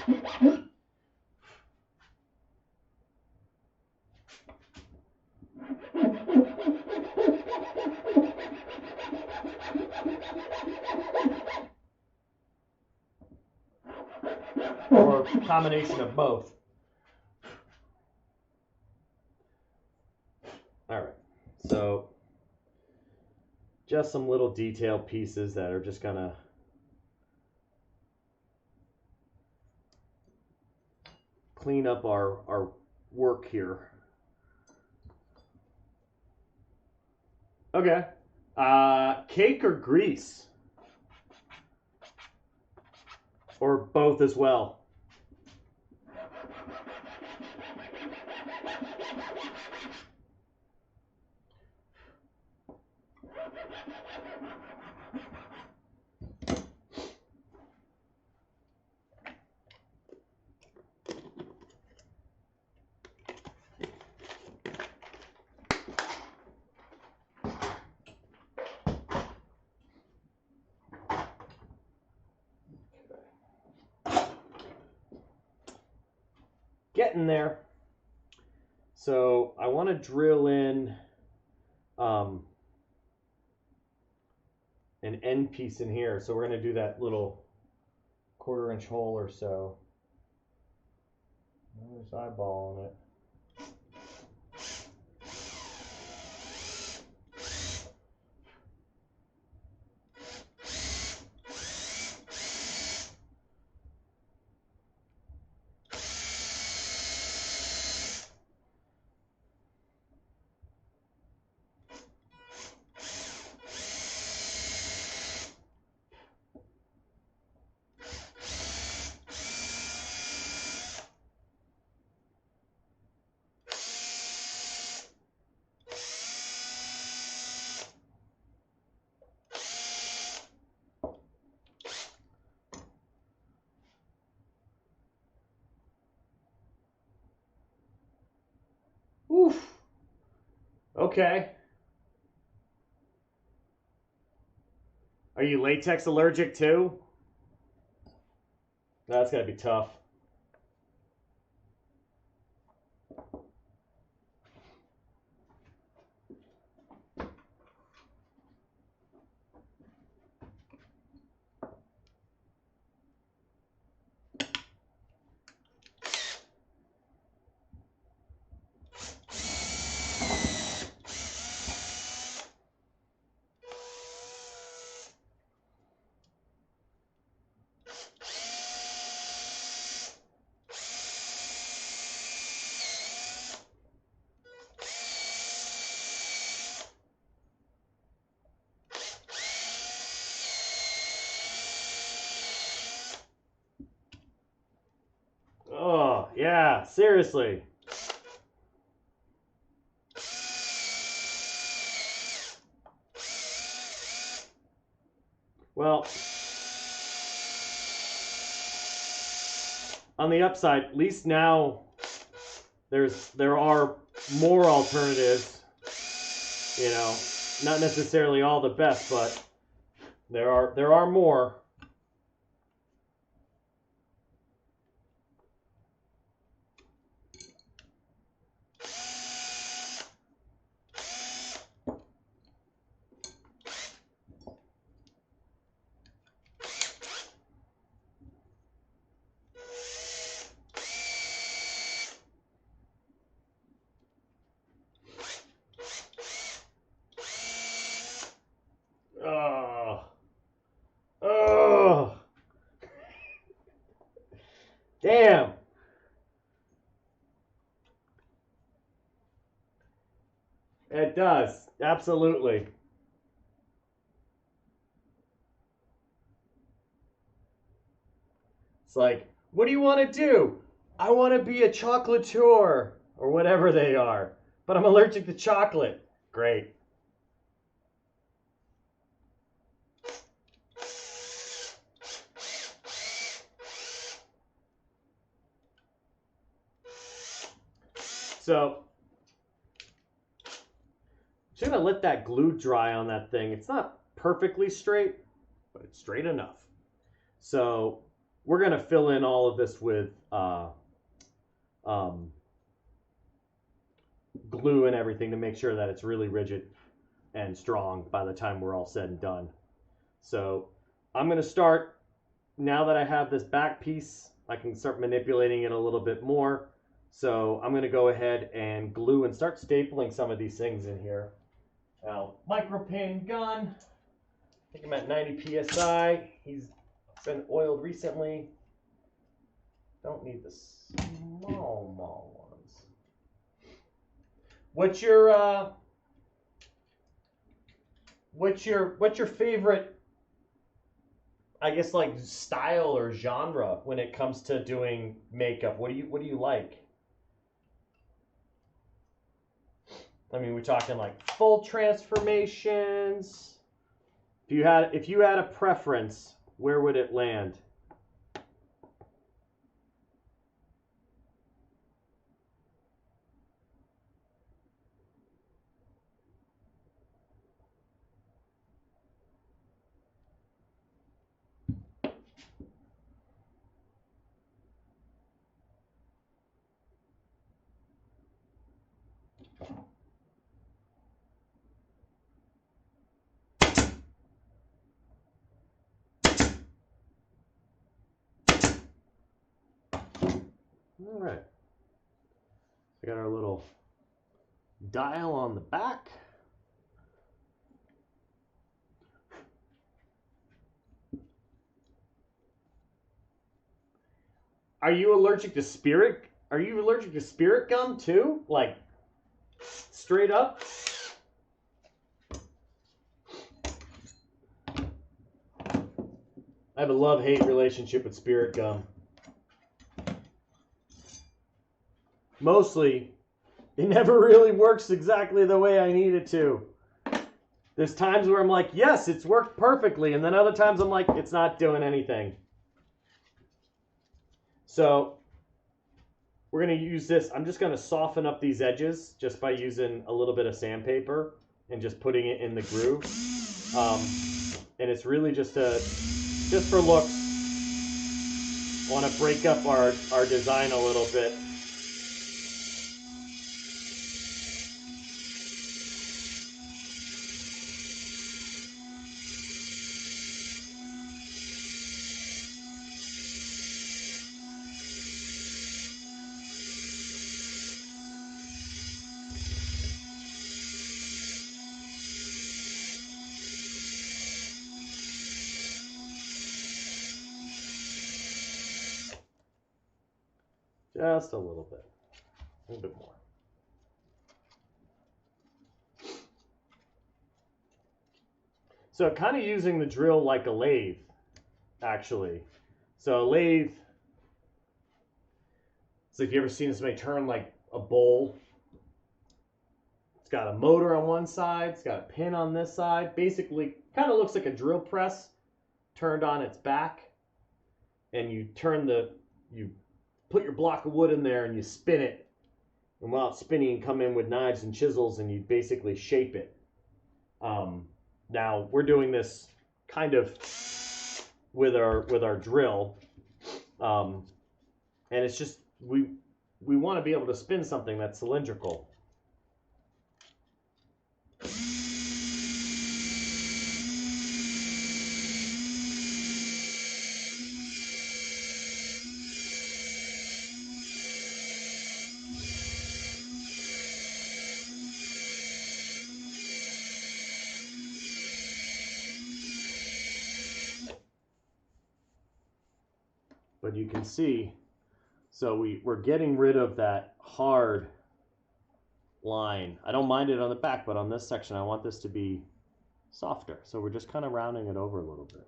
or a combination of both. All right, so just some little detail pieces that are just gonna clean up our work here. Okay. Cake or grease? Or both as well? Getting there. So I want to drill in an end piece in here. So we're going to do that little 1/4 inch hole or so. There's eyeballing it. Oof. Okay. Are you latex allergic too? That's gotta be tough. Oh, yeah, seriously. Well, on the upside, at least now there are more alternatives. You know, not necessarily all the best, but there are more. Oh. Oh. Damn. It does. Absolutely. It's like, what do you want to do? I want to be a chocolatier or whatever they are, but I'm allergic to chocolate. Great. So, I'm just going to let that glue dry on that thing. It's not perfectly straight, but it's straight enough. So, we're going to fill in all of this with glue and everything to make sure that it's really rigid and strong by the time we're all said and done. So, I'm going to start, now that I have this back piece I can start manipulating it a little bit more. So I'm going to go ahead and glue and start stapling some of these things in here. Now, micro pin gun. I think I'm at 90 psi. He's been oiled recently. Don't need the small ones. What's your favorite, I guess, like style or genre when it comes to doing makeup? What do you like? I mean, we're talking like full transformations. If you had a preference, where would it land? All right. We got our little dial on the back. Are you allergic to spirit? Are you allergic to spirit gum too? Like straight up? I have a love-hate relationship with spirit gum. Mostly, it never really works exactly the way I need it to. There's times where I'm like, yes, it's worked perfectly. And then other times I'm like, it's not doing anything. So we're going to use this. I'm just going to soften up these edges just by using a little bit of sandpaper and just putting it in the groove. And it's really just for looks. I want to break up our design a little bit. Just a little bit more. So kind of using the drill like a lathe, actually. So a lathe, it's like, you ever seen somebody turn like a bowl? It's got a motor on one side, it's got a pin on this side. Basically, kind of looks like a drill press turned on its back. And you put your block of wood in there and you spin it. And while it's spinning, you come in with knives and chisels and you basically shape it. Now we're doing this kind of with our drill, and it's just we want to be able to spin something that's cylindrical. But you can see, so we're getting rid of that hard line. I don't mind it on the back, but on this section, I want this to be softer. So we're just kind of rounding it over a little bit.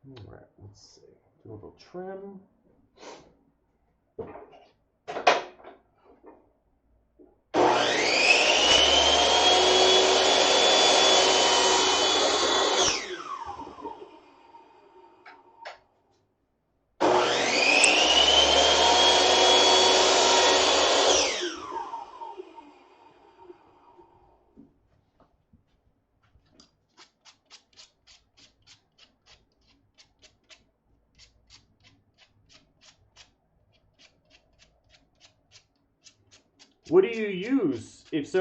All right, let's see. Do a little trim. What do you use? If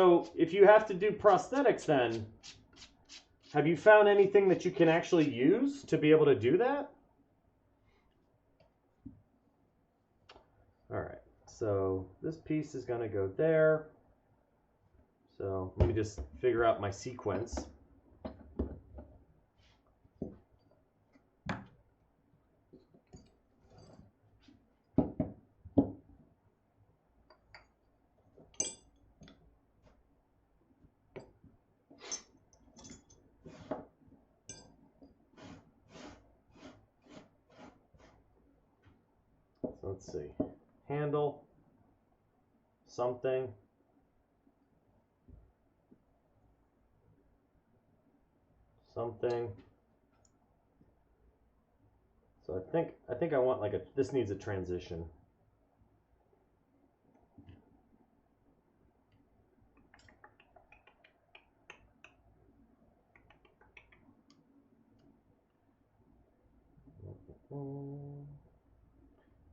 you have to do prosthetics, then have you found anything that you can actually use to be able to do that? All right, so this piece is going to go there. So let me just figure out my sequence. So let's see, handle, something, something. So I think I want like this needs a transition.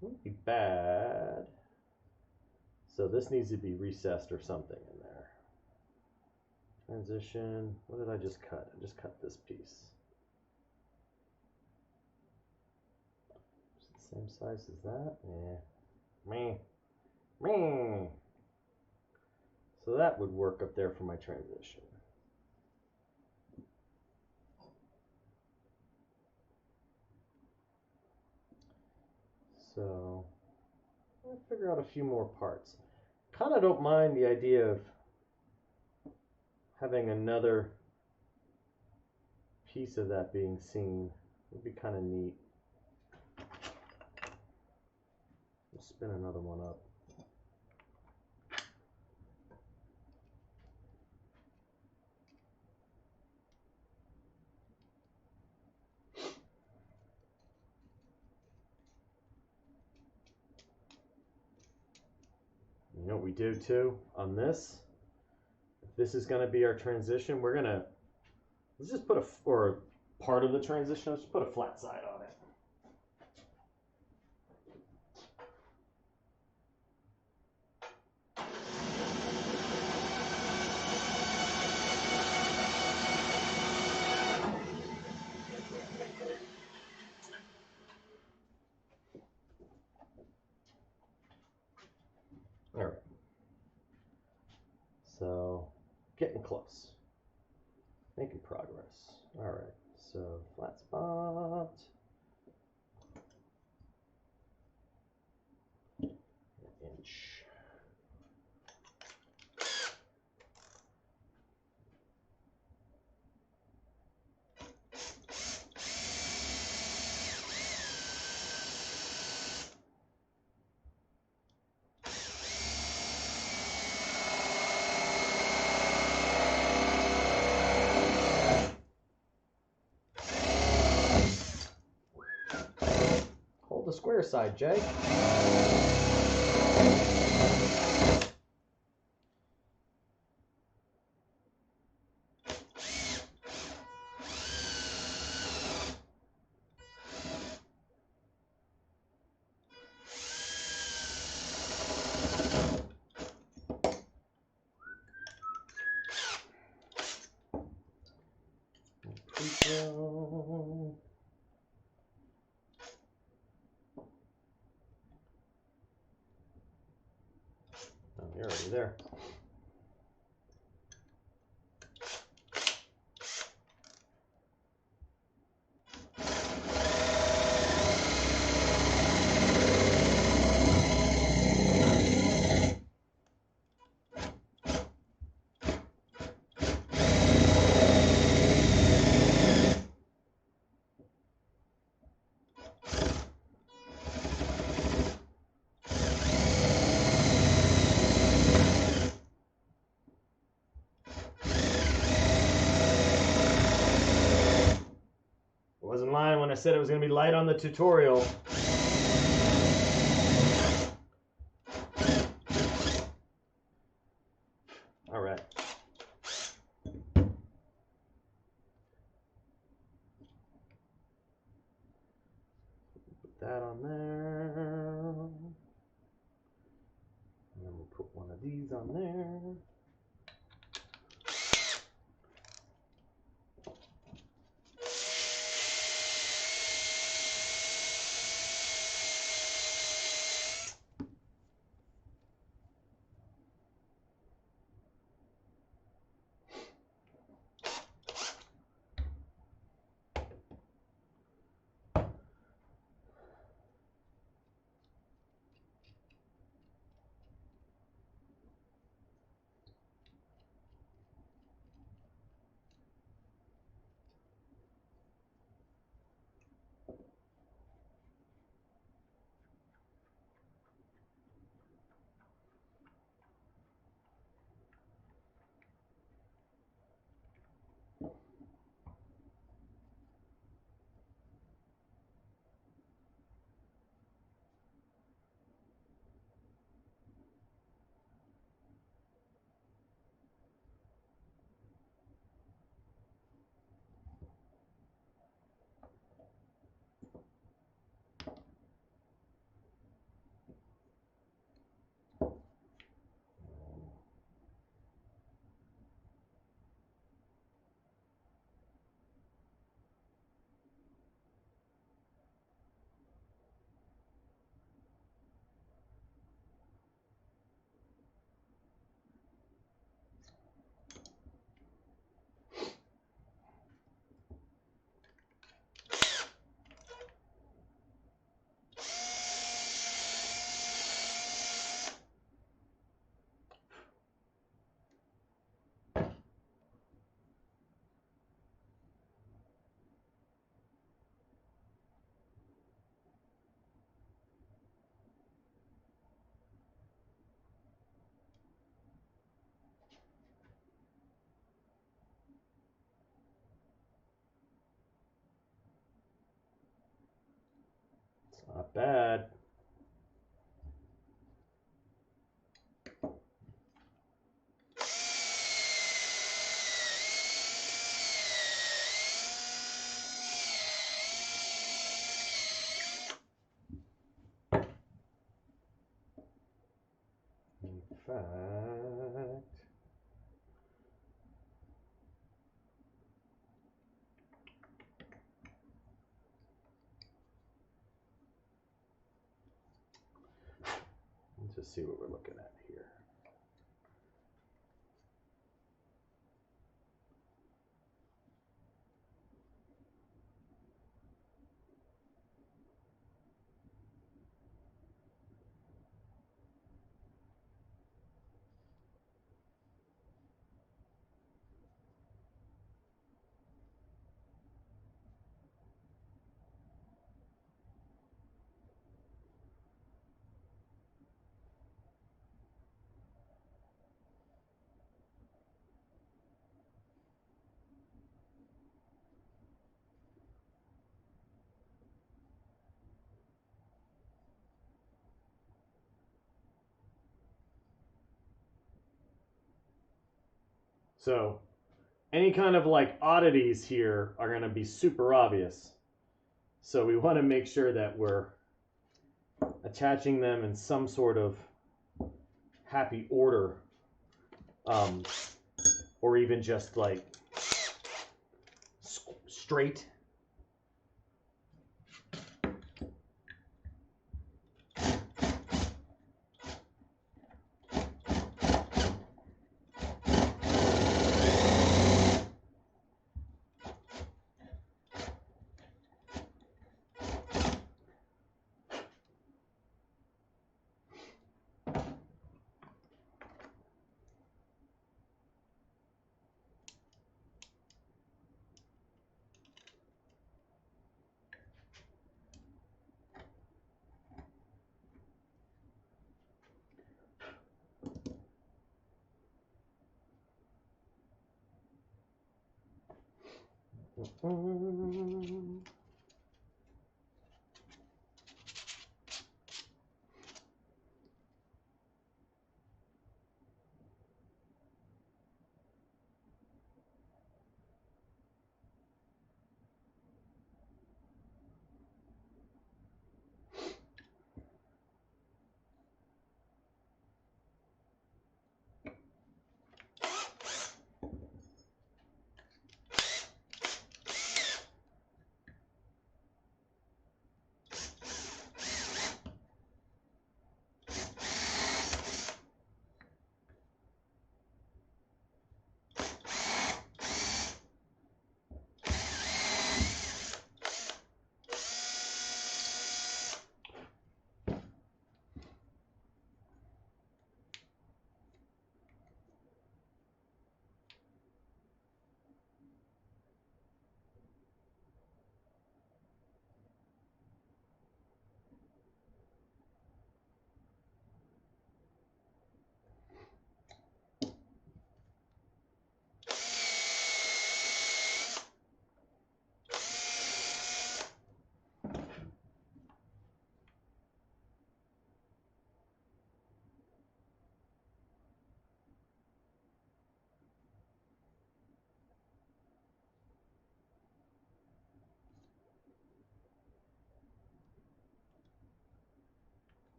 Wouldn't be bad. So this needs to be recessed or something in there. Transition. What did I just cut? I just cut this piece. Is it the same size as that? Yeah. Meh. So that would work up there for my transition. So I'll figure out a few more parts. Kind of don't mind the idea of having another piece of that being seen. Would be kind of neat. We'll spin another one up. You know what we do too on this? If this is going to be our transition, we're going to, let's just put or part of the transition, let's just put a flat side on it. All right. So getting close. Making progress. All right. So flat spot. An inch. Hold the square side, Jay. Oh, you're already there. Wasn't lying when I said it was going to be light on the tutorial. All right. Put that on there. And then we'll Put one of these on there. Not bad. In fact, let's just see what we're looking at here. So any kind of like oddities here are going to be super obvious. So we want to make sure that we're attaching them in some sort of happy order, or even just like straight.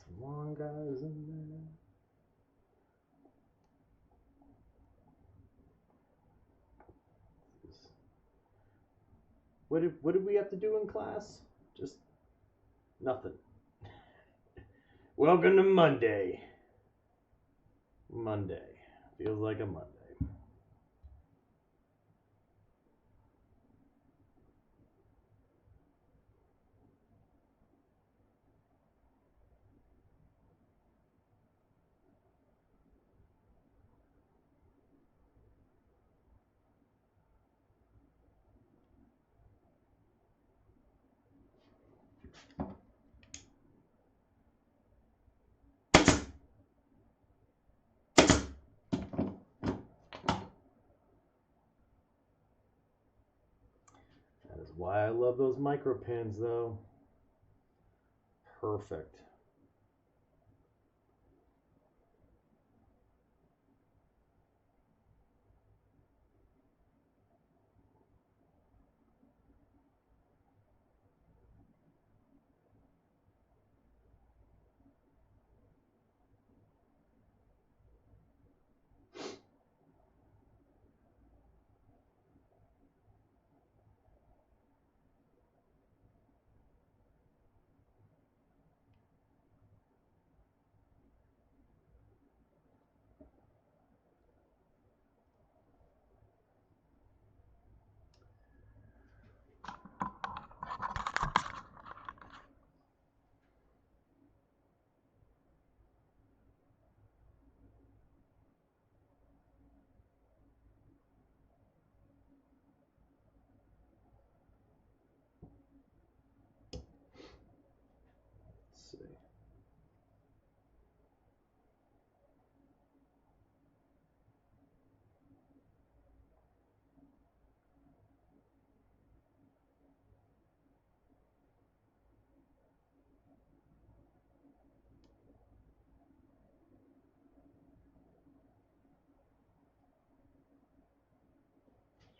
some long guys in there. What did we have to do in class? Just nothing. Welcome to Monday. Monday. Feels like a Monday. That is why I love those micro pins, though. Perfect. Let's see.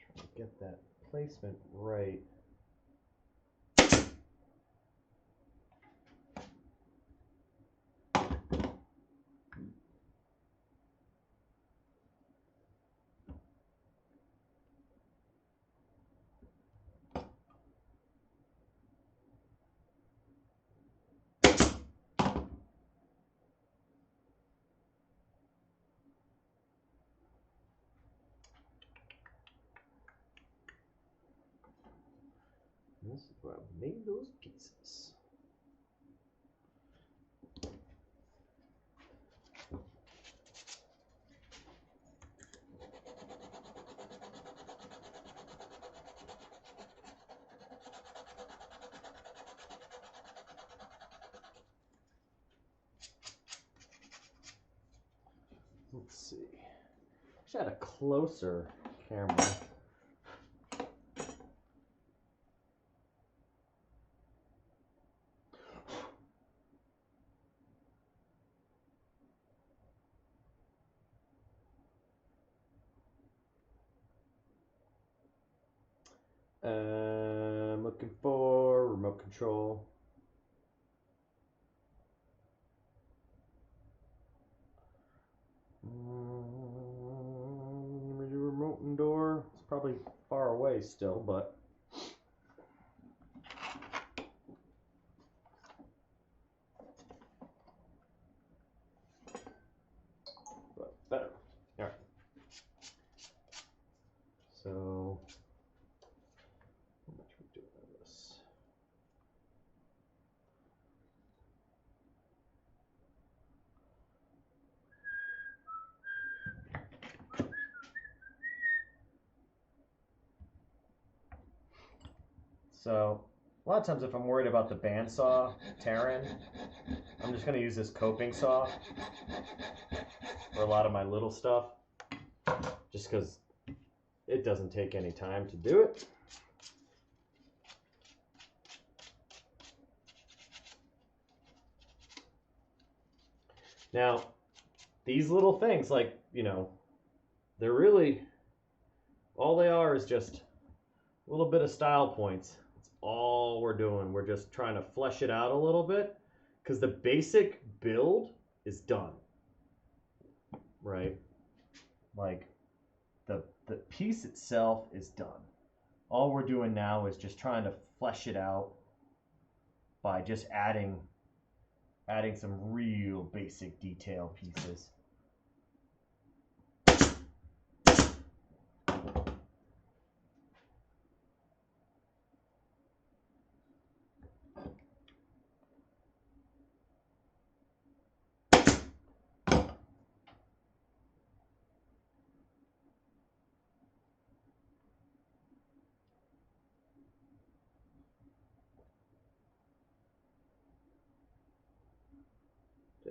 Try to get that placement right. This is where I made those pieces. Let's see. Wish I had a closer camera. I'm looking for remote control. Remote and door. It's probably far away still, but better. All right. So how much we doing on this? So a lot of times if I'm worried about the bandsaw tearing, I'm just going to use this coping saw for a lot of my little stuff, just because it doesn't take any time to do it. Now, these little things, like, you know, they're really, all they are is just a little bit of style points. That's all we're doing. We're just trying to flesh it out a little bit because the basic build is done, right? Like the piece itself is done. All we're doing now is just trying to flesh it out by just adding some real basic detail pieces.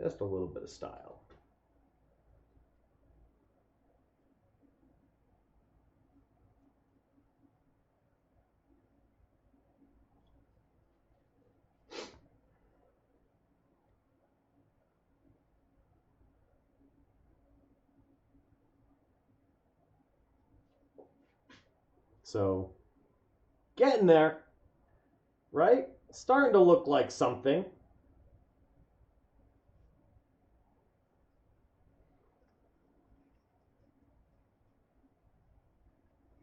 Just a little bit of style. So, getting there, right? Starting to look like something.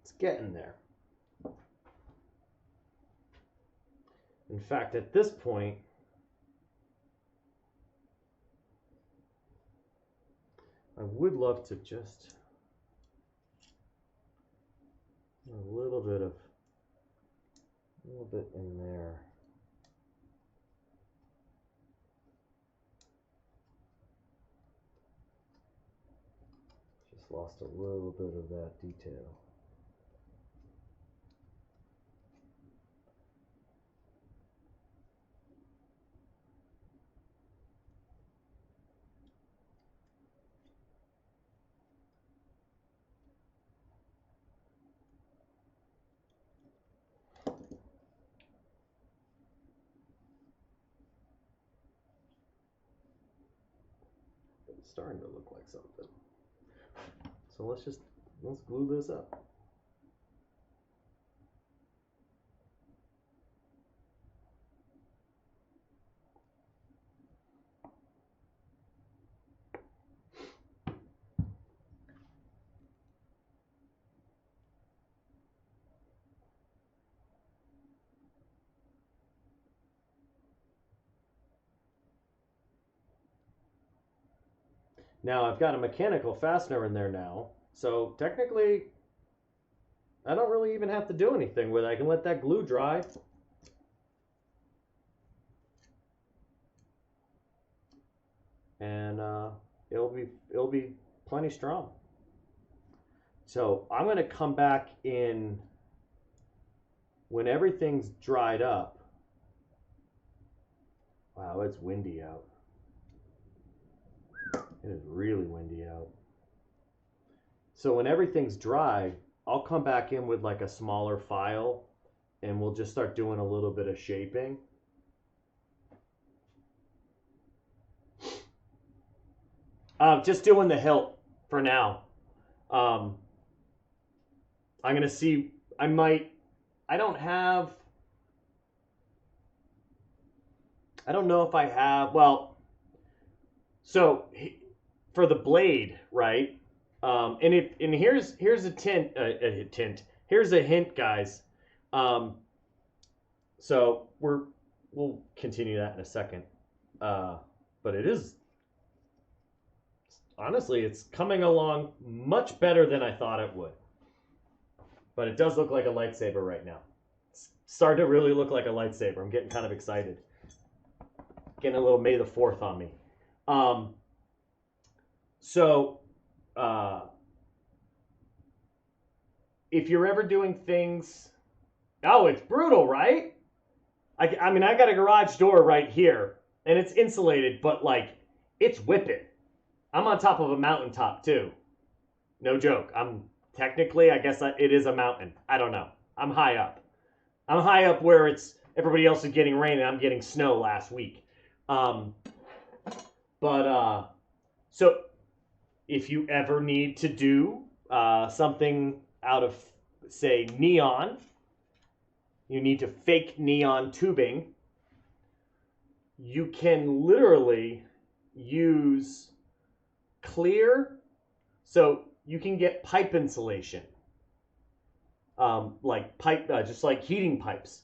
It's getting there. In fact, at this point, I would love to just a little bit in there. Just lost a little bit of that detail. It's starting to look like something. So let's glue this up. Now I've got a mechanical fastener in there now, so technically I don't really even have to do anything with it. I can let that glue dry. And it'll be plenty strong. So I'm going to come back in when everything's dried up. Wow, it's windy out. It is really windy out. So when everything's dry, I'll come back in with like a smaller file and we'll just start doing a little bit of shaping. Just doing the hilt for now. I'm going to see, I don't know if I have, well, so for the blade, right? And here's a here's a hint, guys. So we'll continue that in a second. But it is, honestly, it's coming along much better than I thought it would. But it does look like a lightsaber right now. It's starting to really look like a lightsaber. I'm getting kind of excited. Getting a little May the 4th on me. If you're ever doing things... Oh, it's brutal, right? I mean, I got a garage door right here, and it's insulated, but, like, it's whipping. I'm on top of a mountaintop, too. No joke. Technically, I guess it is a mountain. I don't know. I'm high up. I'm high up where everybody else is getting rain, and I'm getting snow last week. So if you ever need to do something out of, say, neon, you need to fake neon tubing. you can literally use clear, so you can get pipe insulation, like pipe, just like heating pipes.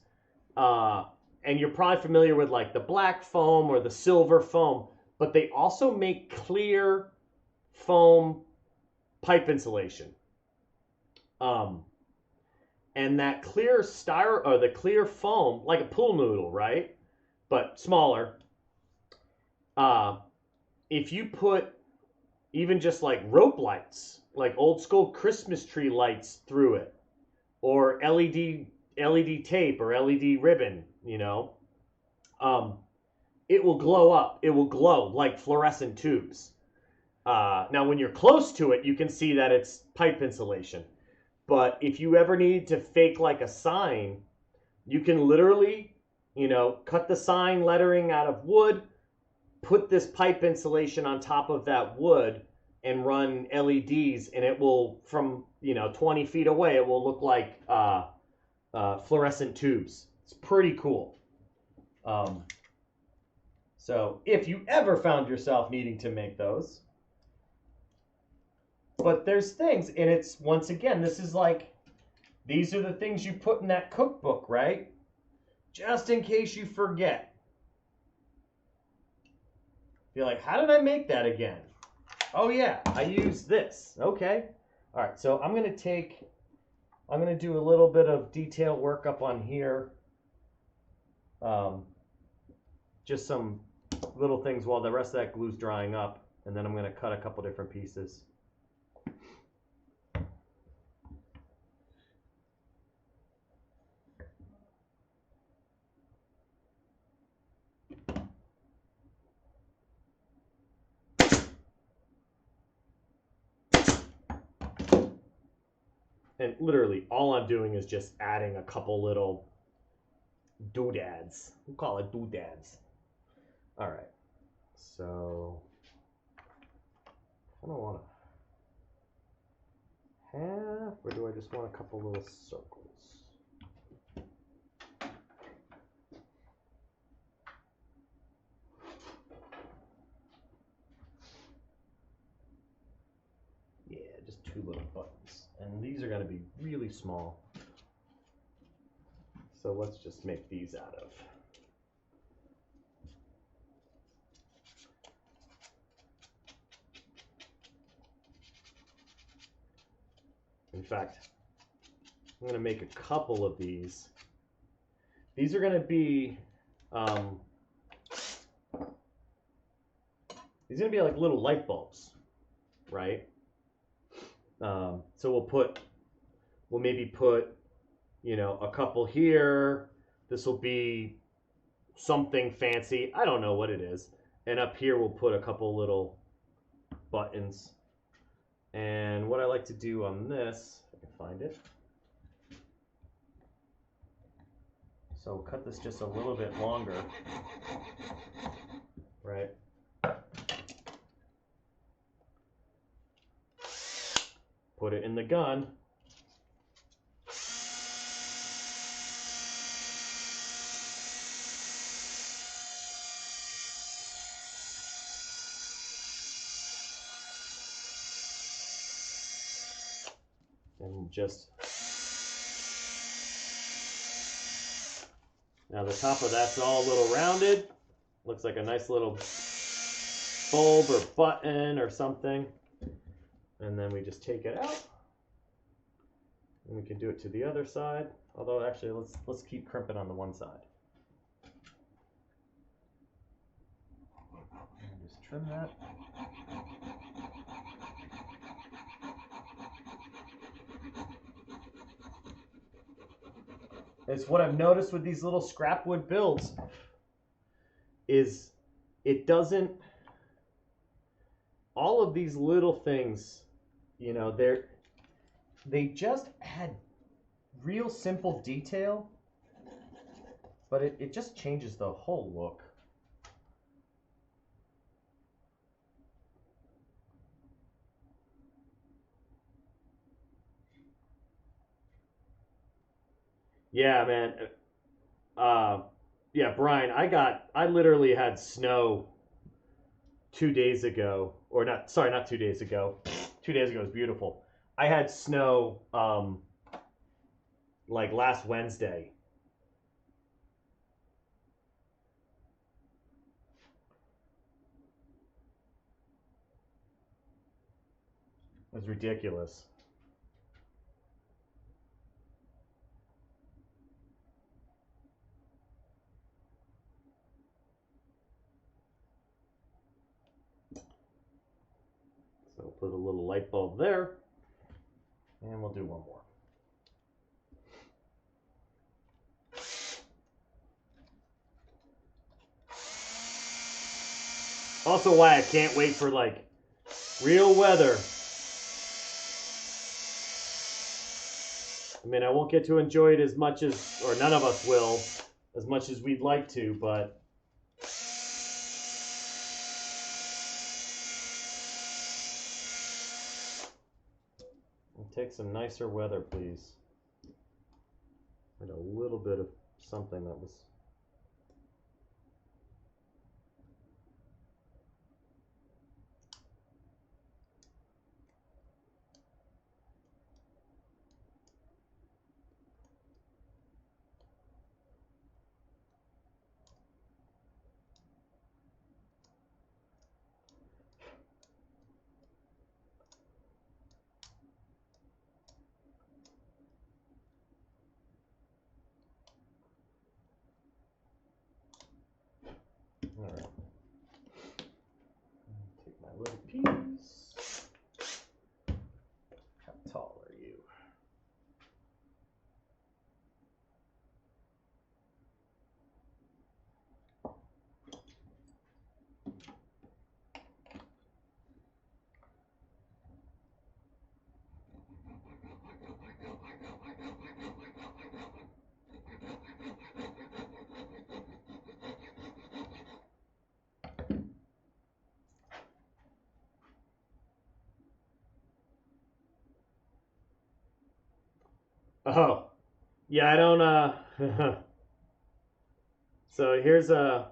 And you're probably familiar with like the black foam or the silver foam, but they also make clear foam pipe insulation. And that clear styro or the clear foam, like a pool noodle, right? But smaller. Uh, if you put even just like rope lights, like old school Christmas tree lights through it, or LED tape or LED ribbon, it will glow up. It will glow like fluorescent tubes. Now, when you're close to it, you can see that it's pipe insulation. But if you ever need to fake like a sign, you can literally, cut the sign lettering out of wood, put this pipe insulation on top of that wood, and run LEDs, and it will, from 20 feet away, it will look like fluorescent tubes. It's pretty cool. So if you ever found yourself needing to make those, but there's things, and it's, once again, this is like, these are the things you put in that cookbook, right? Just in case you forget. You're like, how did I make that again? Oh yeah, I used this. Okay. All right, so I'm going to do a little bit of detail work up on here. Just some little things while the rest of that glue's drying up, and then I'm going to cut a couple different pieces. And literally all I'm doing is just adding a couple little doodads. We'll call it doodads. All right. So I don't want a half, or do I just want a couple little circles? Yeah, just two little buttons. And these are going to be really small. So let's just make these out of. In fact, I'm going to make a couple of these. These are going to be, like little light bulbs, right? So we'll maybe put, a couple here. This will be something fancy. I don't know what it is. And up here we'll put a couple little buttons. And what I like to do on this, if I can find it. So we'll cut this just a little bit longer, right? Put it in the gun. And just, now the top of that's all a little rounded. Looks like a nice little bulb or button or something. And then we just take it out. And we can do it to the other side. Although actually let's keep crimping on the one side. And just trim that. It's what I've noticed with these little scrap wood builds is it doesn't, all of these little things, they just add real simple detail, but it just changes the whole look. Yeah, man. Yeah, Brian, I literally had snow 2 days ago, or not, sorry, not 2 days ago. 2 days ago was beautiful. I had snow like last Wednesday. It was ridiculous. So we'll put a little light bulb there, and we'll do one more. Also why I can't wait for like real weather. I mean, I won't get to enjoy it as much as, or none of us will, as much as we'd like to, but we'll take some nicer weather, please. And a little bit of something that was... All right. Take my little piece. How tall are you? Oh, yeah, I don't, so here's a,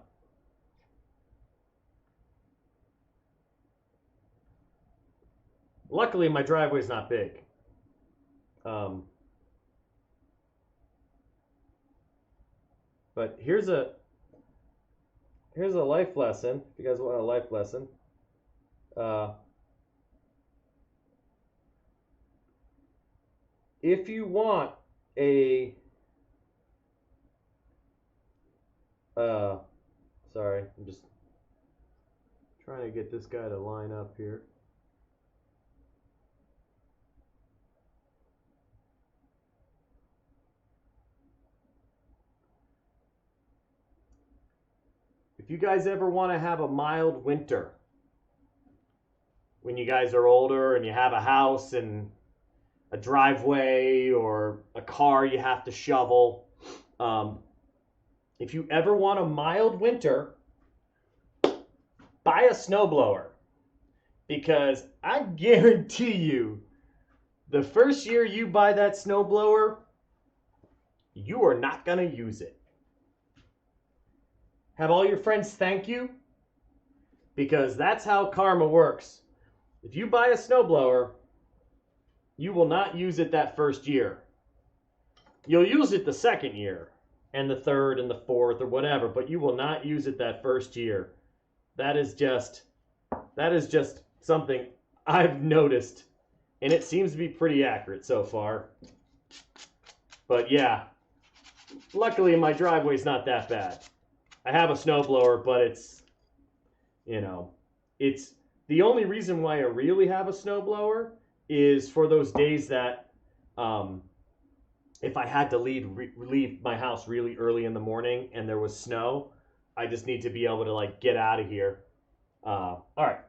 luckily my driveway's not big. But here's a life lesson, if you guys want a life lesson. If you want a sorry, I'm just trying to get this guy to line up here. If you guys ever want to have a mild winter, when you guys are older and you have a house and a driveway or a car you have to shovel, if you ever want a mild winter, buy a snowblower, because I guarantee you the first year you buy that snowblower, you are not going to use it. Have all your friends thank you, because that's how karma works. If you buy a snowblower, you will not use it that first year. You'll use it the second year and the third and the fourth or whatever, but you will not use it that first year. That is just something I've noticed, and it seems to be pretty accurate so far. But yeah, luckily my driveway's not that bad. I have a snowblower, but it's, you know, it's the only reason why I really have a snowblower is for those days that if I had to leave my house really early in the morning and there was snow, I just need to be able to like get out of here. All right,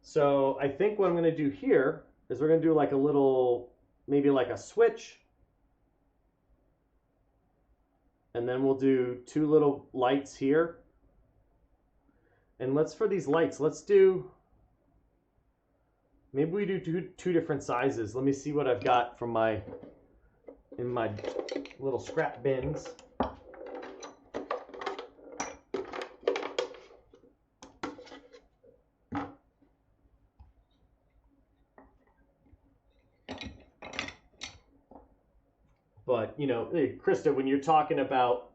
so I think what I'm going to do here is we're going to do like a little, maybe like a switch, and then we'll do two little lights here. And for these lights, let's do, maybe we do two different sizes. Let me see what I've got from in my little scrap bins. But, you know, hey, Krista, when you're talking about,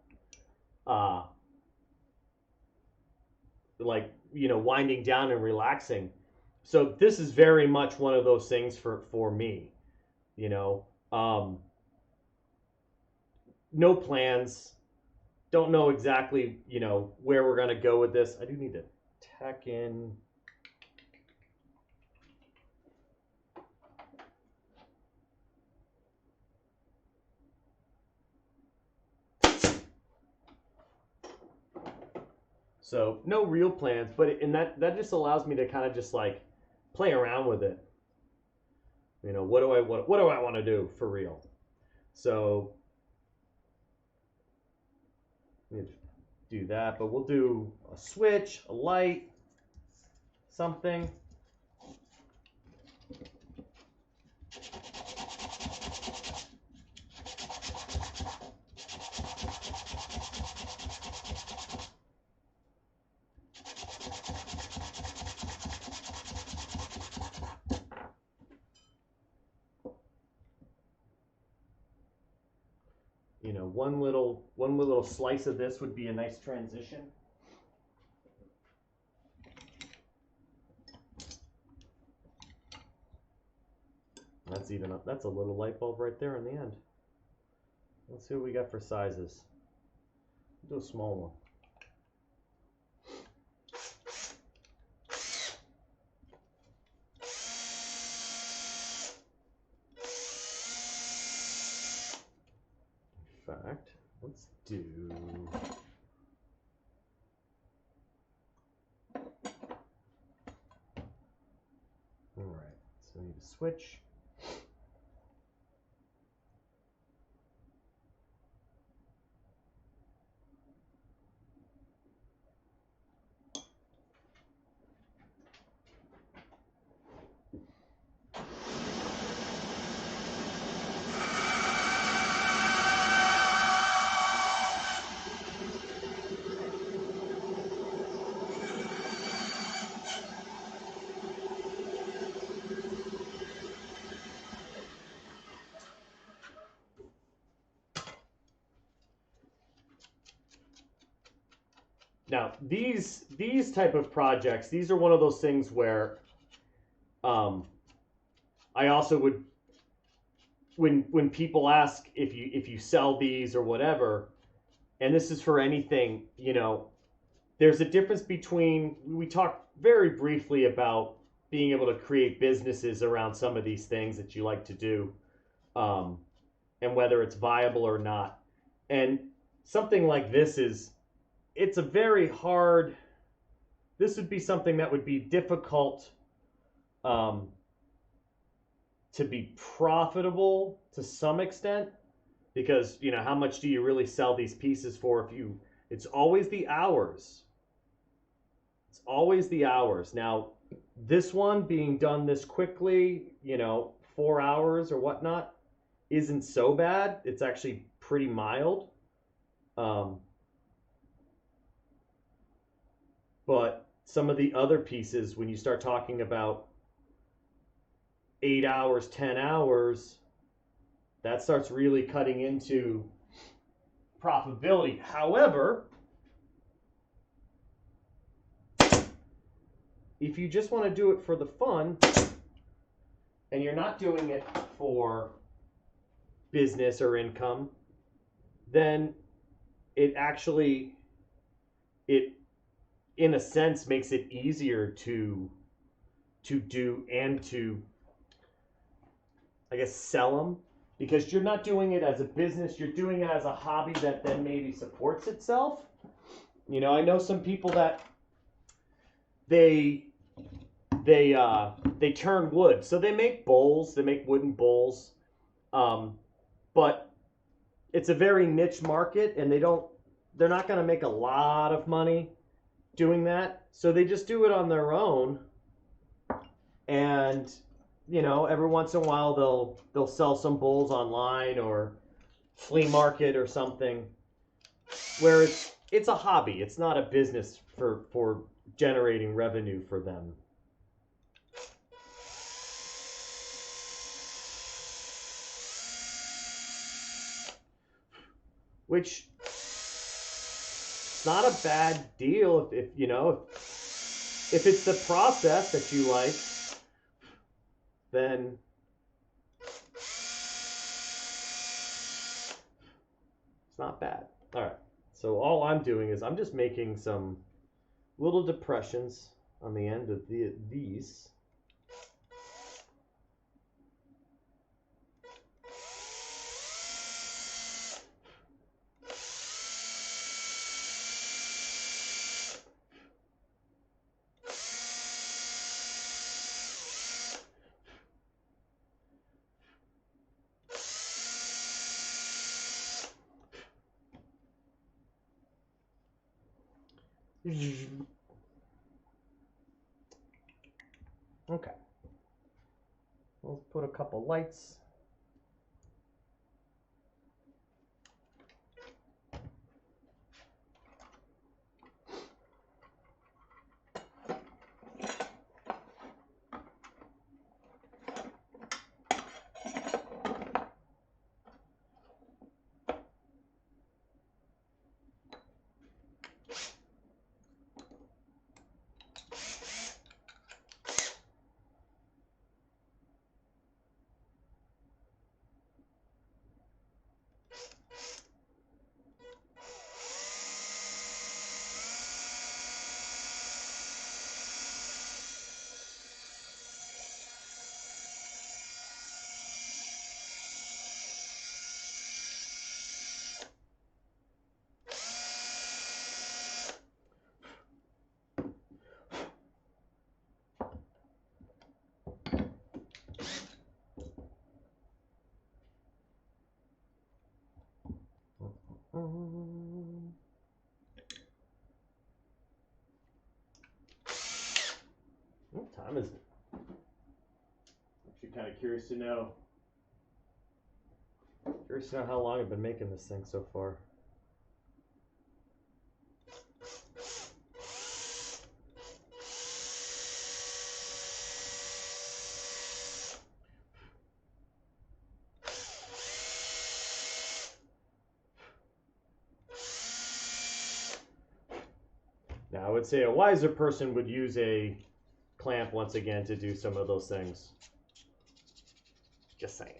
like, you know, winding down and relaxing, so this is very much one of those things for me, you know. No plans, don't know exactly, you know, where we're going to go with this. I do need to tack in. So no real plans, but and that just allows me to kind of just like play around with it. You know, what do I want to do for real? So need to do that, but we'll do a switch, a light, something. You know, one little slice of this would be a nice transition. That's even up. That's a little light bulb right there in the end. Let's see what we got for sizes. We'll do a small one. In fact, let's do. All right, so we need to switch. Now, these type of projects, these are one of those things where I also would, when people ask if you sell these or whatever, and this is for anything, you know, there's a difference between, we talked very briefly about being able to create businesses around some of these things that you like to do, and whether it's viable or not. And something like this it's a very hard, this would be something that would be difficult to be profitable to some extent, because, you know, how much do you really sell these pieces for? It's always the hours. It's always the hours. Now, this one being done this quickly, you know, 4 hours or whatnot, isn't so bad. It's actually pretty mild. But some of the other pieces, when you start talking about 8 hours, 10 hours, that starts really cutting into profitability. However, if you just want to do it for the fun and you're not doing it for business or income, then it actually, it in a sense makes it easier to do and to, I guess, sell them, because you're not doing it as a business, you're doing it as a hobby that then maybe supports itself. You know, I know some people that they turn wood, so they make bowls, they make wooden bowls, but it's a very niche market, and they're not going to make a lot of money doing that, so they just do it on their own. And, you know, every once in a while they'll sell some bowls online or flea market or something, where it's a hobby. It's not a business for generating revenue for them. which it's not a bad deal if you know if it's the process that you like, then it's not bad. All right, so all I'm doing is I'm just making some little depressions on the end of these. Okay. Let's put a couple lights. What time is it? Actually, kind of curious to know. Curious to know how long I've been making this thing so far. Now, I would say a wiser person would use a clamp once again to do some of those things. Just saying.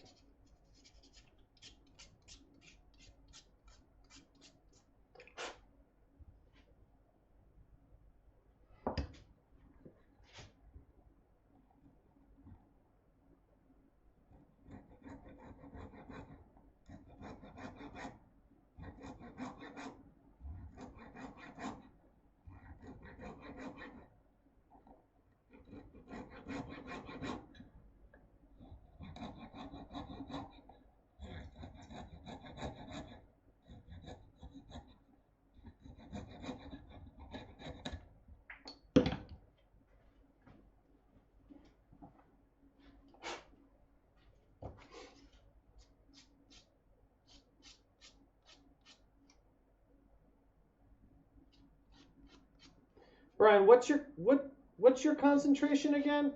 Brian, what's your concentration again?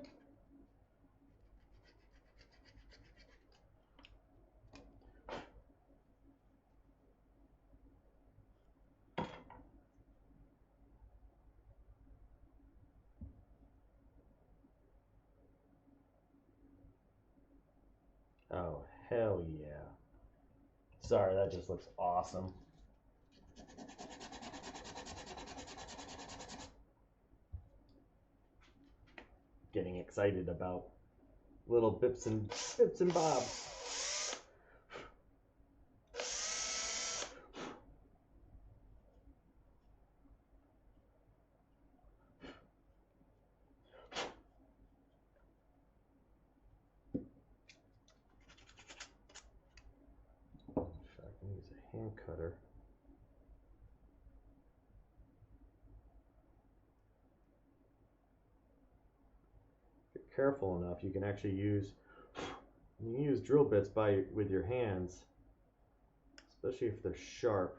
Oh, hell yeah. Sorry, that just looks awesome. Getting excited about little bips and bobs. I can use a hand cutter. If you're careful enough, you can actually use drill bits with your hands, especially if they're sharp.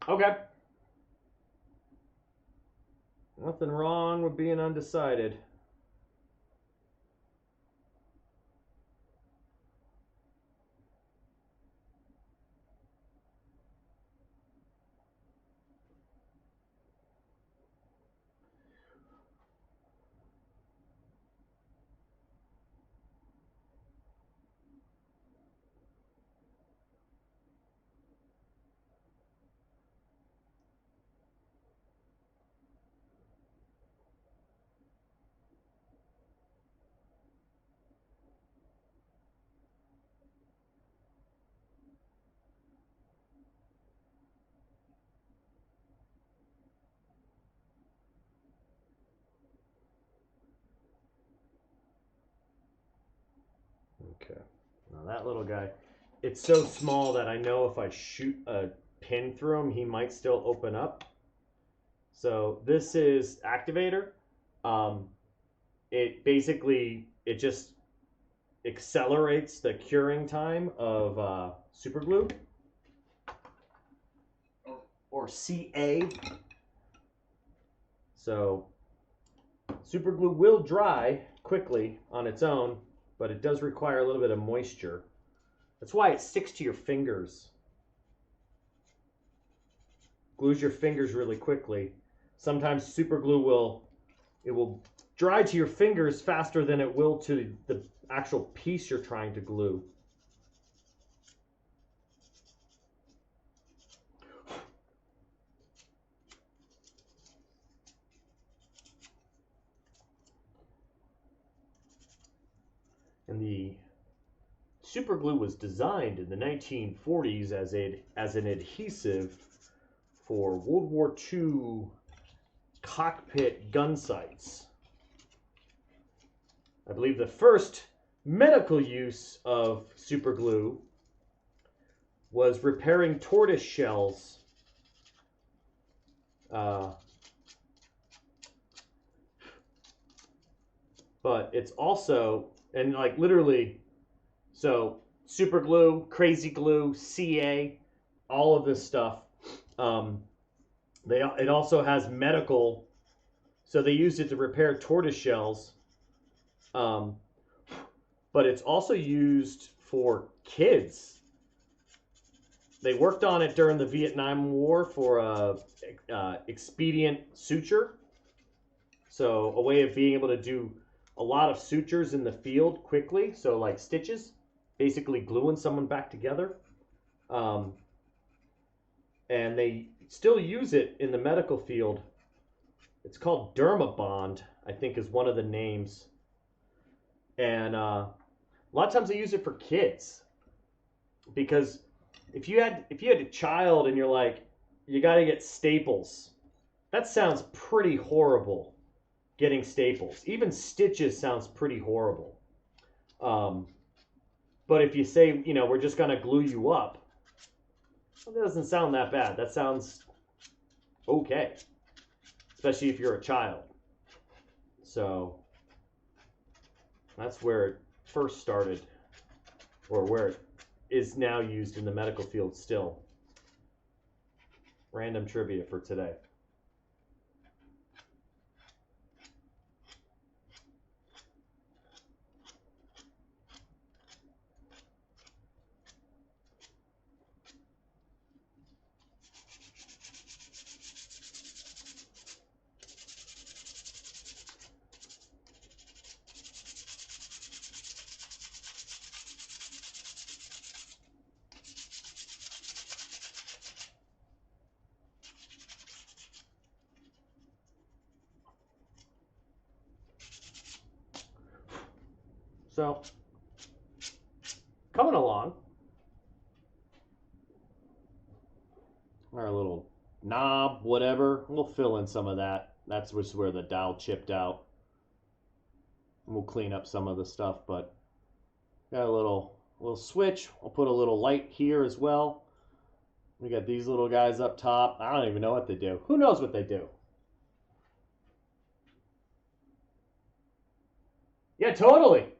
Okay. Nothing wrong with being undecided. Okay. Now that little guy, it's so small that I know if I shoot a pin through him, he might still open up. So this is activator. Um, it just accelerates the curing time of super glue, or CA. So super glue will dry quickly on its own, but it does require a little bit of moisture. That's why it sticks to your fingers. Glues your fingers really quickly. Sometimes super glue will dry to your fingers faster than it will to the actual piece you're trying to glue. And the super glue was designed in the 1940s as an adhesive for World War II cockpit gun sights. I believe the first medical use of super glue was repairing tortoise shells. But it's also, and like literally, so super glue, crazy glue, CA, all of this stuff. It also has medical, so they used it to repair tortoise shells. But it's also used for kids. They worked on it during the Vietnam War for expedient suture. So a way of being able to do a lot of sutures in the field quickly. So like stitches, basically gluing someone back together. And they still use it in the medical field. It's called Dermabond, I think is one of the names. And a lot of times they use it for kids. Because if you had a child and you're like, you got to get staples, that sounds pretty horrible. Getting staples, even stitches, sounds pretty horrible. But if you say, we're just gonna glue you up, well, that doesn't sound that bad. That sounds okay, especially if you're a child. So that's where it first started, or where it is now used in the medical field still. Random trivia for today. So, coming along, our little knob, whatever, we'll fill in some of that. That's just where the dowel chipped out. We'll clean up some of the stuff, but got a little switch. I'll put a little light here as well. We got these little guys up top. I don't even know what they do. Who knows what they do? Yeah, totally.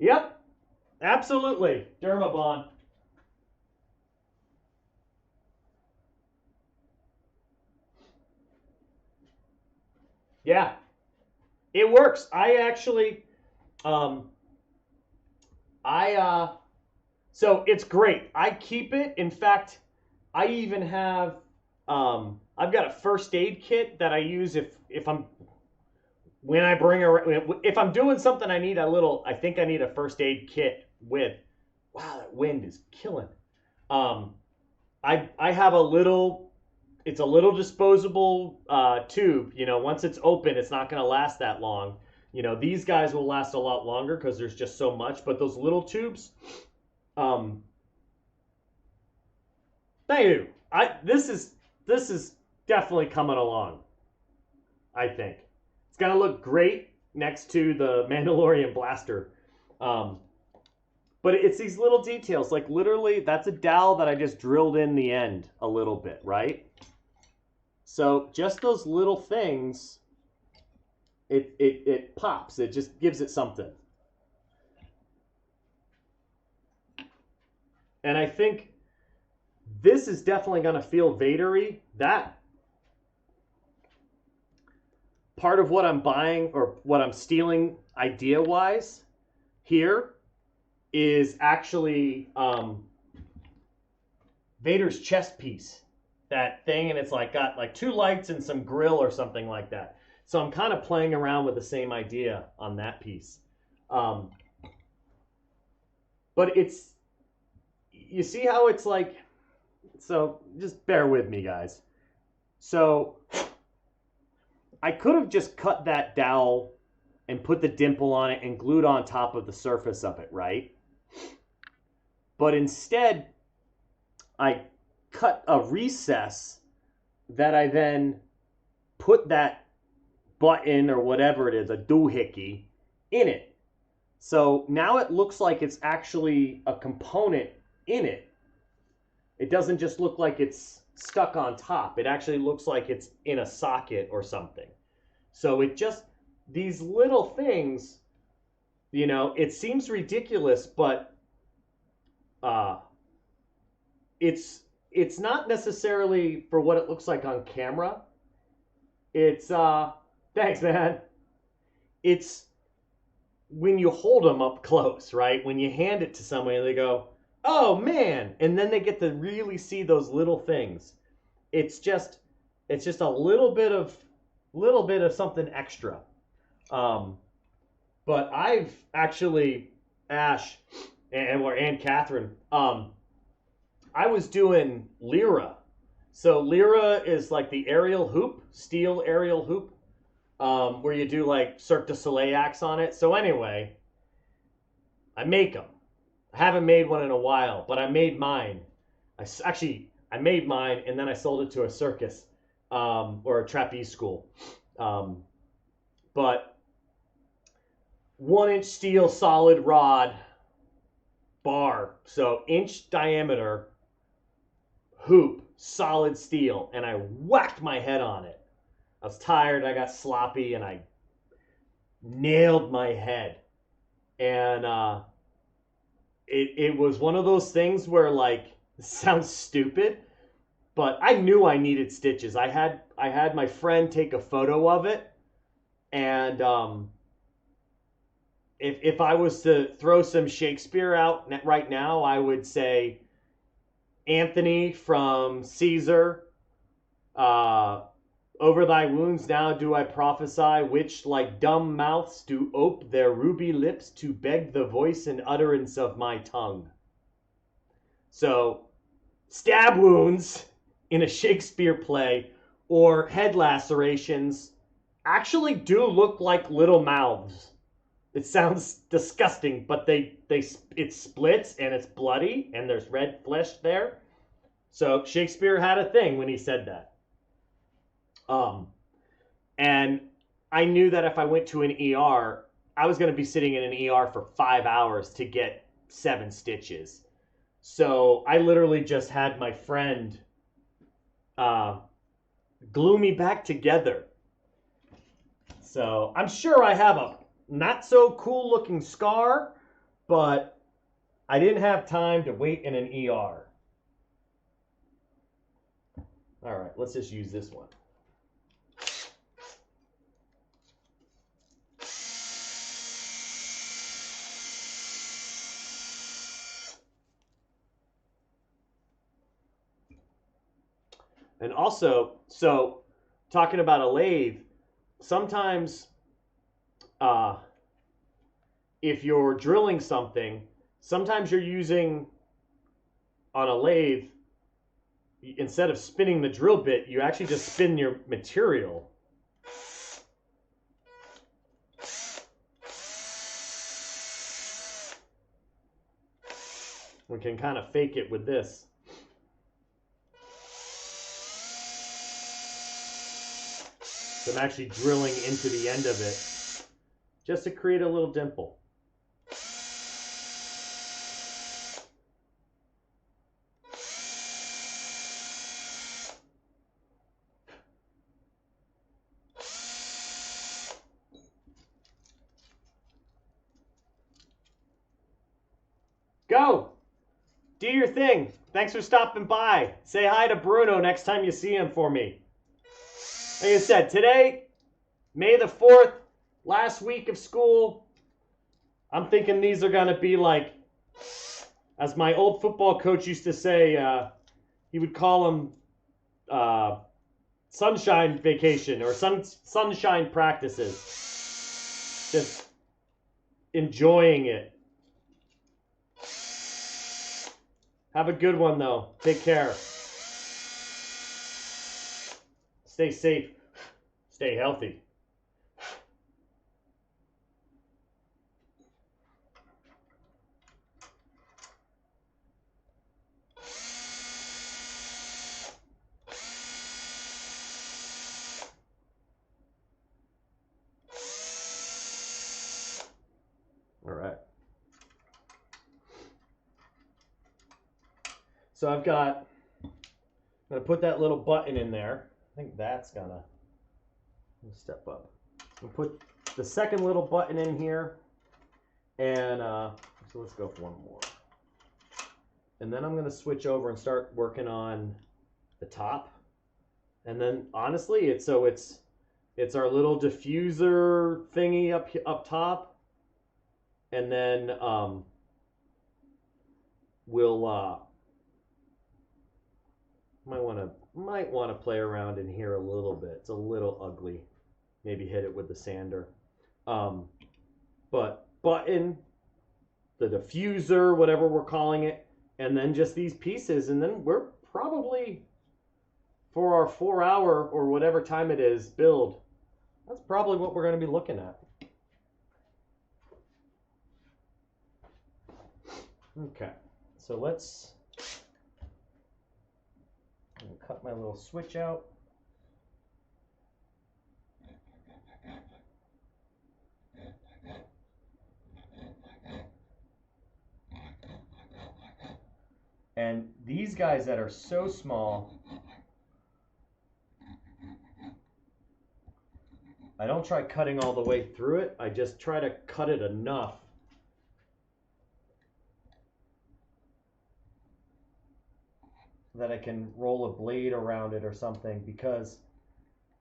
Yep, absolutely. Dermabond. Yeah, it works. I actually, um, so it's great. I keep it. In fact, I even have, I've got a first aid kit that I use if I'm when I bring a if I'm doing something I think I need a first aid kit with. Wow, that wind is killing. Um, I have a little, it's a little disposable tube. You know, once it's open, it's not going to last that long. You know, these guys will last a lot longer because there's just so much. But those little tubes, um, thank you. This is definitely coming along. I think it's gonna look great next to the Mandalorian blaster. Um, but it's these little details, like literally, that's a dowel that I just drilled in the end a little bit, right? So just those little things, it pops. It just gives it something. And I think this is definitely going to feel Vadery. That part of what I'm buying or what I'm stealing idea-wise here is actually Vader's chest piece. That thing, and it's like got like 2 lights and some grill or something like that. So I'm kind of playing around with the same idea on that piece. But it's, you see how it's like, so just bear with me, guys. So I could have just cut that dowel and put the dimple on it and glued on top of the surface of it, right? But instead, I cut a recess that I then put that button or whatever it is, a doohickey, in it. So now it looks like it's actually a component in it. It doesn't just look like it's stuck on top. It actually looks like it's in a socket or something. So it just, these little things, you know, it seems ridiculous, but it's not necessarily for what it looks like on camera. It's thanks, man. It's when you hold them up close, right? When you hand it to somebody, they go, "Oh man," and then they get to really see those little things. It's just a little bit of something extra. But I've actually, Ash and Catherine, I was doing Lyra. So Lyra is like the aerial hoop, steel aerial hoop, where you do like Cirque du Soleil acts on it. So anyway, I make them. I haven't made one in a while, but I made mine. I made mine and then I sold it to a circus or a trapeze school. But 1-inch steel solid rod bar, so inch diameter hoop, solid steel, and I whacked my head on it. I was tired, I got sloppy, and I nailed my head. And it was one of those things where, like, it sounds stupid, but I knew I needed stitches. I had my friend take a photo of it, and if I was to throw some Shakespeare out right now, I would say Anthony from Caesar, over thy wounds now do I prophesy, which like dumb mouths do ope their ruby lips to beg the voice and utterance of my tongue. So, stab wounds in a Shakespeare play or head lacerations actually do look like little mouths. It sounds disgusting, but it splits and it's bloody and there's red flesh there. So Shakespeare had a thing when he said that. And I knew that if I went to an ER, I was going to be sitting in an ER for 5 hours to get 7 stitches. So I literally just had my friend glue me back together. So I'm sure I have a not so cool looking scar, but I didn't have time to wait in an ER. All right, let's just use this one. And also, so talking about a lathe, sometimes if you're drilling something, sometimes you're using on a lathe, instead of spinning the drill bit, you actually just spin your material. We can kind of fake it with this. So I'm actually drilling into the end of it just to create a little dimple. Go! Do your thing. Thanks for stopping by. Say hi to Bruno next time you see him for me. Like I said, today, May the 4th, last week of school. I'm thinking these are going to be like, as my old football coach used to say, he would call them sunshine vacation or sunshine practices. Just enjoying it. Have a good one, though. Take care. Stay safe. Stay healthy. All right. So I'm gonna put that little button in there. I think that's gonna step up. I'll put the second little button in here, and so let's go for one more. And then I'm gonna switch over and start working on the top. And then honestly, it's our little diffuser thingy up top, and then we'll might want to play around in here a little bit. It's a little ugly. Maybe hit it with the sander. But button, the diffuser, whatever we're calling it, and then just these pieces, and then we're probably, for our 4-hour or whatever time it is build, that's probably what we're going to be looking at. Okay, so let's cut my little switch out. And these guys that are so small, I don't try cutting all the way through it. I just try to cut it enough that I can roll a blade around it or something, because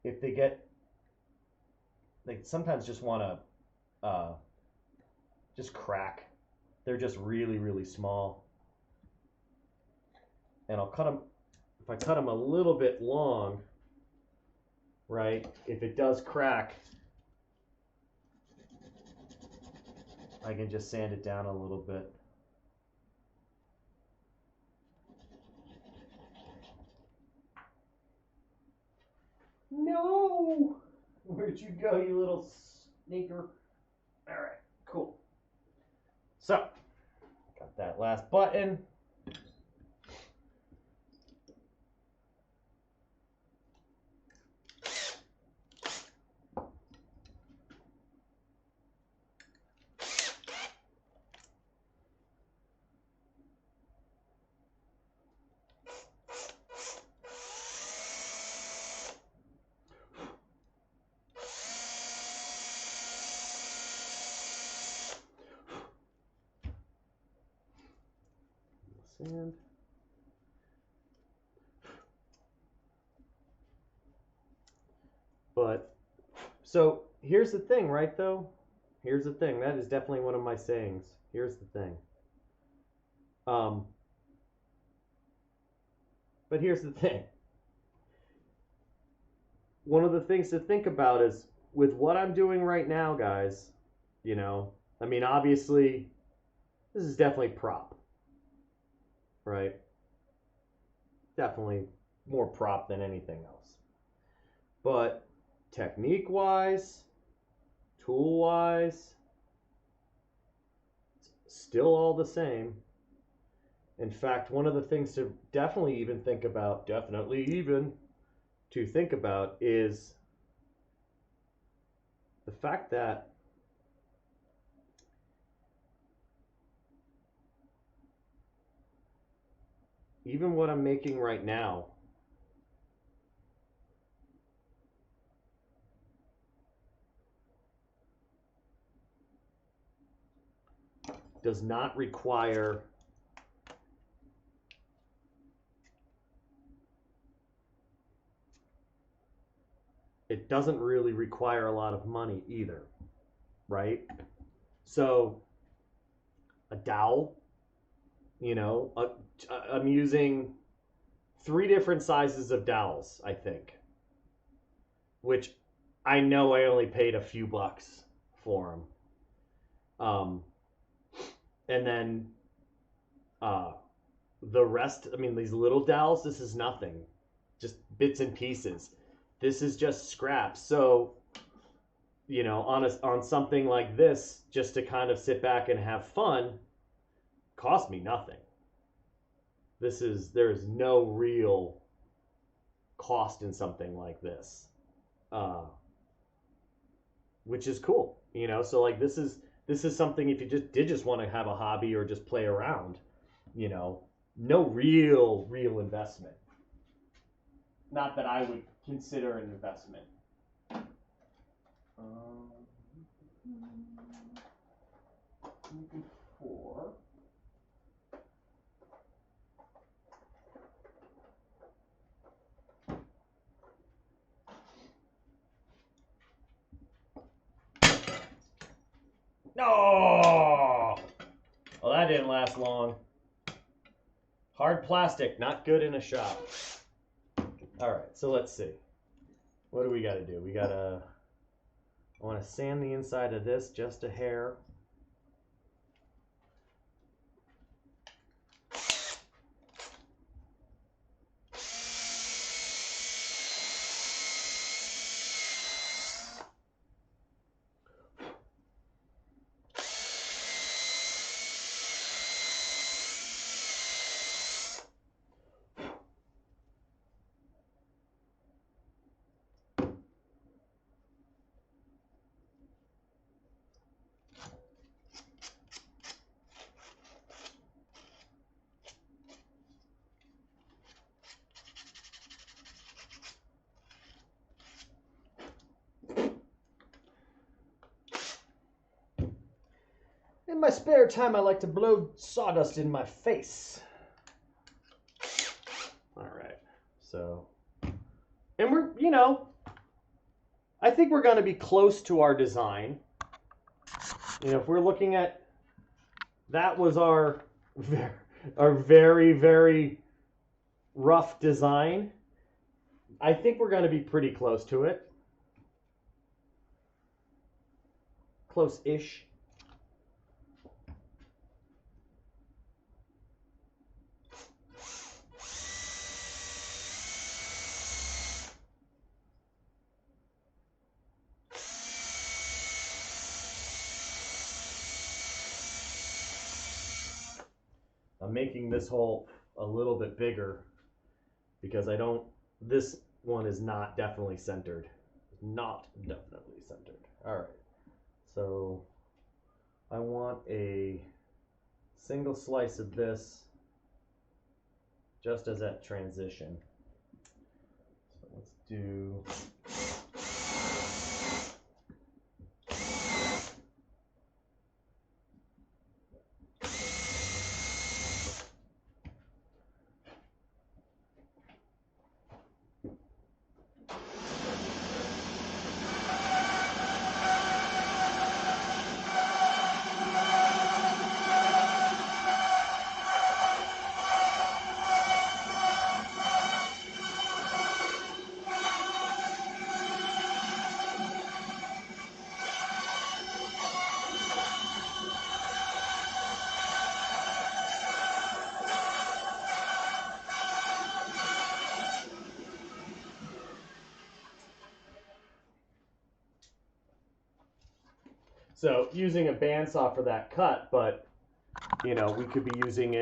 if they sometimes just want to just crack. They're just really, really small. And I'll cut them, if I cut them a little bit long, right, if it does crack, I can just sand it down a little bit. No! Where'd you go, you little sneaker? All right, cool. So, got that last button. Sand. But, so here's the thing, right, though? Here's the thing. That is definitely one of my sayings. Here's the thing. But here's the thing. one of the things to think about is with what I'm doing right now, guys, you know, I mean, obviously, this is definitely prop, right? Definitely more prop than anything else. But technique-wise, tool-wise, still all the same. In fact, one of the things to definitely think about is the fact that even what I'm making right now does not require it doesn't really require a lot of money either, right? So a dowel, you know, I'm using 3 different sizes of dowels, I think, which I know I only paid a few bucks for them. And then the rest, I mean, these little dowels, this is nothing, just bits and pieces. This is just scraps. So, you know, on something like this, just to kind of sit back and have fun, cost me nothing. There's no real cost in something like this, which is cool, you know. So like this is something if you just want to have a hobby or just play around, you know, no real investment. Not that I would consider an investment. Four. No! Well, that didn't last long. Hard plastic, not good in a shop. All right, so let's see. What do we got to do? I want to sand the inside of this just a hair. In my spare time, I like to blow sawdust in my face. All right, so, and we're, you know, I think we're going to be close to our design. You know, if we're looking at, that was our very, very rough design. I think we're going to be pretty close to it. Close-ish. I'm making this hole a little bit bigger because this one is not definitely centered. Not definitely centered. All right. So I want a single slice of this just as that transition. So let's do... So using a bandsaw for that cut, but you know, we could be using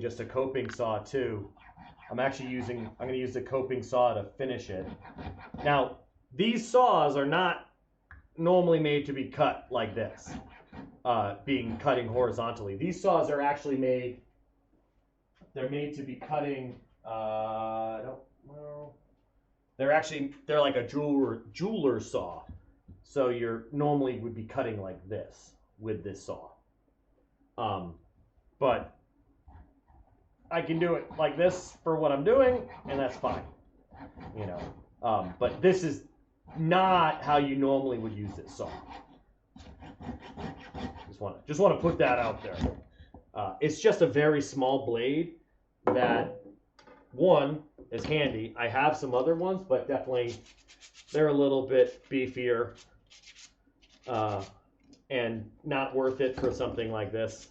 just a coping saw too. I'm going to use the coping saw to finish it. Now, these saws are not normally made to be cut like this, cutting horizontally. These saws are actually they're made to be cutting, I don't know. They're like a jeweler saw. So normally would be cutting like this with this saw. But I can do it like this for what I'm doing, and that's fine. You know, but this is not how you normally would use this saw. Just want to put that out there. It's just a very small blade that, one, is handy. I have some other ones, but definitely they're a little bit beefier and not worth it for something like this.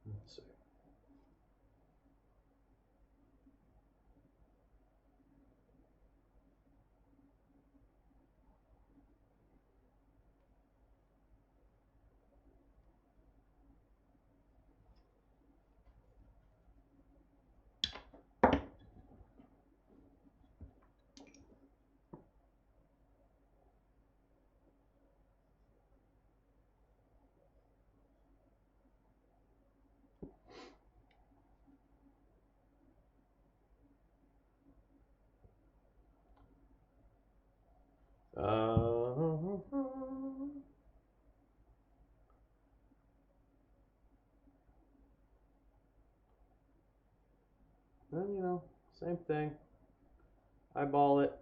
Let's see. Well, you know, same thing. Eyeball it.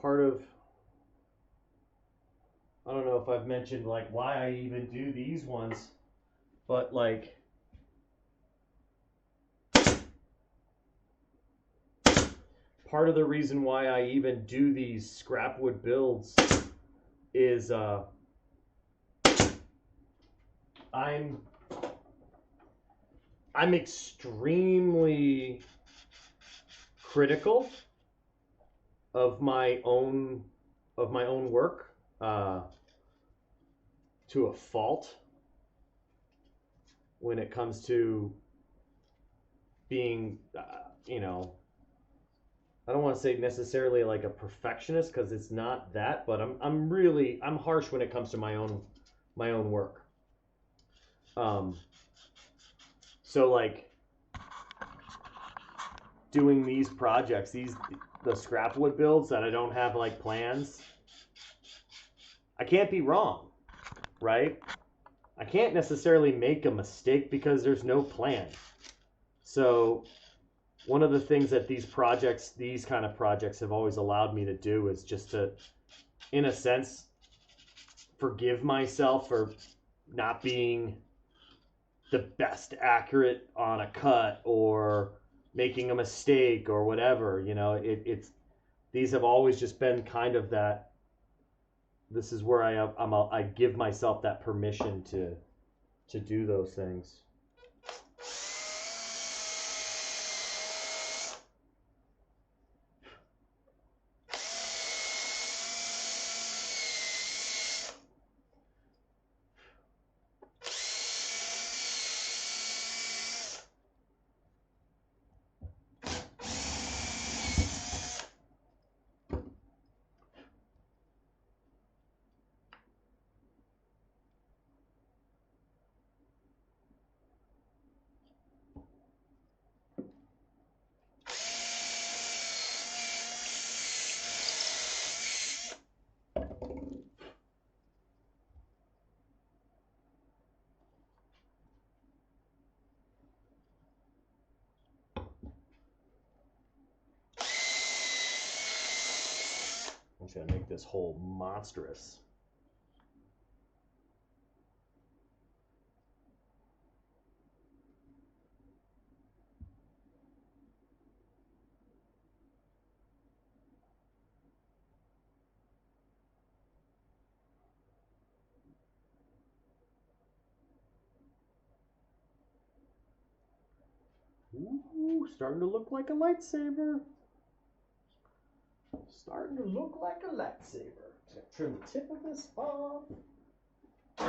Part of, I don't know if I've mentioned like why I even do these ones, but like part of the reason why I even do these scrap wood builds is I'm extremely critical of my own work to a fault when it comes to being you know, I don't want to say necessarily like a perfectionist because it's not that, but I'm harsh when it comes to my own work. So like doing these projects, the scrap wood builds that I don't have like plans, I can't be wrong, right? I can't necessarily make a mistake because there's no plan. So one of the things that these kind of projects have always allowed me to do is just to, in a sense, forgive myself for not being the best accurate on a cut or making a mistake or whatever. You know, these have always just been kind of that. This is where I give myself that permission to do those things. I'm just gonna make this hole monstrous. Ooh, starting to look like a lightsaber. Starting to look like a lightsaber. Just gonna trim the tip of this off. All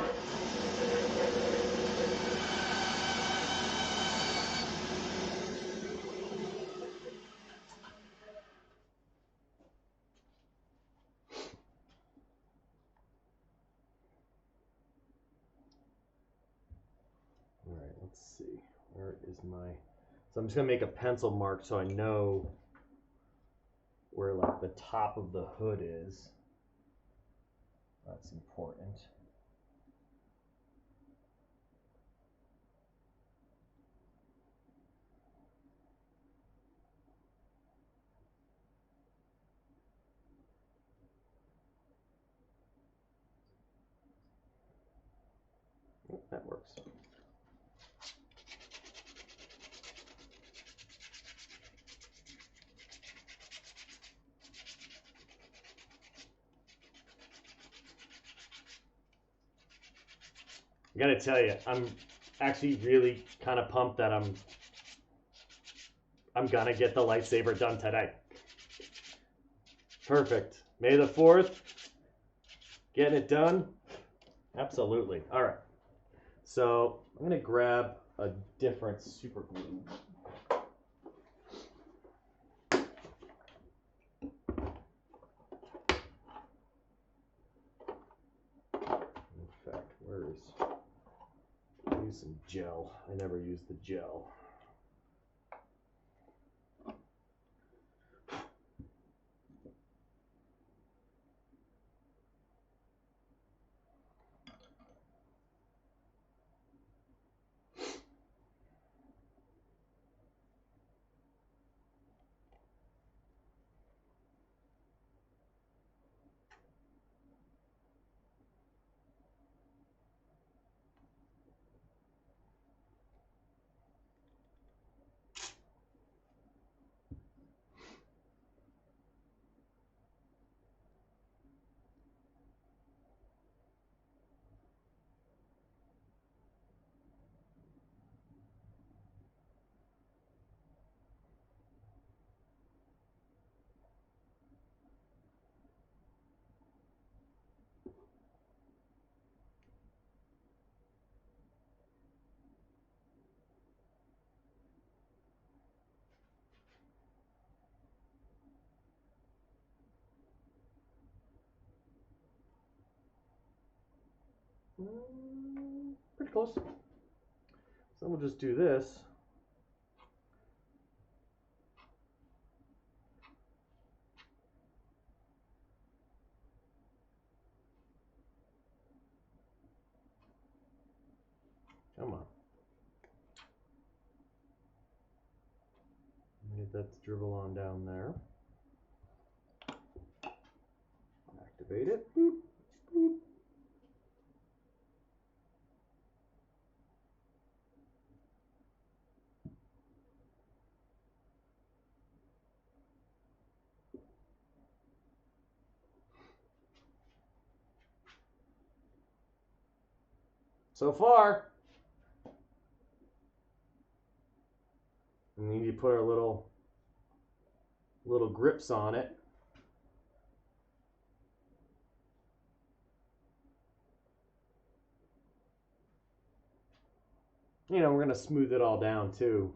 right, let's see. Where is my... So I'm just gonna make a pencil mark so I know where like the top of the hood is. That's important. Oh, that works. I gotta tell you, I'm actually really kind of pumped that I'm gonna get the lightsaber done today. Perfect. May the 4th. Getting it done. Absolutely. All right. So I'm gonna grab a different super glue. In fact, use some gel. I never use the gel. Pretty close. So we'll just do this. Come on. Get that to dribble on down there. Activate it. Boop, boop. So far, we need to put our little grips on it. You know, we're going to smooth it all down too.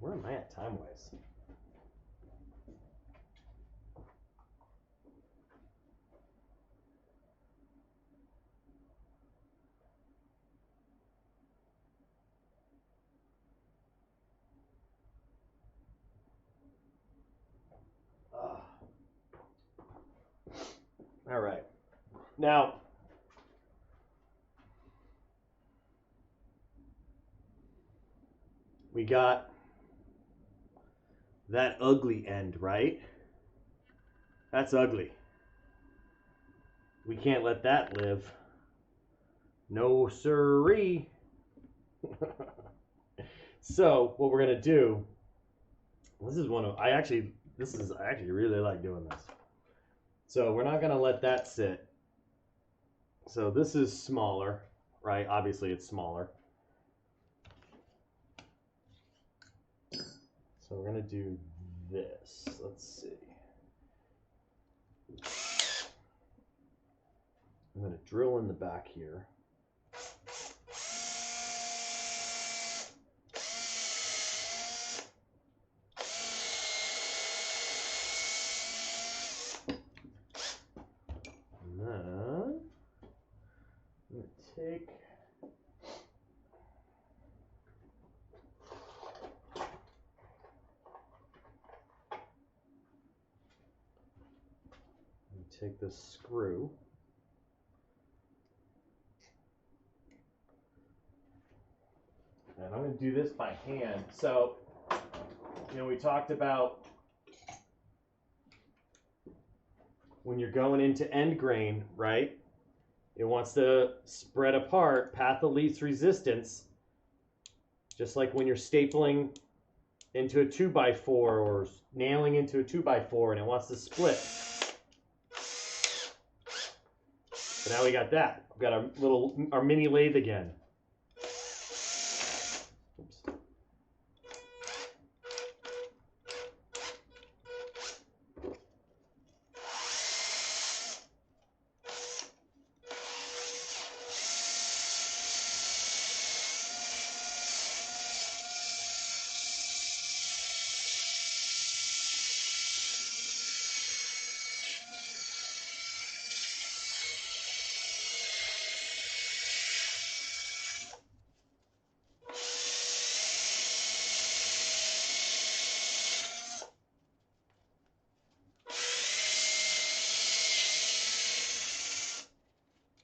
Where am I at time-wise? All right. Now, we got that ugly end, right? That's ugly. We can't let that live. No siree. So what we're gonna do, this is one of, I actually really like doing this. So we're not gonna let that sit. So this is smaller, right? Obviously it's smaller. So we're gonna do this. Let's see. I'm gonna drill in the back here. And then I'm gonna take this screw. And I'm going to do this by hand. So, you know, we talked about when you're going into end grain, right? It wants to spread apart, path of least resistance, just like when you're stapling into a 2x4 or nailing into a 2x4 and it wants to split. So now we got that. We've got our mini lathe again. Oops.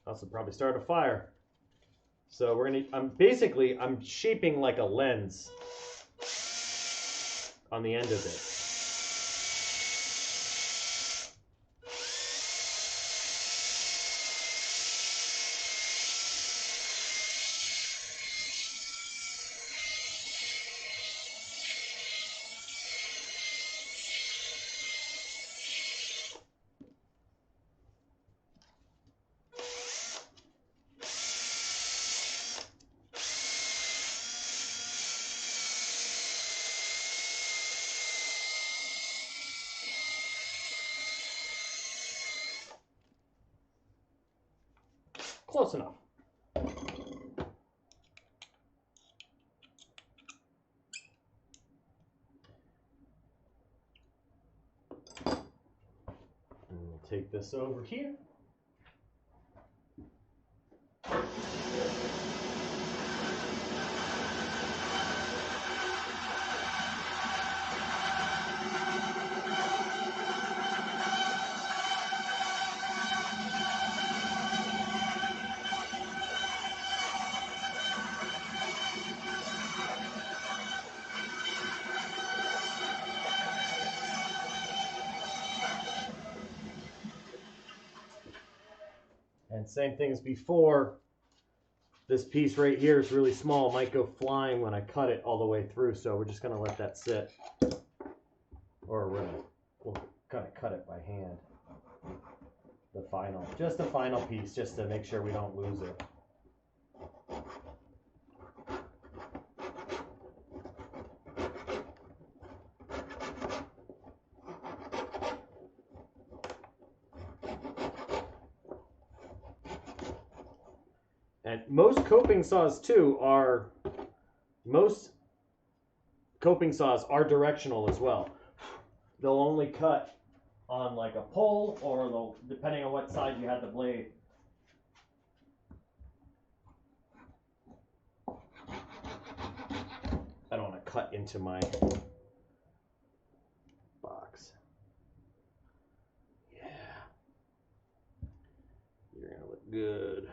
Also probably start a fire. So we're gonna, I'm shaping like a lens on the end of it. Close enough. And we'll take this over here. And same thing as before, this piece right here is really small. It might go flying when I cut it all the way through, so we're just going to let that sit. Or we'll kind of cut it by hand. Just the final piece, just to make sure we don't lose it. And most coping saws too are directional as well. They'll only cut on like a pole, or depending on what side you have the blade. I don't want to cut into my box. Yeah. You're gonna look good.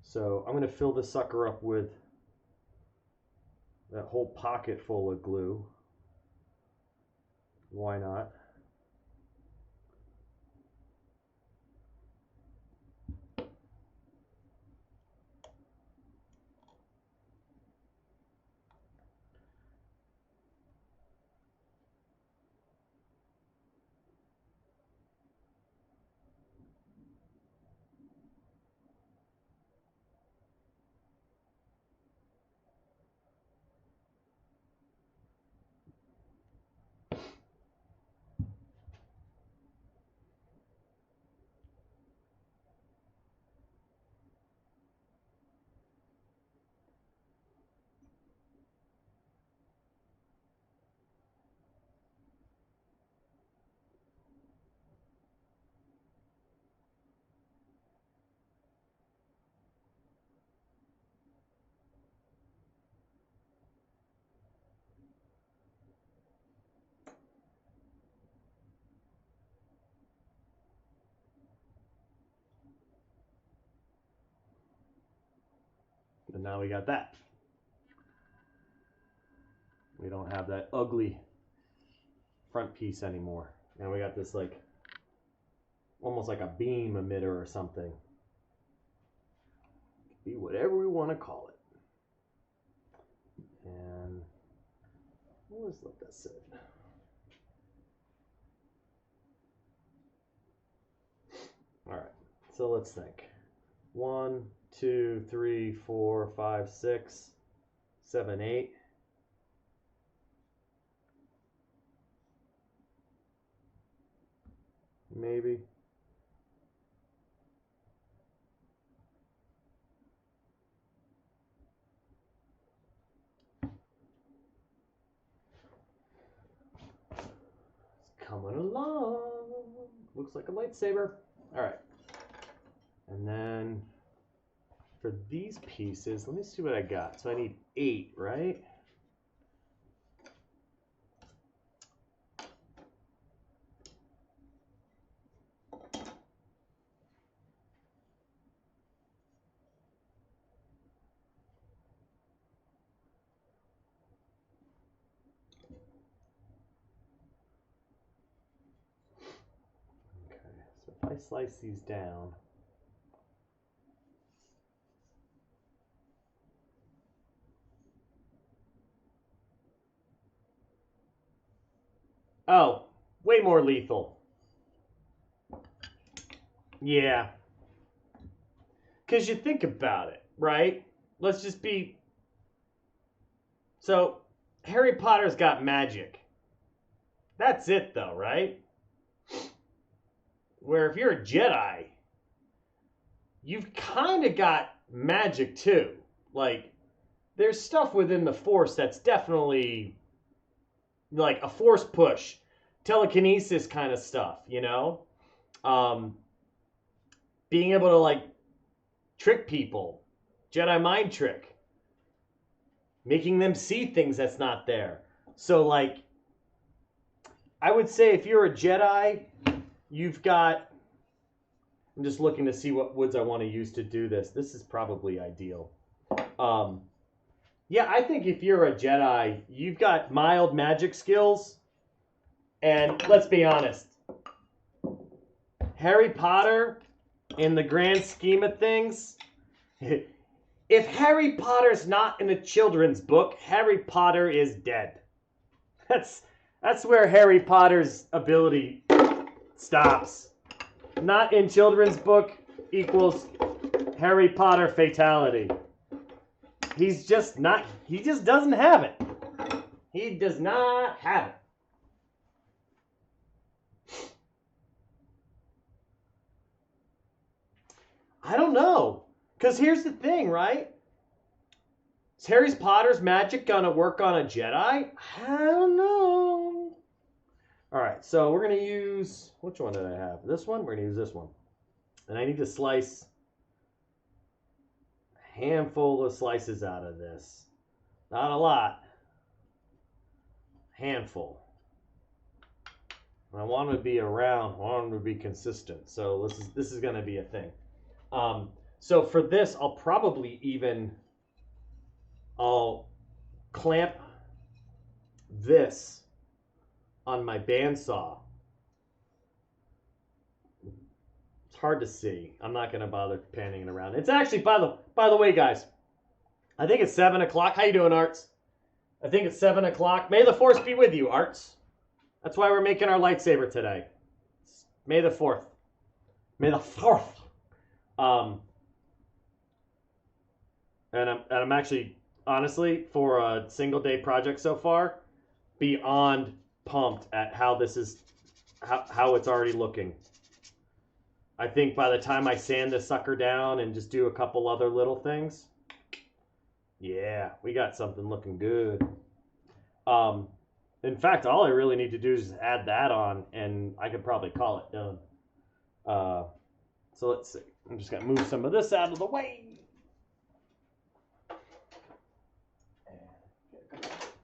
So I'm going to fill this sucker up with that whole pocket full of glue. Why not? And now we got that. We don't have that ugly front piece anymore. Now we got this like, almost like a beam emitter or something. Be whatever we want to call it. And let's let that sit. All right, so let's think. 1, 2, 3, 4, 5, 6, 7, 8. Maybe. It's coming along. Looks like a lightsaber. All right. And then for these pieces, let me see what I got. So I need 8, right? If I slice these down, oh, way more lethal. Yeah. Because you think about it, right? Let's just be... So, Harry Potter's got magic. That's it, though, right? Where if you're a Jedi, you've kind of got magic too. Like, there's stuff within the Force that's definitely like a Force push, telekinesis kind of stuff, you know? Being able to like trick people, Jedi mind trick, making them see things that's not there. So like, I would say if you're a Jedi, you've got, I'm just looking to see what woods I want to use to do this. This is probably ideal. Yeah, I think if you're a Jedi, you've got mild magic skills. And let's be honest, Harry Potter, in the grand scheme of things, if Harry Potter's not in a children's book, Harry Potter is dead. That's where Harry Potter's ability stops. Not in children's book equals Harry Potter fatality. He's just not, he just doesn't have it. He does not have it. I don't know. Because here's the thing, right? Is Harry Potter's magic gonna work on a Jedi? I don't know. Alright, so we're gonna use, which one did I have? This one? We're gonna use this one. And I need to slice a handful of slices out of this. Not a lot. Handful. And I want them to be around, I want them to be consistent. So this is gonna be a thing. So for this, I'll probably even, I'll clamp this on my bandsaw. It's hard to see. I'm not going to bother panning it around. It's actually, by the way, guys, I think it's 7 o'clock. How you doing, Arts? I think it's 7 o'clock. May the Force be with you, Arts. That's why we're making our lightsaber today. May the 4th. May the 4th. And I'm actually, honestly, for a single day project so far, beyond pumped at how this is, how it's already looking. I think by the time I sand this sucker down and just do a couple other little things, yeah, we got something looking good. In fact, all I really need to do is add that on, and I could probably call it done. So let's see. I'm just gonna move some of this out of the way.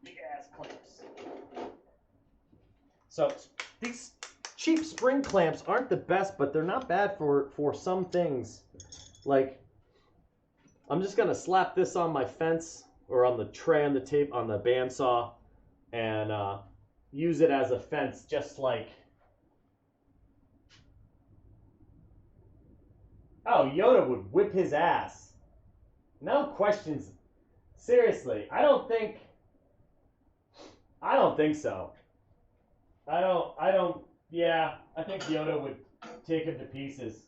Big ass clamps. So these cheap spring clamps aren't the best, but they're not bad for some things. Like, I'm just gonna slap this on my fence or on the tray on the tape on the bandsaw and use it as a fence, just like. Oh, Yoda would whip his ass. No questions. Seriously, I don't think so. Yeah, I think Yoda would take him to pieces.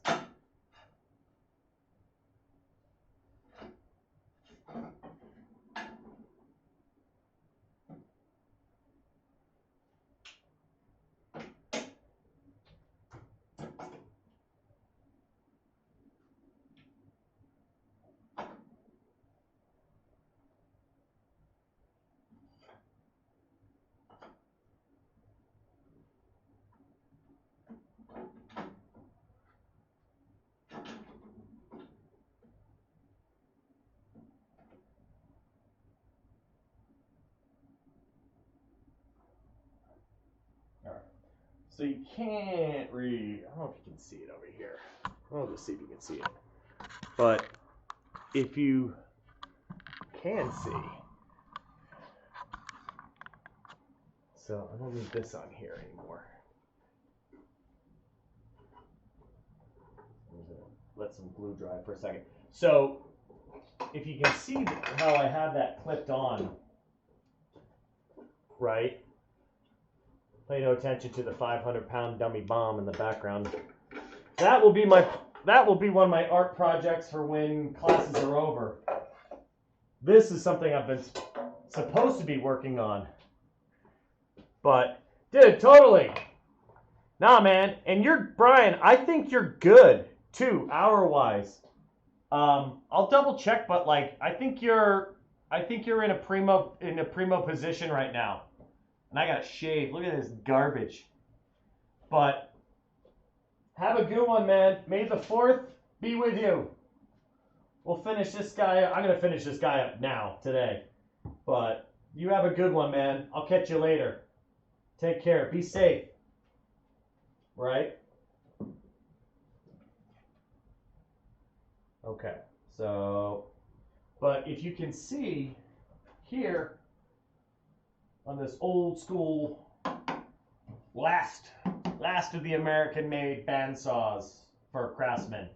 So you can't read, I don't know if you can see it over here. I'll just see if you can see it. But if you can see, so I don't need this on here anymore. I'm gonna let some glue dry for a second. So if you can see how I have that clipped on, right? Pay no attention to the 500-pound dummy bomb in the background. That will be one of my art projects for when classes are over. This is something I've been supposed to be working on. But, dude, totally. Nah, man. And Brian, I think you're good, too, hour-wise. I'll double check, but like, I think you're in a primo position right now. And I gotta shave. Look at this garbage. But have a good one, man. May the 4th be with you. We'll finish this guy up. I'm gonna finish this guy up now, today. But you have a good one, man. I'll catch you later. Take care. Be safe. Right? Okay. So, but if you can see here, on this old school last of the American-made bandsaws for craftsmen.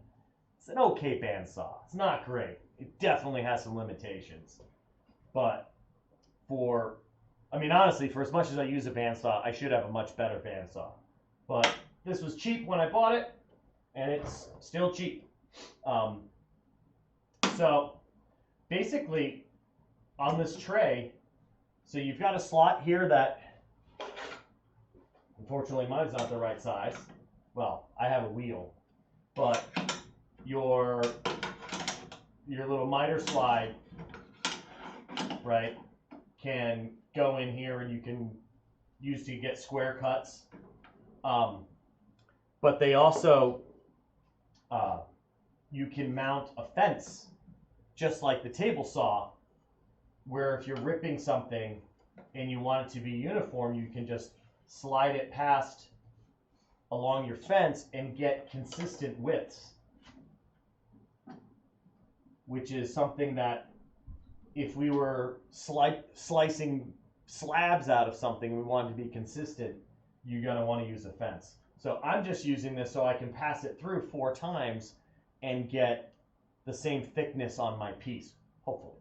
It's an okay bandsaw. It's not great. It definitely has some limitations. But honestly, for as much as I use a bandsaw, I should have a much better bandsaw. But this was cheap when I bought it, and it's still cheap. So basically, on this tray, so you've got a slot here that, unfortunately, mine's not the right size. Well, I have a wheel, but your little miter slide, right, can go in here and you can use to get square cuts. But they also, you can mount a fence, just like the table saw, where if you're ripping something and you want it to be uniform, you can just slide it past along your fence and get consistent widths, which is something that if we were slicing slabs out of something, we wanted to be consistent, you're going to want to use a fence. So I'm just using this so I can pass it through 4 times and get the same thickness on my piece, hopefully.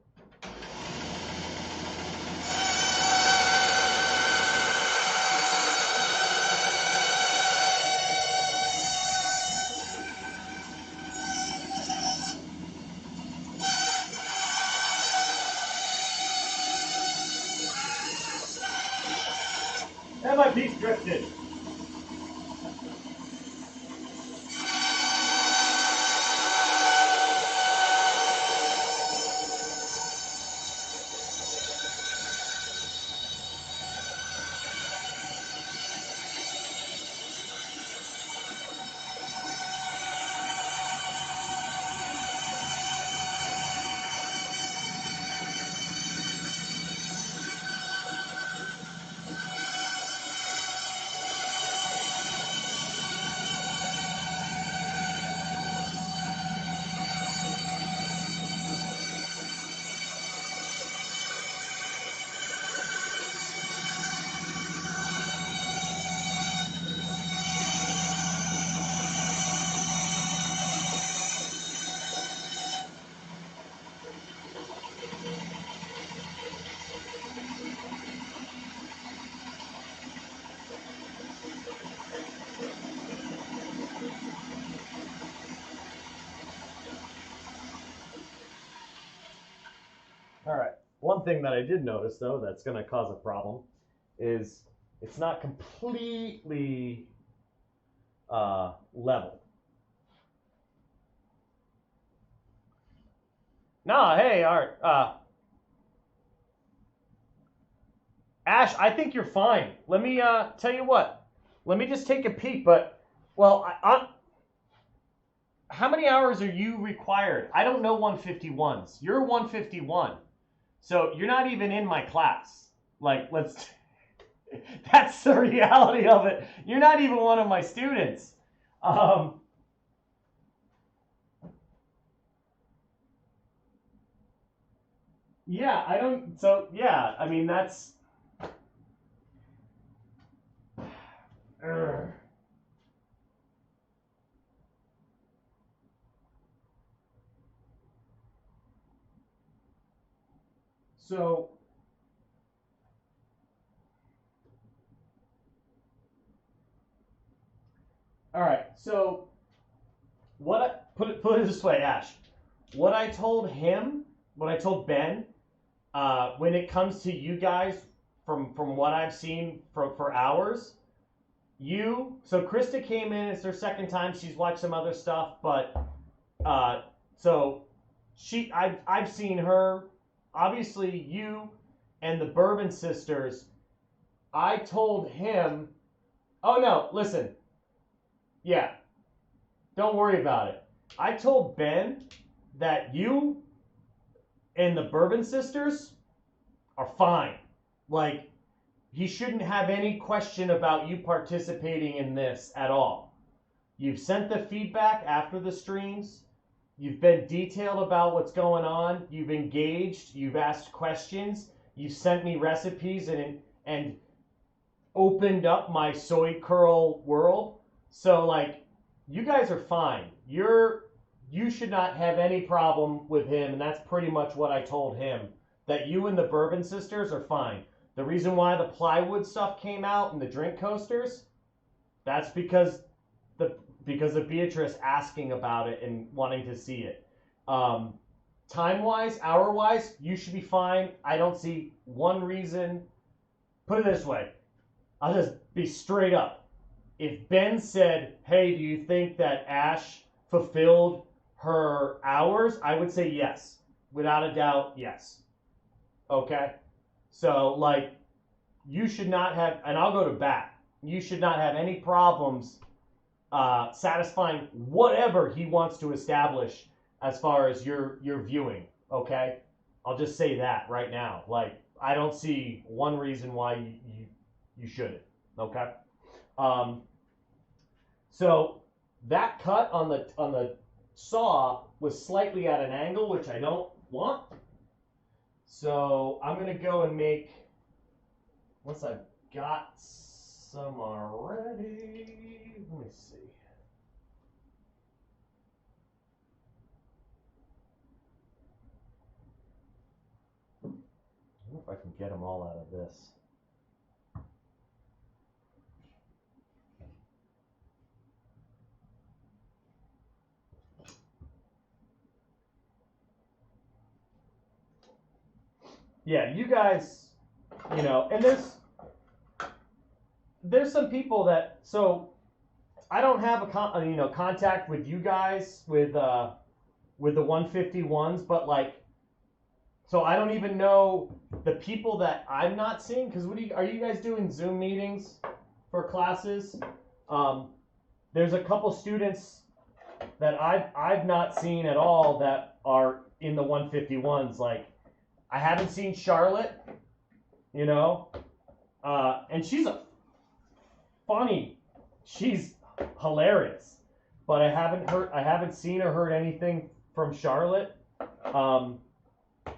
And my piece drifted. All right. One thing that I did notice, though, that's going to cause a problem is it's not completely level. Nah, hey, all right. Ash, I think you're fine. Let me tell you what. Let me just take a peek. But, well, how many hours are you required? I don't know 151s. You're 151. So you're not even in my class. Like, let's... That's the reality of it. You're not even one of my students. Yeah, I don't... So, yeah, I mean, that's... So... All right, so put it this way, Ash. What I told him, what I told Ben, when it comes to you guys, from what I've seen for hours, so Krista came in. It's her second time. She's watched some other stuff, but so I've seen her. Obviously, you and the Bourbon Sisters. I told him. Oh no! Listen. Yeah, don't worry about it. I told Ben that you and the Bourbon Sisters are fine. Like, he shouldn't have any question about you participating in this at all. You've sent the feedback after the streams. You've been detailed about what's going on. You've engaged. You've asked questions. You've sent me recipes and opened up my soy curl world. So, like, you guys are fine. You should not have any problem with him, and that's pretty much what I told him. That you and the Bourbon Sisters are fine. The reason why the plywood stuff came out and the drink coasters, that's because of Beatrice asking about it and wanting to see it. Time-wise, hour-wise, you should be fine. I don't see one reason. Put it this way. I'll just be straight up. If Ben said, hey, do you think that Ash fulfilled her hours? I would say yes. Without a doubt, yes. Okay? So, like, you should not have, and I'll go to bat, you should not have any problems satisfying whatever he wants to establish as far as your viewing, okay? I'll just say that right now. Like, I don't see one reason why you shouldn't, okay? So that cut on the saw was slightly at an angle, which I don't want. So I'm gonna go and make, once I've got some already, let me see. I wonder if I can get them all out of this. Yeah, you guys, you know, and there's some people that, so I don't have a contact with you guys with the 151s, but like, so I don't even know the people that I'm not seeing, because are you guys doing Zoom meetings for classes? There's a couple students that I've not seen at all that are in the 151s. Like, I haven't seen Charlotte, you know, and she's she's hilarious, but I haven't seen or heard anything from Charlotte.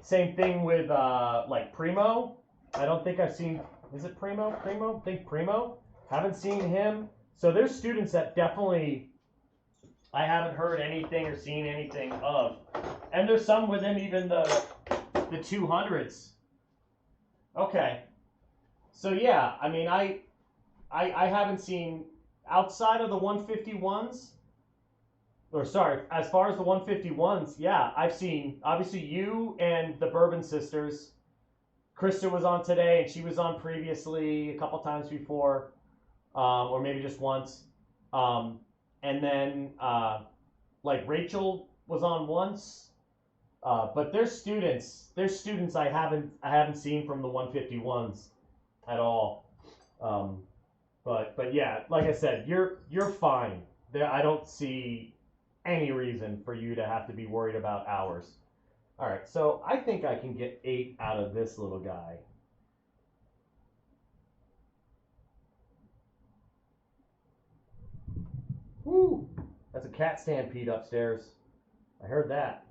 Same thing with like Primo. I don't think I've seen. Is it Primo? I think Primo. Haven't seen him. So there's students that definitely I haven't heard anything or seen anything of, and there's some within even the 200s. Okay. So yeah, I mean, I haven't seen outside of the 151s. Or sorry, as far as the 151s, yeah, I've seen obviously you and the Bourbon Sisters. Krista was on today, and she was on previously a couple times before, or maybe just once. And then like Rachel was on once. But there's students I haven't seen from the 151s at all. But yeah, like I said, you're fine. There, I don't see any reason for you to have to be worried about hours. All right, so I think I can get 8 out of this little guy. Woo! That's a cat stampede upstairs. I heard that.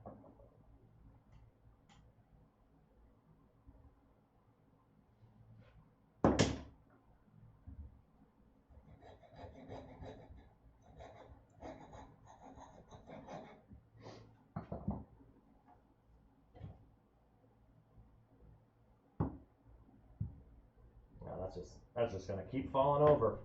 That's just gonna keep falling over.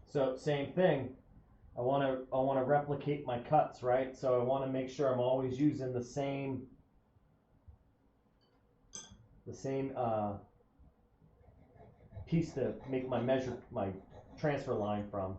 So same thing. I want to replicate my cuts, right? So I want to make sure I'm always using the same piece to make my transfer line from.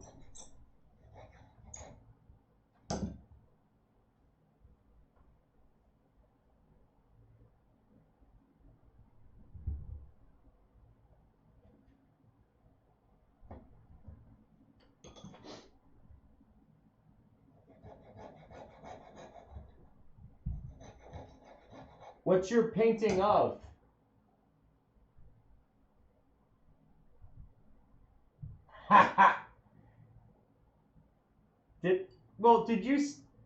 What's your painting of? Ha ha!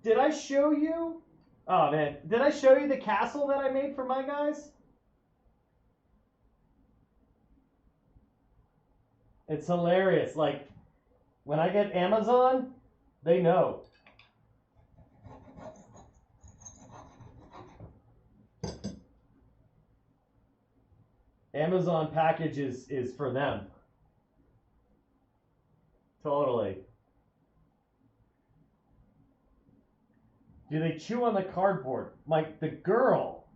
Did I show you? Oh man, did I show you the castle that I made for my guys? It's hilarious. Like, when I get Amazon, they know. Amazon packages is for them. Totally. Do they chew on the cardboard? Like the girl.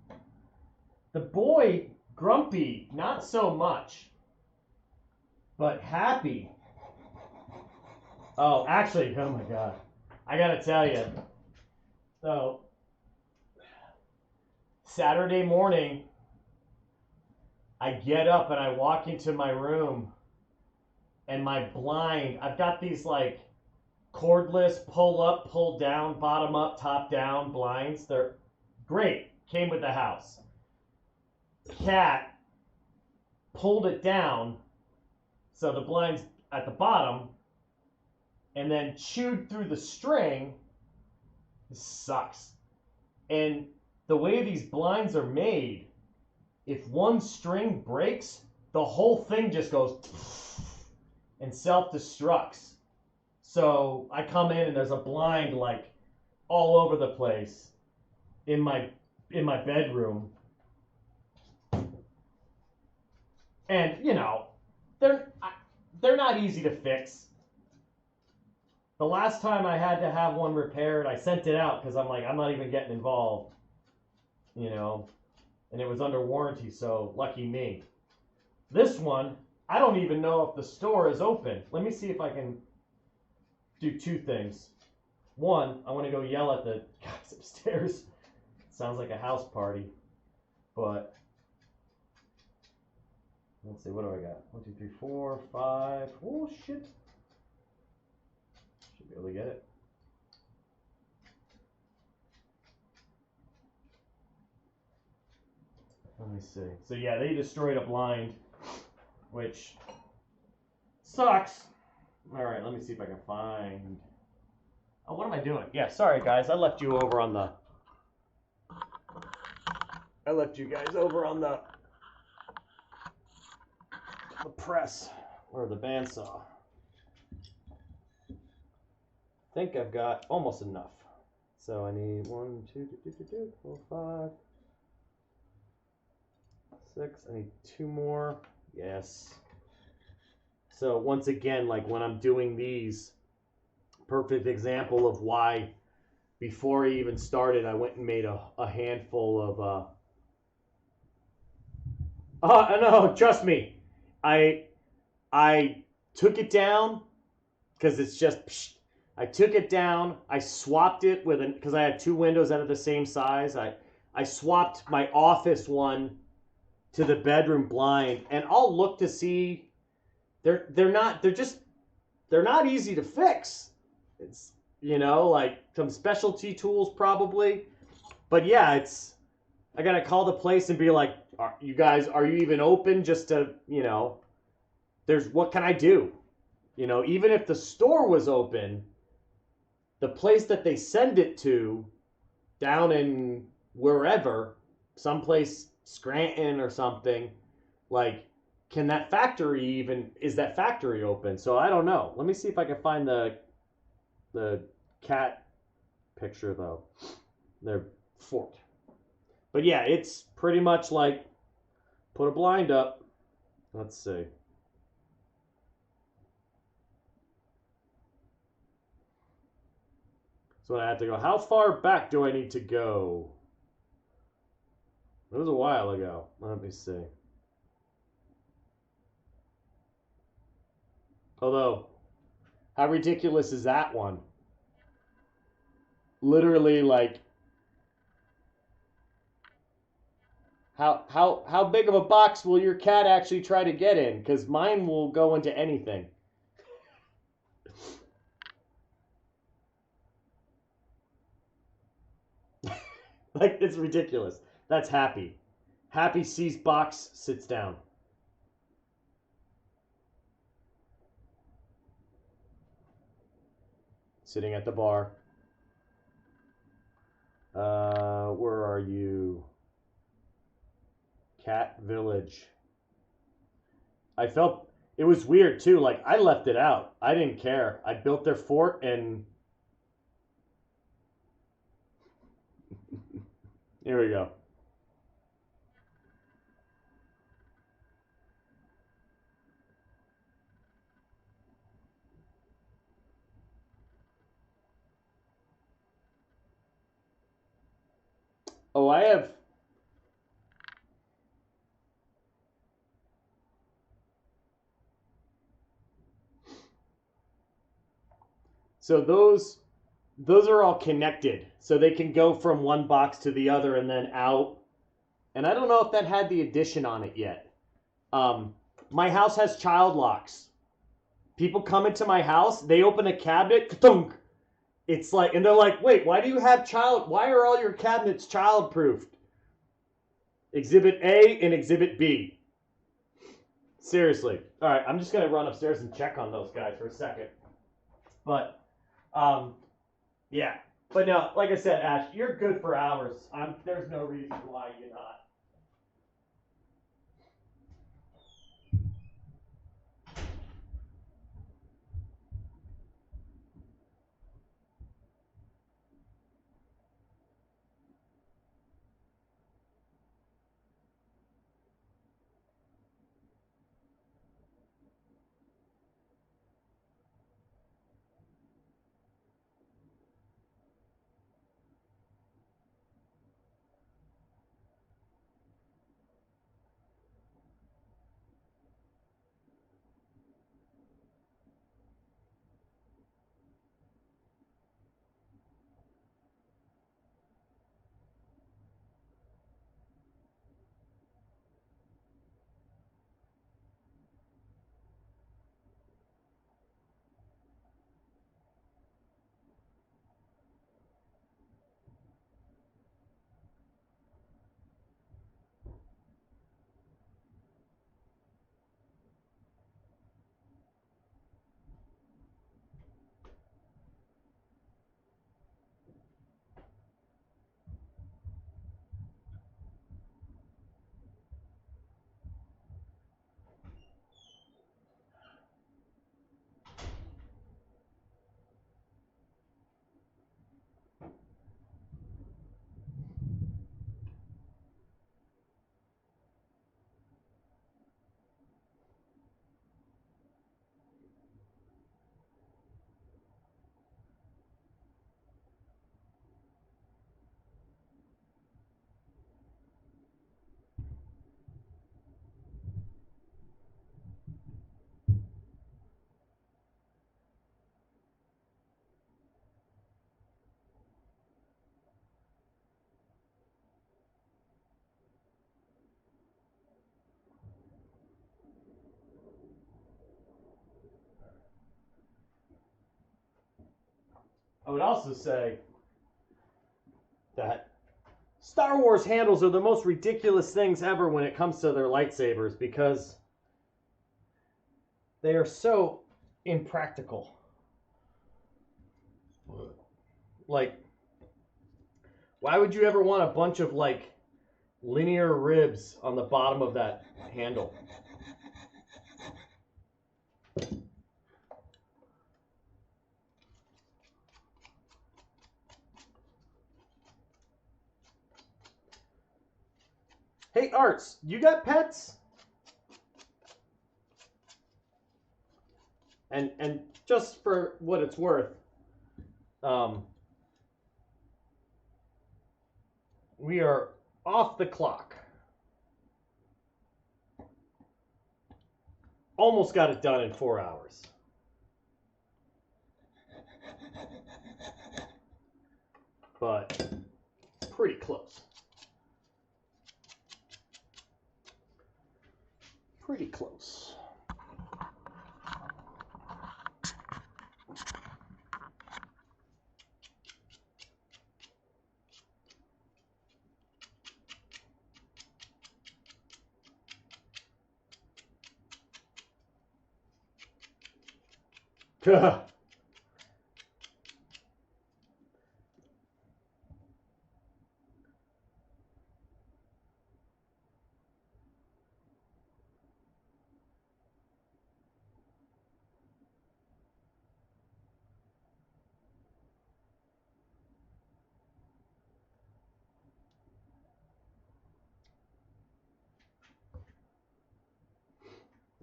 The boy, grumpy, not so much. But happy. Oh, actually, oh my God. I gotta tell you. So, Saturday morning, I get up and I walk into my room, and my blind, I've got these like cordless, pull up, pull down, bottom up, top down blinds. They're great. Came with the house. Cat pulled it down so the blind's at the bottom and then chewed through the string. This sucks. And the way these blinds are made, if one string breaks, the whole thing just goes and self-destructs. So I come in and there's a blind like all over the place in my bedroom. And you know, they're not easy to fix. The last time I had to have one repaired, I sent it out because I'm like, I'm not even getting involved, you know, and it was under warranty, so lucky me. This one, I don't even know if the store is open. Let me see if I can do two things. One, I want to go yell at the guys upstairs. Sounds like a house party, but let's see, what do I got? 1, 2, 3, 4, 5. Oh, shit. Should be able to get it. Let me see. So yeah, they destroyed a blind, which sucks. All right, let me see if I can find. Oh, what am I doing? Yeah, sorry guys, I left you over on the. I left you guys over on the press or the bandsaw. I think I've got almost enough. So I need 1, 2, 4, 5, 6. I need 2 more. Yes. So once again, like when I'm doing these, perfect example of why before I even started, I went and made a handful of. No, trust me. I took it down because it's just. Psh, I took it down. I swapped it with because I had 2 windows that are the same size. I swapped my office one to the bedroom blind, and I'll look to see. They're not easy to fix. It's, you know, like some specialty tools probably, but yeah, I gotta call the place and be like, are you even open? Just to, you know, what can I do? You know, even if the store was open, the place that they send it to, down in wherever, someplace Scranton or something, like, is that factory open? So I don't know. Let me see if I can find the cat picture though. They're forked. But yeah, it's pretty much like put a blind up. Let's see. So I have to go. How far back do I need to go? It was a while ago. Let me see. Although, how ridiculous is that one? Literally, like, how big of a box will your cat actually try to get in? Because mine will go into anything. Like, it's ridiculous. That's Happy. Happy sees box, sits down. Sitting at the bar. Where are you? Cat Village. I felt it was weird too. Like, I left it out. I didn't care. I built their fort and here we go. Oh, I have. So those are all connected. So they can go from one box to the other and then out. And I don't know if that had the addition on it yet. My house has child locks. People come into my house, they open a cabinet, ka-thunk. It's like, and they're like, wait, why are all your cabinets child-proofed? Exhibit A and Exhibit B. Seriously. All right, I'm just going to run upstairs and check on those guys for a second. But, yeah. But no, like I said, Ash, you're good for hours. There's no reason why you're not. I would also say that Star Wars handles are the most ridiculous things ever when it comes to their lightsabers because they are so impractical. Like, why would you ever want a bunch of, like, linear ribs on the bottom of that handle? Hey, Arts, you got pets? And just for what it's worth, we are off the clock. Almost got it done in 4 hours. But pretty close. Pretty close.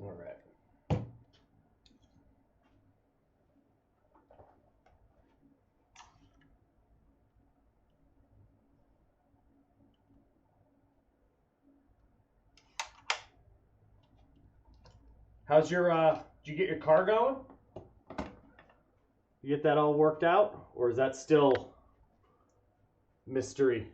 All right. How's your, did you get your car going? You get that all worked out? Or is that still mystery?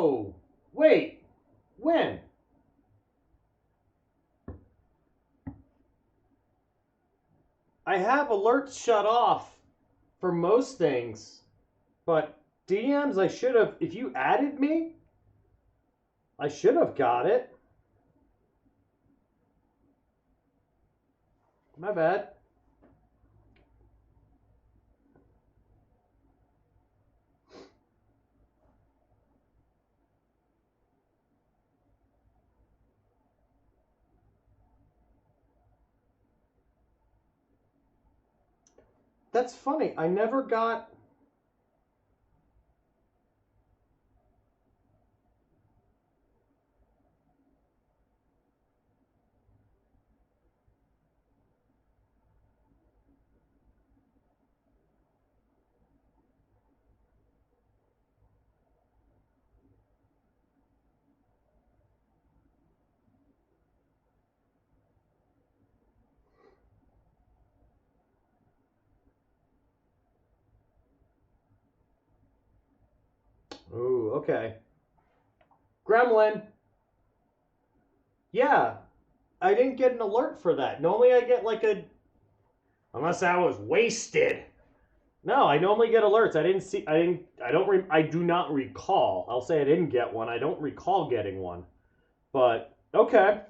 Oh, wait. When? I have alerts shut off for most things, but DMs I should have, if you added me, I should have got it. My bad. That's funny. I never got... Ooh, okay. Gremlin. Yeah, I didn't get an alert for that. Normally I get like a... Unless I was wasted. No, I normally get alerts. I do not recall. I'll say I didn't get one. I don't recall getting one. But, okay.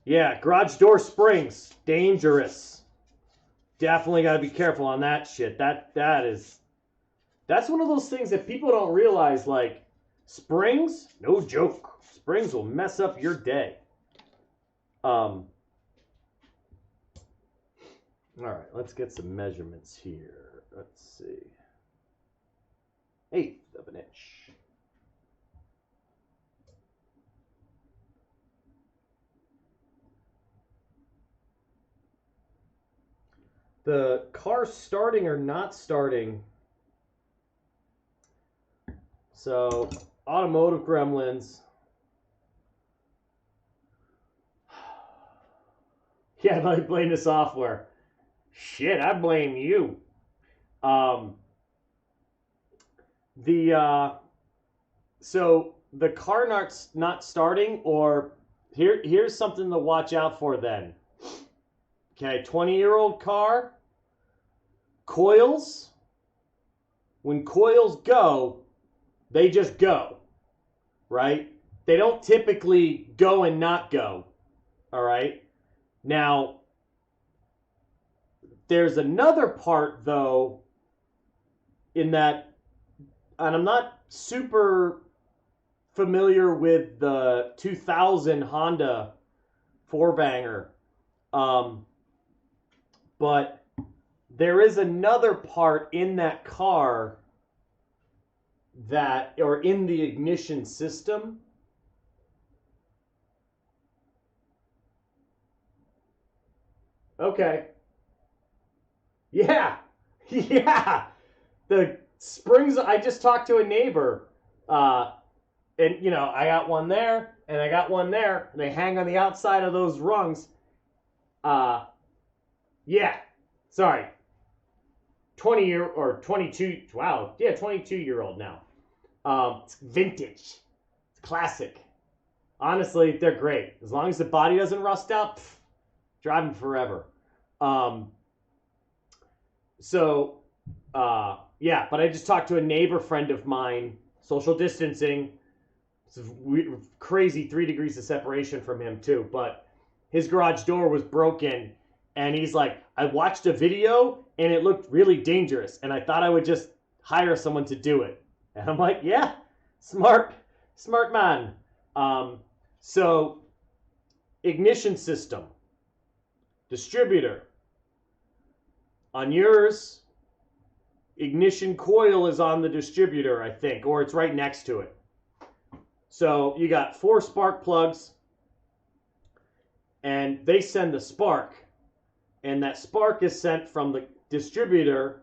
Yeah, garage door springs. Dangerous. Definitely got to be careful on that shit. That's one of those things that people don't realize, like, springs, no joke. Springs will mess up your day. All right, let's get some measurements here. Let's see. 1/8 of an inch. The car starting or not starting. So, automotive gremlins. Yeah, I blame the software. Shit, I blame you. So the car not starting, or here's something to watch out for then. Okay, 20-year-old car, coils. When coils go, they just go, right? They don't typically go and not go, all right? Now, there's another part, though, in that, and I'm not super familiar with the 2000 Honda 4-banger, but there is another part in that car that, or in the ignition system, okay. Yeah. Yeah. The springs, I just talked to a neighbor, and, you know, I got one there, and I got one there, and they hang on the outside of those rungs. Yeah. Sorry. 20-year or 22, wow. Yeah, 22-year-old now. It's vintage. It's classic. Honestly, they're great. As long as the body doesn't rust out, drive them forever. Yeah, but I just talked to a neighbor friend of mine, social distancing. It's crazy 3 degrees of separation from him too, but his garage door was broken, and he's like, I watched a video and it looked really dangerous, and I thought I would just hire someone to do it. And I'm like, yeah, smart man. So ignition system, distributor. On yours, ignition coil is on the distributor, I think, or it's right next to it. So you got 4 spark plugs, and they send the spark, and that spark is sent from the distributor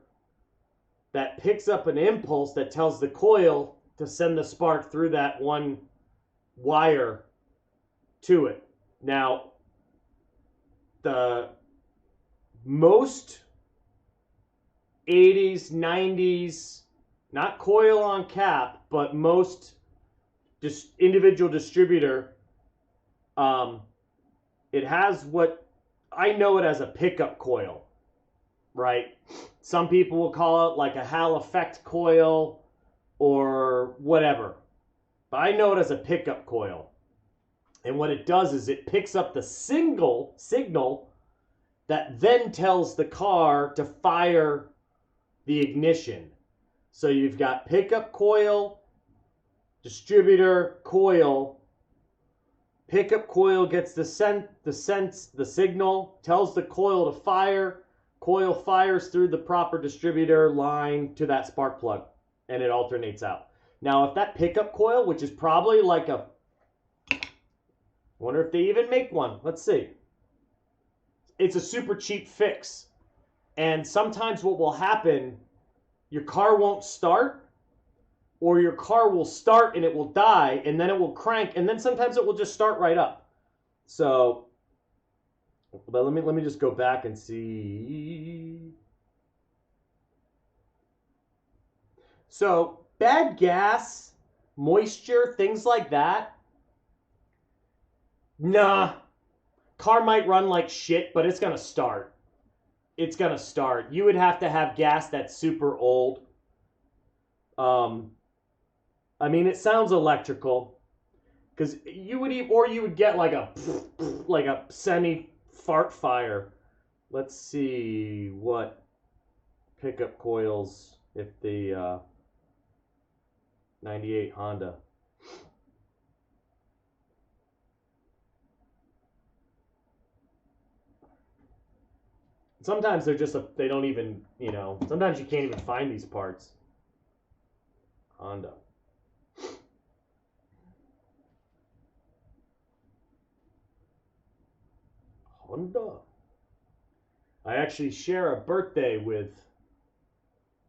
that picks up an impulse that tells the coil to send the spark through that one wire to it. Now, the most 80s, 90s, not coil on cap, but most individual distributor, it has what I know it as a pickup coil, right? Some people will call it like a Hall effect coil or whatever, but I know it as a pickup coil. And what it does is it picks up the signal that then tells the car to fire the ignition. So you've got pickup coil, distributor coil. Pickup coil gets the signal, tells the coil to fire. Coil fires through the proper distributor line to that spark plug, and it alternates out. Now, if that pickup coil, which is probably like a, I wonder if they even make one. Let's see. It's a super cheap fix. And sometimes what will happen, your car won't start, or your car will start and it will die, and then it will crank, and then sometimes it will just start right up. So, but let me just go back and see. So, bad gas, moisture, things like that. Nah. Car might run like shit, but it's going to start. It's going to start. You would have to have gas that's super old. I mean, it sounds electrical. Because you would get like a semi-fart fire. Let's see what pickup coils if the 98 Honda. Sometimes they're just they don't even, sometimes you can't even find these parts. Honda. I actually share a birthday with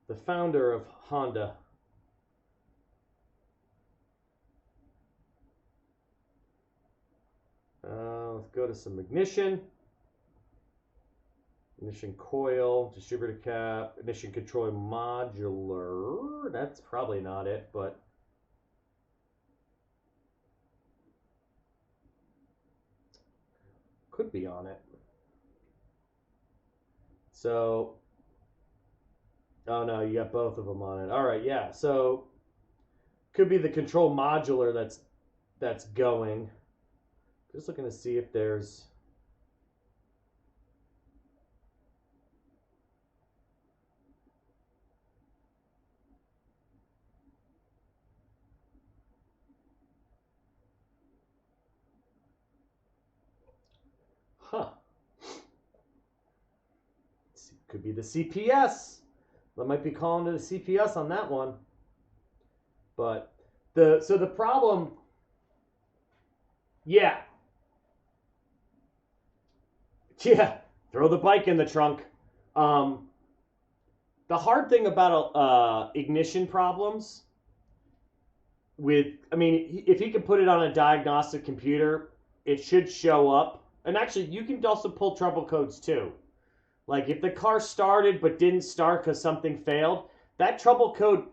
the founder of Honda. Let's go to some ignition. Ignition coil, distributor cap, ignition control modular. That's probably not it, but could be on it. So, oh no, you got both of them on it. All right, yeah. So, could be the control modular that's going. Just looking to see if there's. Huh. Could be the CPS. I might be calling to the CPS on that one. But the problem, yeah, throw the bike in the trunk. The hard thing about ignition problems if he can put it on a diagnostic computer, it should show up. And actually, you can also pull trouble codes too. Like if the car started but didn't start because something failed, that trouble code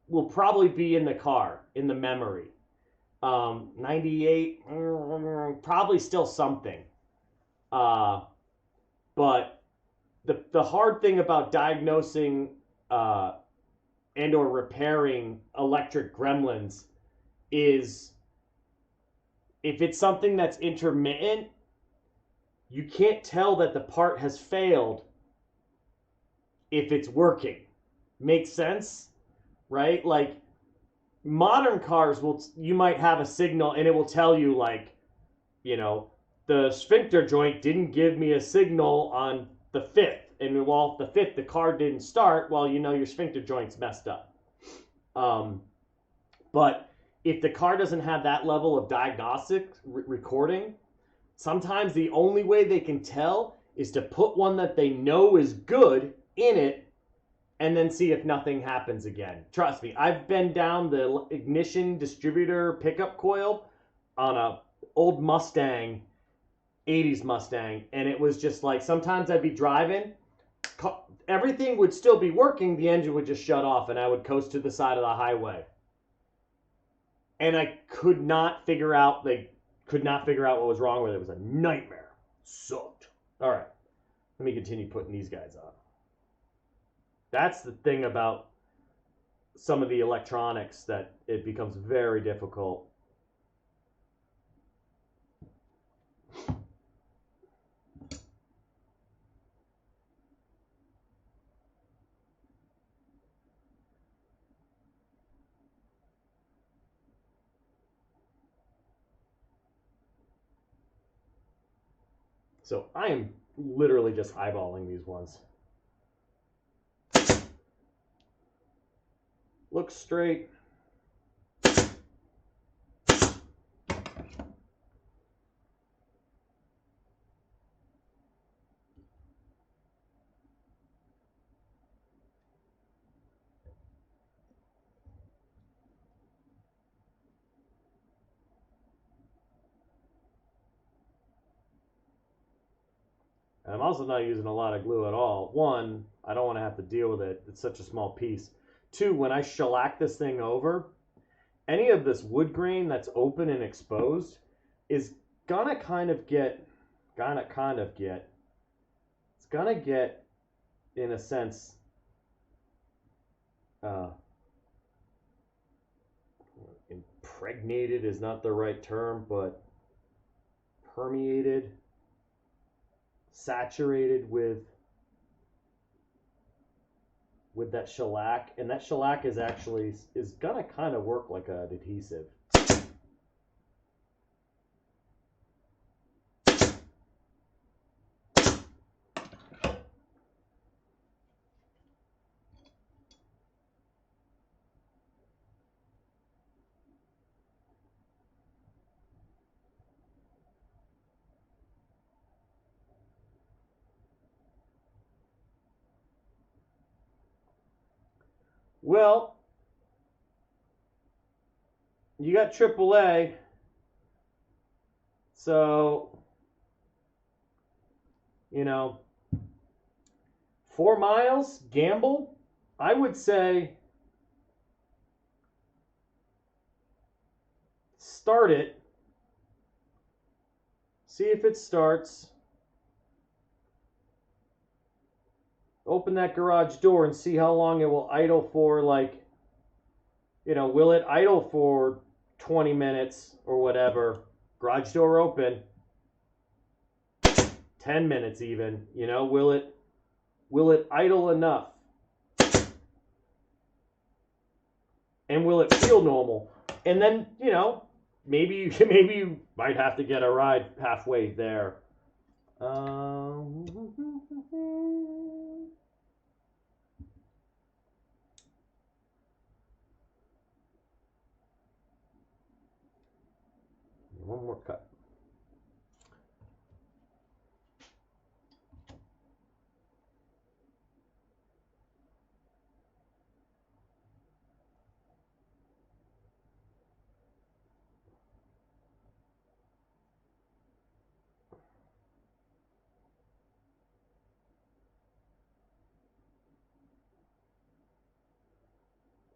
will probably be in the car, in the memory. 98, probably still something. But the hard thing about diagnosing and or repairing electric gremlins is if it's something that's intermittent, you can't tell that the part has failed if it's working. Makes sense? Right? Like modern cars you might have a signal and it will tell you the sphincter joint didn't give me a signal on the 5th. And the 5th, the car didn't start, your sphincter joint's messed up. But if the car doesn't have that level of diagnostic recording, sometimes the only way they can tell is to put one that they know is good in it and then see if nothing happens again. Trust me, I've been down the ignition distributor pickup coil on a old Mustang, 80s Mustang, and it was just like sometimes I'd be driving everything would still be working. The engine would just shut off, and I would coast to the side of the highway. And I could not figure out. They could not figure out what was wrong with it. It was a nightmare. Sucked. All right, let me continue putting these guys on. That's the thing about some of the electronics, that it becomes very difficult. So I am literally just eyeballing these ones. Look straight. And I'm also not using a lot of glue at all. One, I don't want to have to deal with it. It's such a small piece. Two, when I shellac this thing over, any of this wood grain that's open and exposed is gonna kind of get, in a sense, impregnated is not the right term, but permeated, saturated with that shellac, and that shellac is gonna kind of work like an adhesive. Well, you got AAA, so, 4 miles, gamble, I would say start it, see if it starts, open that garage door and see how long it will idle for. Like, will it idle for 20 minutes or whatever? Garage door open. 10 minutes even. Will it idle enough? And will it feel normal? And then, maybe you might have to get a ride halfway there. One more cut.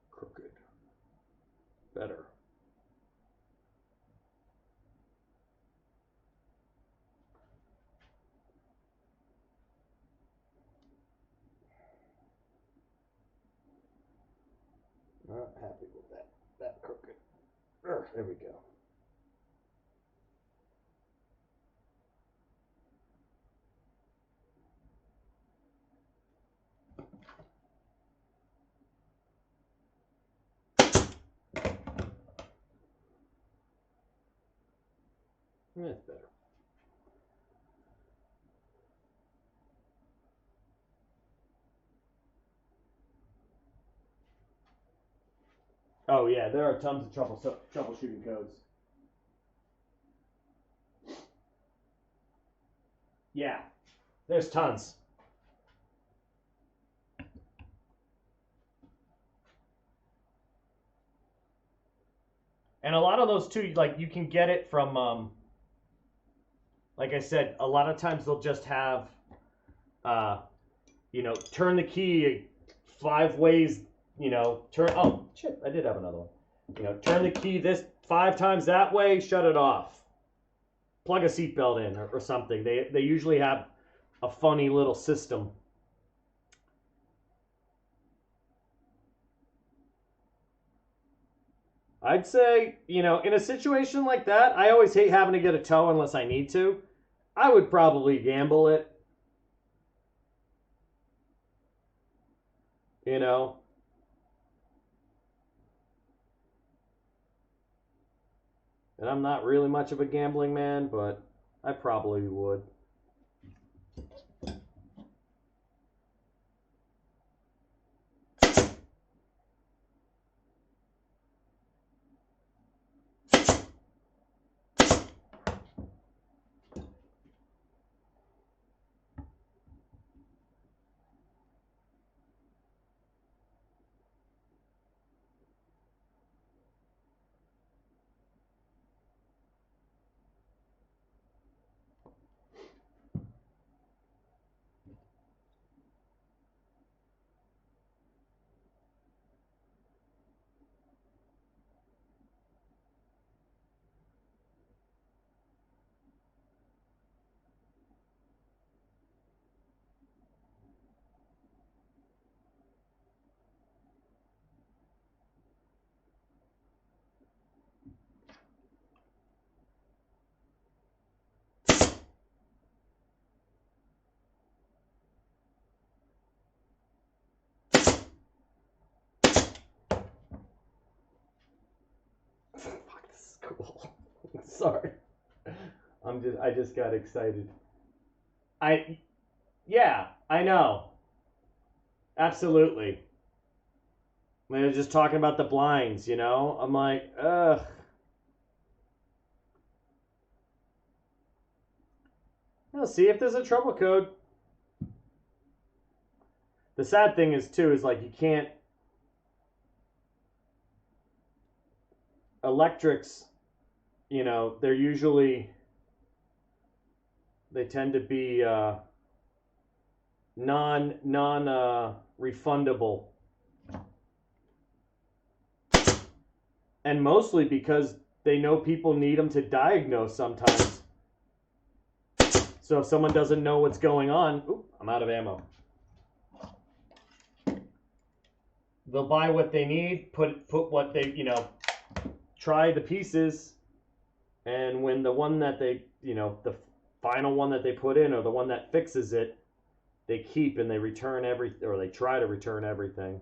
Crooked. Better. Not happy with that crooked. There we go. That's better. Oh yeah, there are tons of troubleshooting codes. Yeah, there's tons. And a lot of those too, like, you can get it from, like I said, a lot of times they'll just have you know, turn the key 5 ways, you know, turn, oh, shit, I did have another one. You know, turn the key this 5 times that way, shut it off. Plug a seatbelt in or something. They usually have a funny little system. I'd say, you know, in a situation like that, I always hate having to get a tow unless I need to. I would probably gamble it. You know, and I'm not really much of a gambling man, but I probably would. Fuck, this is cool. Sorry. I just got excited. Yeah, I know. Absolutely. We were just talking about the blinds, you know? I'm like, ugh. Well, see if there's a trouble code. The sad thing is, too, is like you can't. Electrics, you know, they're usually. They tend to be non refundable, and mostly because they know people need them to diagnose sometimes. So if someone doesn't know what's going on, oop, I'm out of ammo. They'll buy what they need, put what they, you know, try the pieces, and when the one that they, you know, the final one that they put in or the one that fixes it, they keep and they return everything, or they try to return everything.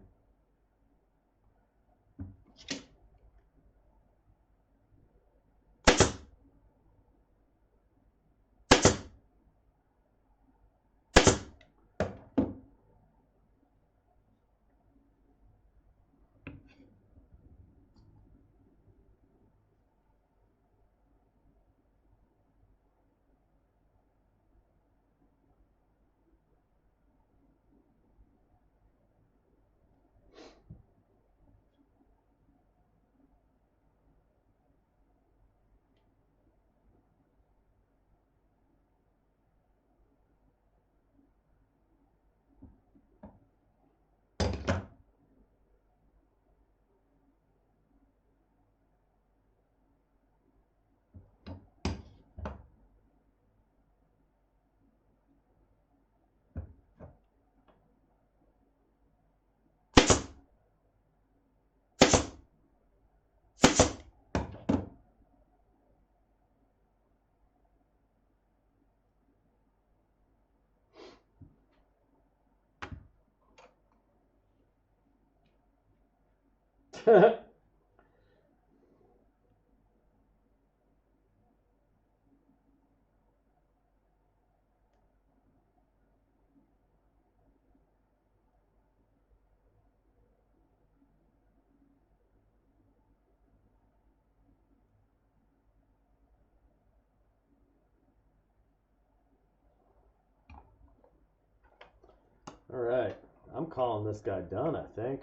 All right, I'm calling this guy done, I think.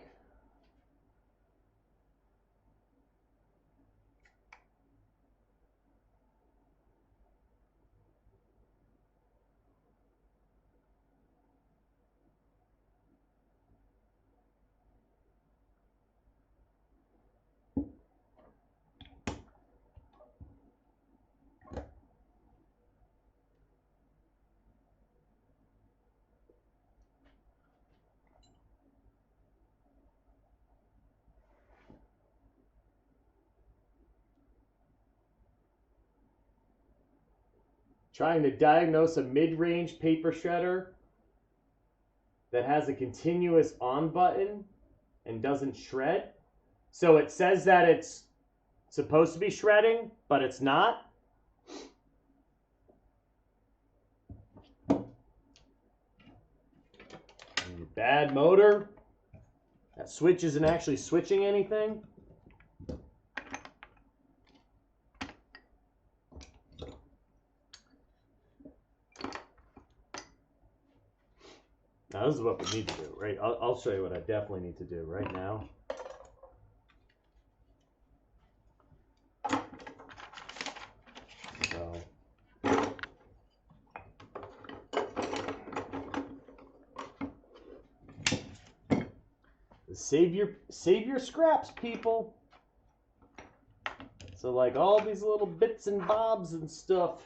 Trying to diagnose a mid-range paper shredder that has a continuous on button and doesn't shred. So it says that it's supposed to be shredding, but it's not. Bad motor. That switch isn't actually switching anything. Now this is what we need to do, right? I'll show you what I definitely need to do right now. So, save your scraps, people. So like all these little bits and bobs and stuff,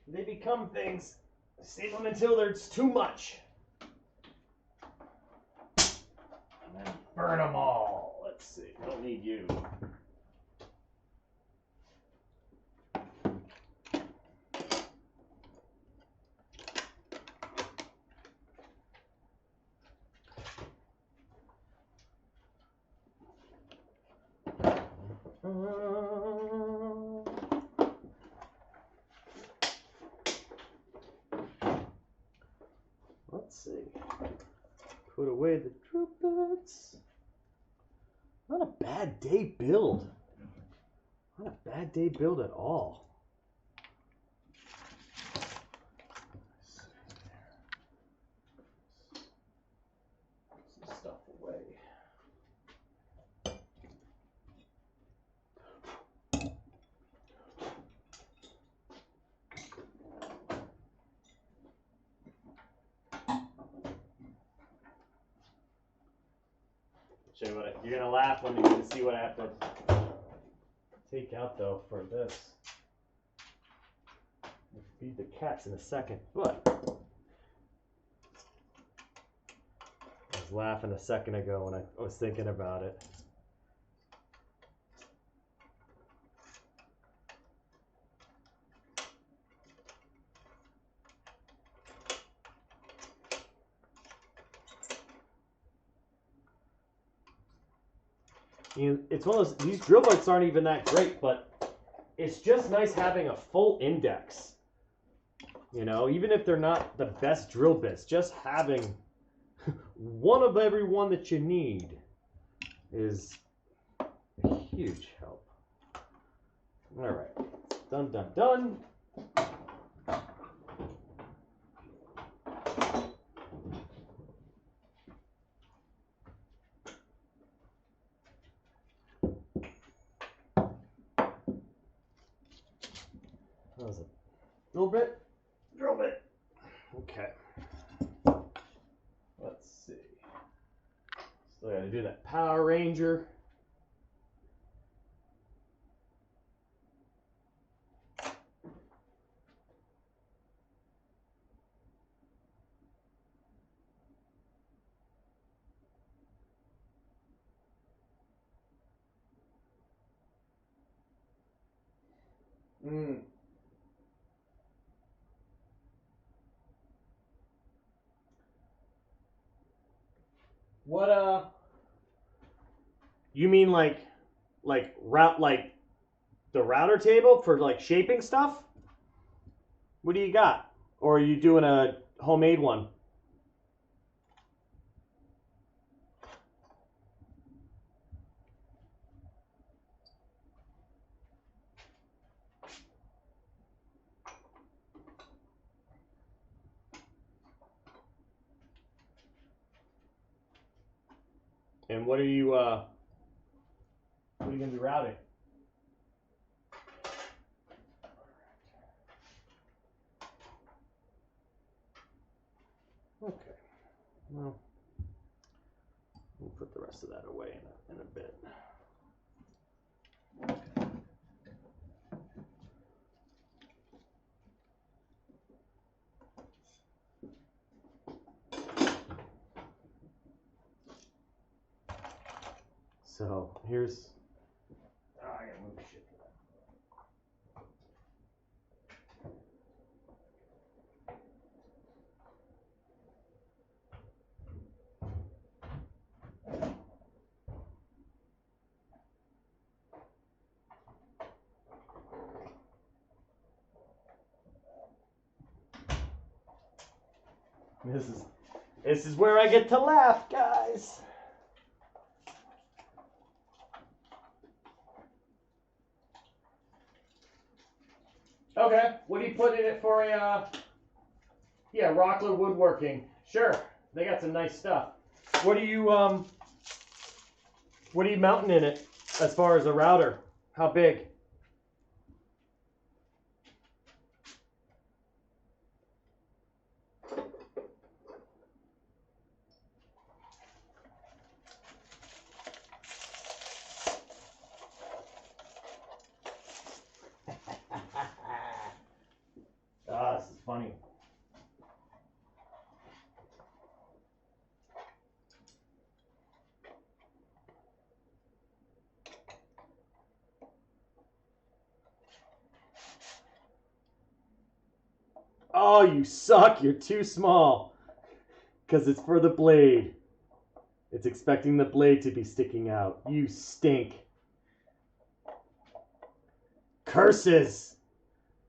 they become things. Save them until there's too much. And then burn them all. Let's see. Don't need you. Let's see. Put away the trumpets. Not a bad day build. Not a bad day build at all. Put some stuff away. Show you what you're gonna laugh when you get to see what I have to take out though for this. We'll feed the cats in a second, but I was laughing a second ago when I was thinking about it. You know, it's one of those, these drill bits aren't even that great, but it's just nice having a full index. You know, even if they're not the best drill bits, just having one of every one that you need is a huge help. All right, done, done, done. That was a drill bit. Drill bit. Okay. Let's see. Still got to do that Power Ranger. What you mean like the router table for like shaping stuff? What do you got? Or are you doing a homemade one? And what are you gonna be routing? Okay. Well, we'll put the rest of that away in a bit. So here's, I gotta move shit. This is where I get to laugh, guys. Okay, what do you put in it for a, yeah, Rockler Woodworking. Sure, they got some nice stuff. What are you mounting in it as far as a router? How big? Ah, this is funny. Oh, you suck. You're too small. Because it's for the blade. It's expecting the blade to be sticking out. You stink. Curses.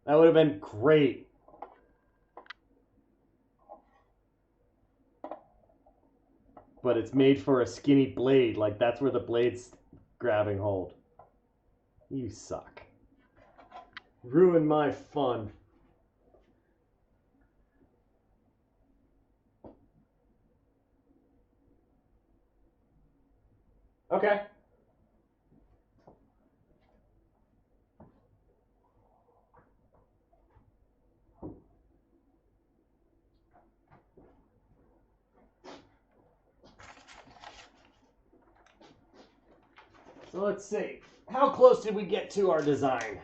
That would have been great. But it's made for a skinny blade. Like, that's where the blade's grabbing hold. You suck. Ruin my fun. Okay. So let's see. How close did we get to our design?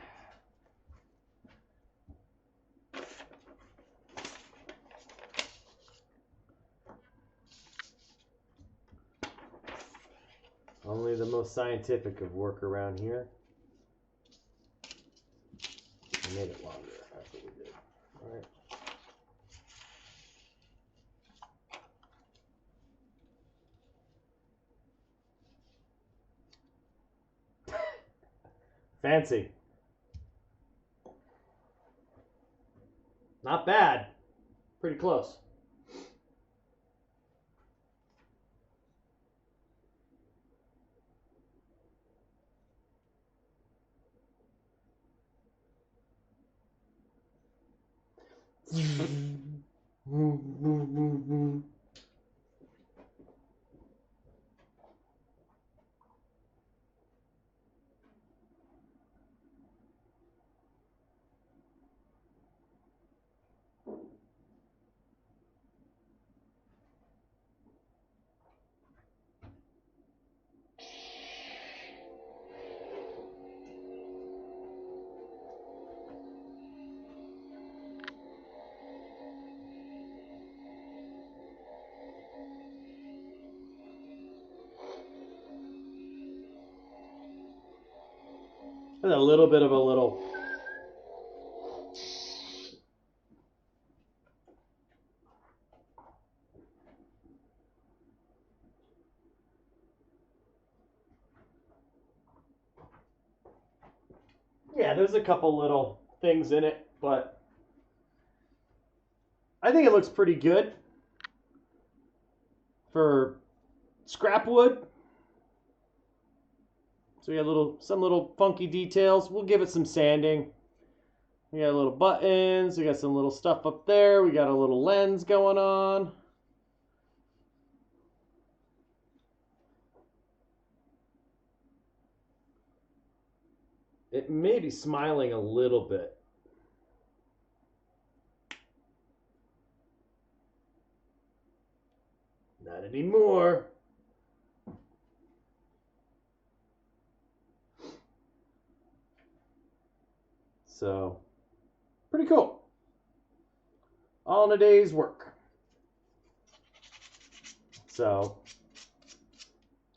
Only the most scientific of work around here. I made it longer. That's what we did. All right. Fancy. Not bad. Pretty close. There's a little bit of a little. Yeah, there's a couple little things in it, but I think it looks pretty good for scrap wood. So we got some little funky details. We'll give it some sanding. We got little buttons. We got some little stuff up there. We got a little lens going on. It may be smiling a little bit. Not anymore. So, pretty cool. All in a day's work. So,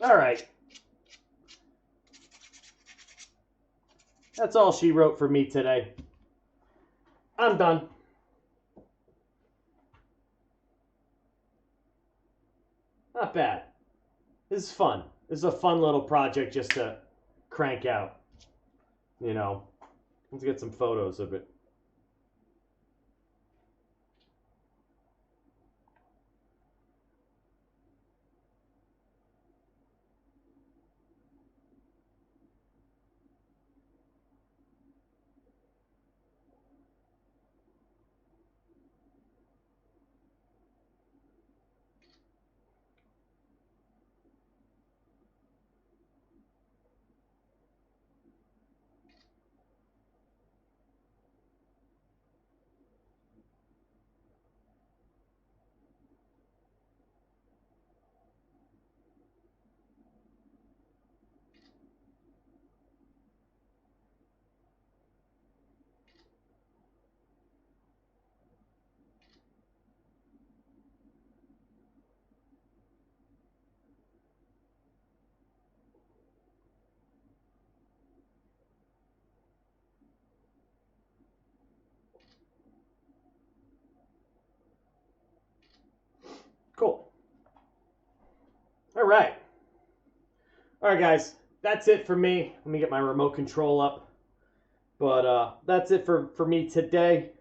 all right. That's all she wrote for me today. I'm done. Not bad. This is fun. This is a fun little project just to crank out. You know, let's get some photos of it. All right, guys, that's it for me. Let me get my remote control up. But that's it for me today.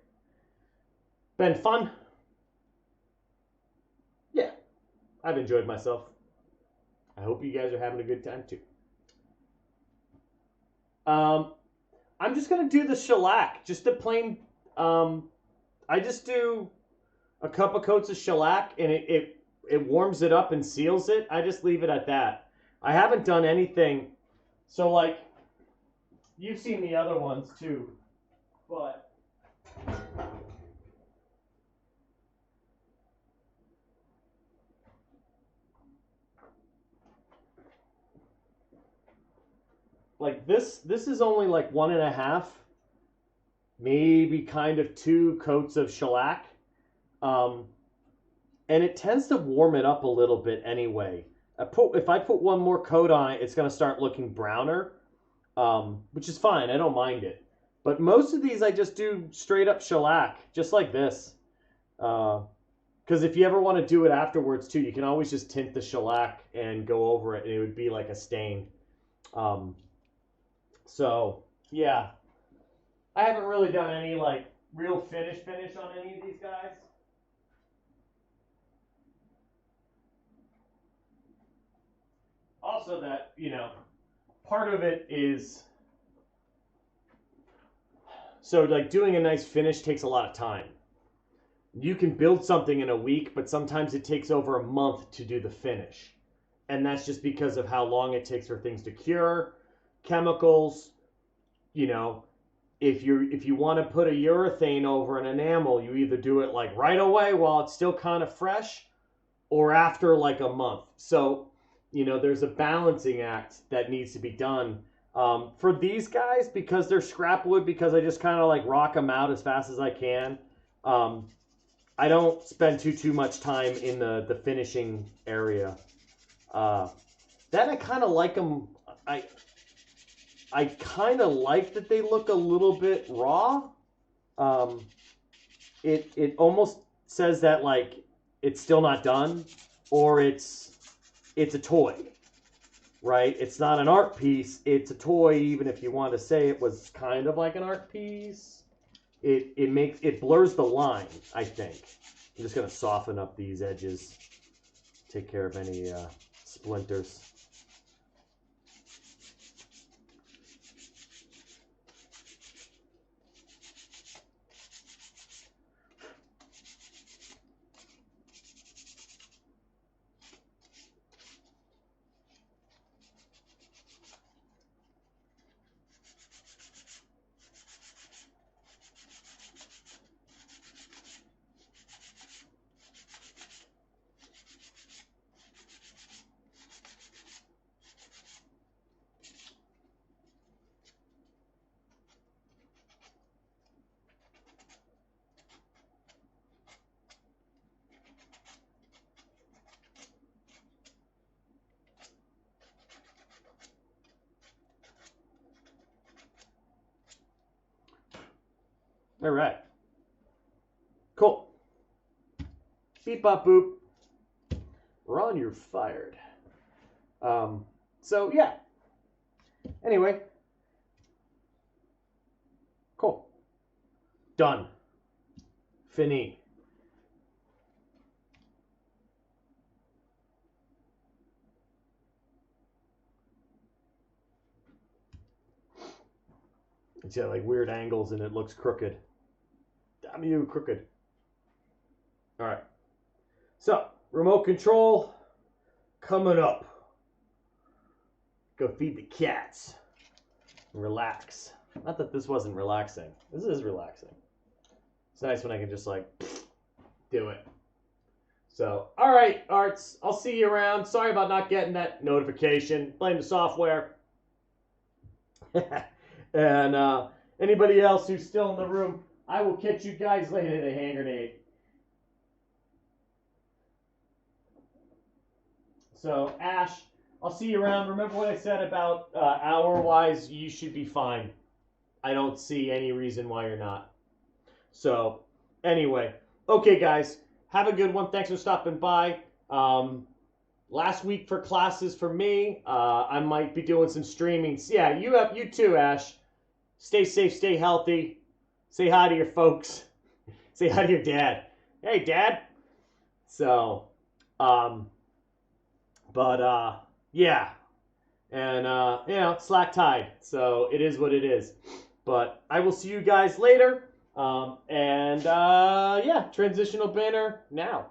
Been fun. Yeah, I've enjoyed myself. I hope you guys are having a good time too. I'm just gonna do the shellac, just the plain. I just do a couple coats of shellac, and it warms it up and seals it. I just leave it at that. I haven't done anything. So like, you've seen the other ones too, but like this is only like 1.5, maybe kind of 2 coats of shellac. And it tends to warm it up a little bit anyway. If I put one more coat on it, it's going to start looking browner, which is fine. I don't mind it. But most of these I just do straight up shellac, just like this. Because if you ever want to do it afterwards too, you can always just tint the shellac and go over it, and it would be like a stain. So yeah, I haven't really done any like real finish on any of these guys. Also, that, part of it is, so like doing a nice finish takes a lot of time. You can build something in a week, but sometimes it takes over a month to do the finish. And that's just because of how long it takes for things to cure, chemicals. If you want to put a urethane over an enamel, you either do it like right away while it's still kind of fresh, or after like a month. So there's a balancing act that needs to be done. For these guys, because they're scrap wood, because I just kind of like rock them out as fast as I can, I don't spend too much time in the finishing area. Then I kind of like them. I kind of like that they look a little bit raw. It almost says that like it's still not done, or it's a toy, right? It's not an art piece. It's a toy. Even if you want to say it was kind of like an art piece, it blurs the line, I think. I'm just gonna soften up these edges, take care of any splinters. All right. Cool. Beep, bop, boop. Ron, you're fired. So, yeah. Anyway. Cool. Done. Fini. It's got like weird angles and it looks crooked. Damn you, crooked. All right. So, remote control coming up. Go feed the cats. Relax. Not that this wasn't relaxing. This is relaxing. It's nice when I can just like do it. So, all right, Arts. I'll see you around. Sorry about not getting that notification. Blame the software. And anybody else who's still in the room, I will catch you guys later at a hand grenade. So, Ash, I'll see you around. Remember what I said about hour-wise? You should be fine. I don't see any reason why you're not. So, anyway. Okay, guys. Have a good one. Thanks for stopping by. last week for classes for me. I might be doing some streaming. Yeah, you too, Ash. Stay safe, stay healthy. Say hi to your folks. Say hi to your dad. Hey, Dad. So, yeah. And, slack tide. So it is what it is. But I will see you guys later. Yeah, transitional banner now.